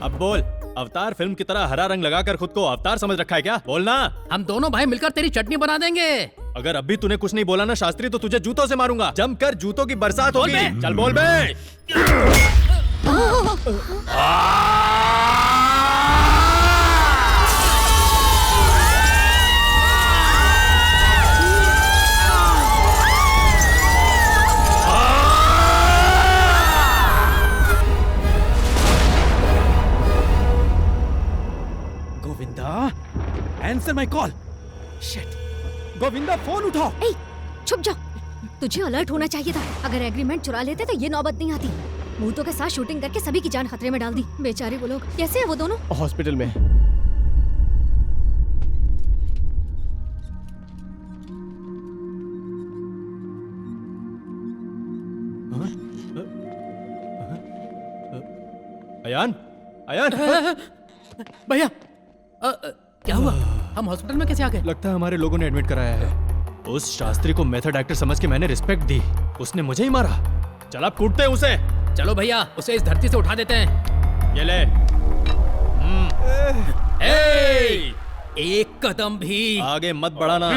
अब बोल, अवतार फिल्म की तरह हरा रंग लगाकर खुद को अवतार समझ रखा है क्या? बोलना। हम दोनों भाई मिलकर तेरी चटनी बना देंगे। अगर अभी तूने कुछ नहीं बोला ना शास्त्री, तो तुझे जूतों से मारूंगा। जमकर जूतों की बरसात होगी। चल बोल बे। Answer my call. Shit, Govinda phone उठाओ। ए, छुप जाओ। तुझे अलर्ट होना चाहिए था। अगर एग्रीमेंट चुरा लेते तो ये नौबत नहीं आती। भूतों के साथ शूटिंग करके सभी की जान खतरे में डाल दी। बेचारे वो लोग। कैसे हैं वो दोनों? हॉस्पिटल में। अयान, अयान। भैया क्या हुआ? हम हॉस्पिटल में कैसे आ गए? लगता है हमारे लोगों ने एडमिट कराया है। उस शास्त्री को मेथड एक्टर समझ के मैंने रिस्पेक्ट दी, उसने मुझे ही मारा। चल अब कूटते हैं उसे। चलो भैया, उसे इस धरती से उठा देते हैं। ये ले। एक कदम भी आगे मत बढ़ाना।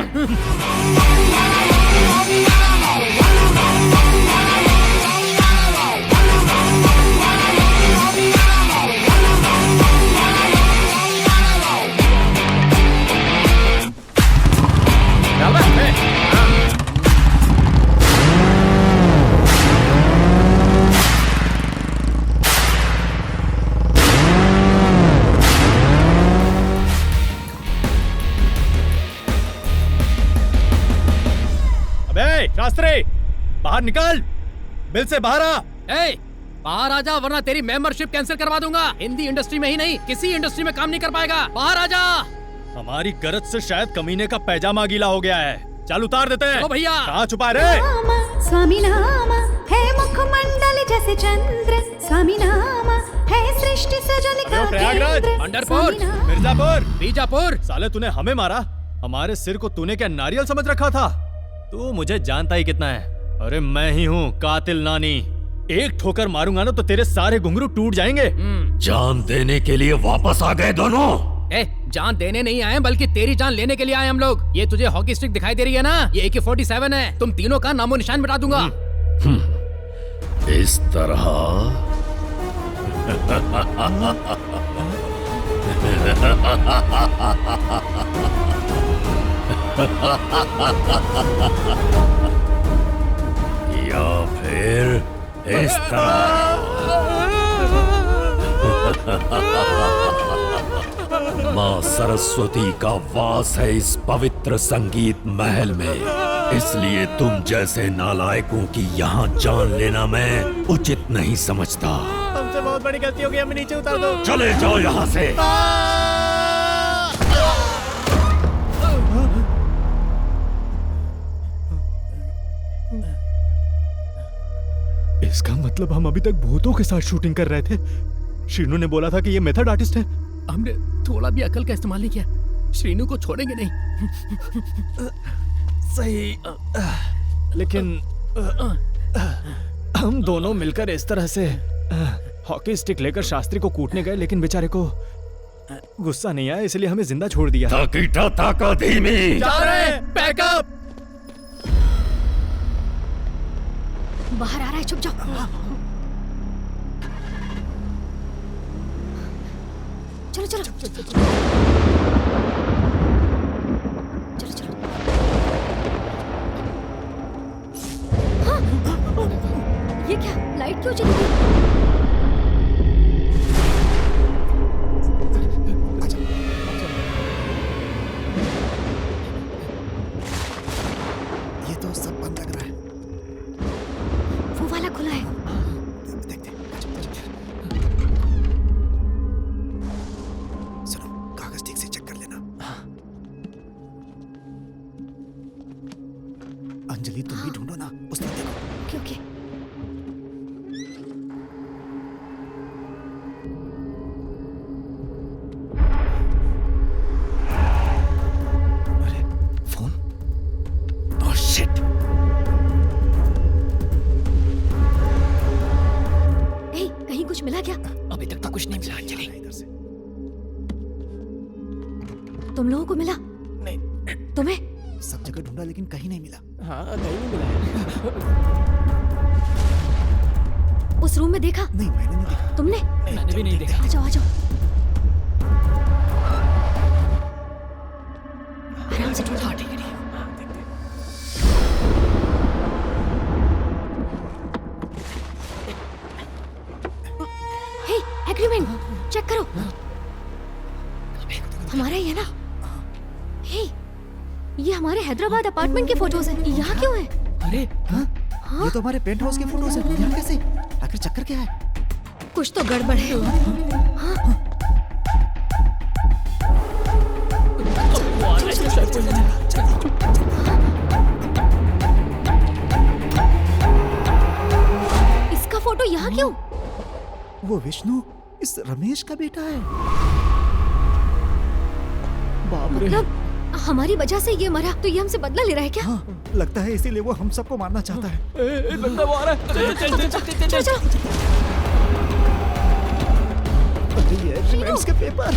शास्त्री, बाहर निकल। बिल से बाहर आ। बाहर आ जा, वरना तेरी मेंबरशिप कैंसिल करवा दूंगा। हिंदी इंडस्ट्री में ही नहीं, किसी इंडस्ट्री में काम नहीं कर पाएगा। बाहर आ जा। हमारी गरज से शायद कमीने का पैजामा गीला हो गया है। चल उतार देते हैं। भैया कहाँ छुपा रहे? स्वामी नाम है मुखमंडल जैसे चंद्र, स्वामी नाम है सृष्टि सजन का प्रयागराज, केंद्र। पंढरपुर, मिर्जापुर, बीजापुर। साले तूने हमें मारा, हमारे सिर को तूने क्या नारियल समझ रखा था? तू मुझे जानता ही कितना है। अरे मैं ही हूँ कातिल नानी। एक ठोकर मारूंगा ना तो तेरे सारे घुंघरू टूट जाएंगे। जान देने के लिए वापस आ गए दोनों। जान देने नहीं आए, बल्कि तेरी जान लेने के लिए आए हम लोग। ये तुझे हॉकी स्टिक दिखाई दे रही है ना, ये AK-47 है। तुम तीनों का नामो निशान मिटा दूंगा। इस तरह या फिर इस तरह। माँ सरस्वती का वास है इस पवित्र संगीत महल में। इसलिए तुम जैसे नालायकों की यहाँ जान लेना मैं उचित नहीं समझता। हमसे बहुत बड़ी गलती हो गई, हमें नीचे उतार दो। चले जाओ यहाँ से। इसका मतलब हम अभी तक भूतों के साथ शूटिंग कर रहे थे। श्रीनू ने बोला था कि ये मेथड आर्टिस्ट है। हमने थोड़ा भी अकल का इस्तेमाल नहीं किया। श्रीनू को छोड़ेंगे नहीं। सही, लेकिन हम दोनों मिलकर इस तरह से हॉकी स्टिक लेकर शास्त्री को कूटने गए, लेकिन बेचारे को गुस्सा नहीं आया, इसलिए हमें जिंदा छोड़ दिया। ताकीटा ताका धीमी। जा रहे हैं, बैकअप। बाहर आ रहा है, चुप जाओ। चलो चलो चलो चलो। हाँ, ये क्या लाइट क्यों चली गई? ये तो सब बंद लग रहा है। वो वाला खुला है। सुनो, कागज ठीक से चेक कर लेना। अंजलि तुम भी ढूंढो ना, उस तरफ देखो। ओके। अरे फोन। Oh shit. कहीं कुछ मिला क्या? अभी तक तो कुछ नहीं मिला अंजलि। इधर से। तुम लोगों को मिला? नहीं। तुम्हें? सब जगह ढूंढा लेकिन कहीं नहीं मिला। हाँ, कहीं नहीं मिला। उस रूम में देखा? नहीं, मैंने नहीं देखा। तुमने? मैंने भी नहीं देखा। आ जाओ आ जाओ। आराम से ढूंढो। ठीक है। एग्रीमेंट चेक करो। हमारा ही है ना? हे, ये हमारे हैदराबाद अपार्टमेंट के फोटोज हैं। यहाँ क्यों है? अरे हाँ? ये तो हमारे पेंट हाउस के फोटोज हैं। यहाँ कैसे? आखिर चक्कर क्या है? कुछ तो गड़बड़ है। हाँ? इसका फोटो यहाँ क्यों? वो विष्णु इस रमेश का बेटा है। मतलब हमारी वजह से ये मरा, तो ये हमसे बदला ले रहा है क्या? हाँ, लगता है इसीलिए वो हम सबको मारना चाहता है। लगता है वो आ रहा है। चलो। ये एग्रीमेंट्स के पेपर।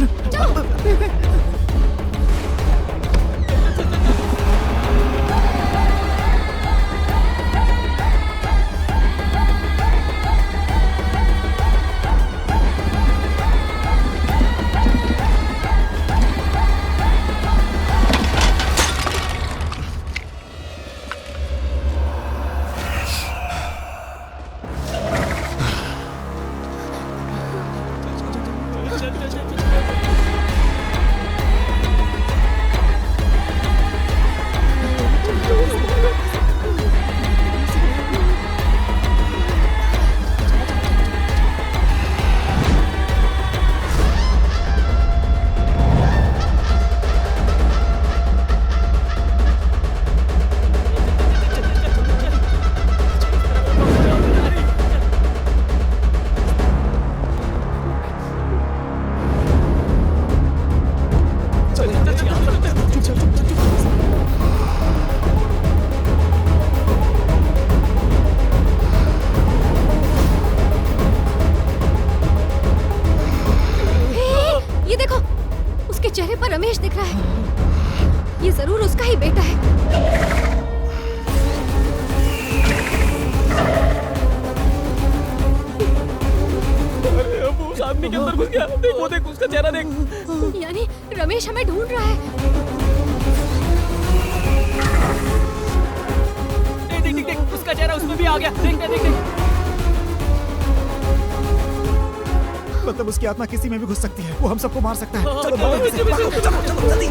चेहरे पर रमेश दिख रहा है। ये जरूर उसका ही बेटा है। अरे अब उस आदमी के अंदर घुस गया। देख वो देख उसका चेहरा देख। यानी रमेश हमें ढूंढ रहा है। देख देख देख उसका चेहरा उसमें भी आ गया। देख देख देख। मतलब उसकी आत्मा किसी में भी घुस सकती है। वो हम सबको मार सकता है। चलो चलो जल्दी।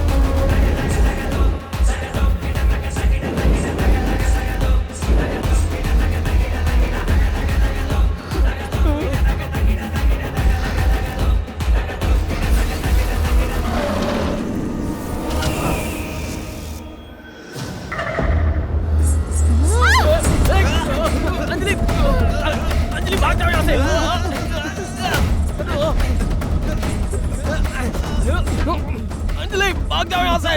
भाग जाओ यहाँ से।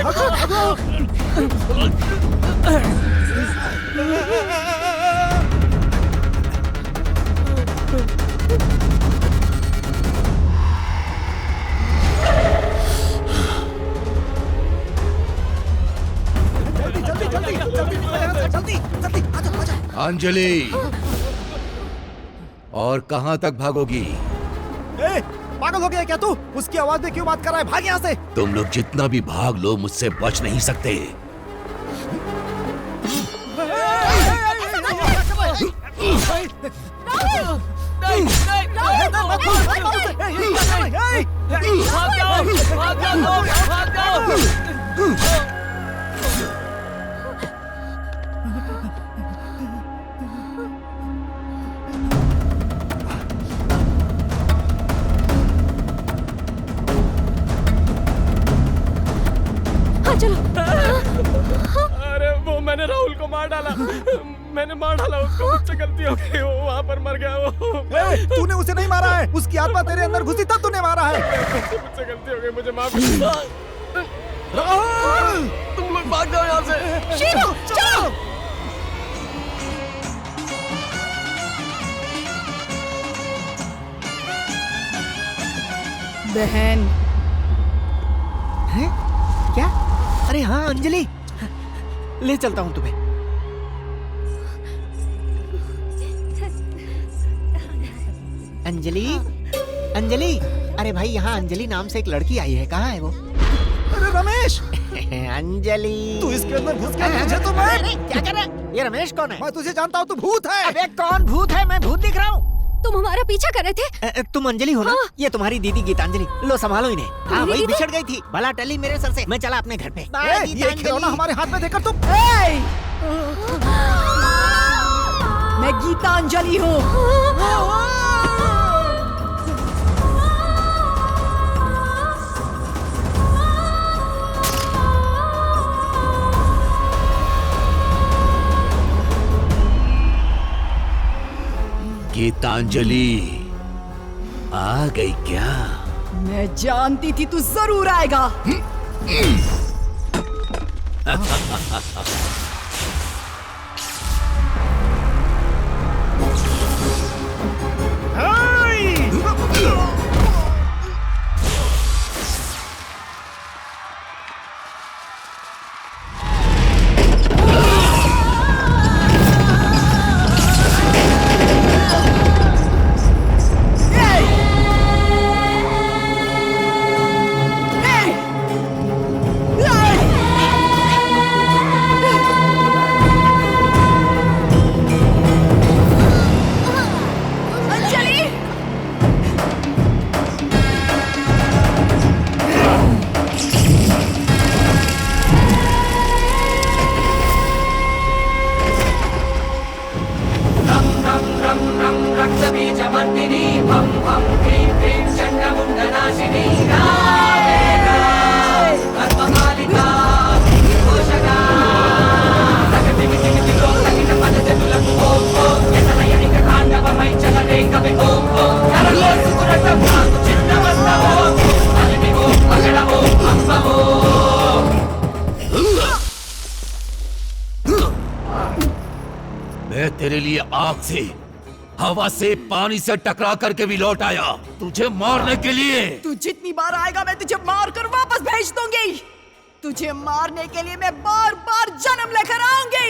अंजलि, और कहां तक भागोगी? ए, पागल हो गया क्या तू? उसकी आवाज में क्यों बात कर रहा है? भाग यहाँ से। तुम लोग जितना भी भाग लो मुझसे बच नहीं सकते। अरे वो मैंने राहुल को मार डाला। मैंने मार डाला उसको, मुझसे गलती हो गई। वो वहाँ पर मर गया। वो तूने उसे नहीं मारा है, उसकी आत्मा तेरे अंदर घुसी तब तूने मारा है। मुझसे गलती हो गई, मुझे माफ कर। राहुल, तुम लोग भाग जाओ यहाँ से। शीरू, चलो। बहन। हैं? क्या? अरे हाँ अंजलि, ले चलता हूँ तुम्हें। अंजलि, अंजलि, अरे भाई यहाँ अंजलि नाम से एक लड़की आई है, कहाँ है वो? अरे रमेश। अंजलि, तू इसके अंदर घुस गया, मुझे तो मैं। अरे क्या कर रहा है? ये रमेश कौन है? मैं तुझे जानता हूँ, तू भूत है। अबे कौन भूत है? मैं भूत दिख रहा हूँ। तुम हमारा पीछा कर रहे थे? तुम अंजलि हो ना? हाँ। ये तुम्हारी दीदी गीतांजलि। लो संभालो इन्हें। हाँ वही दीदी? बिछड़ गई थी, भला टली मेरे सर से। मैं चला अपने घर पे। ये खिलौना हमारे हाथ में देकर तुम। मैं गीतांजलि हूँ। गीतांजलि आ गई क्या? मैं जानती थी तू जरूर आएगा। मैं तेरे लिए आग से, हवा से, पानी से टकरा करके भी लौट आया, तुझे मारने के लिए। तू जितनी बार आएगा मैं तुझे मार कर वापस भेज दूंगी। तुझे मारने के लिए मैं बार बार जन्म लेकर आऊंगी।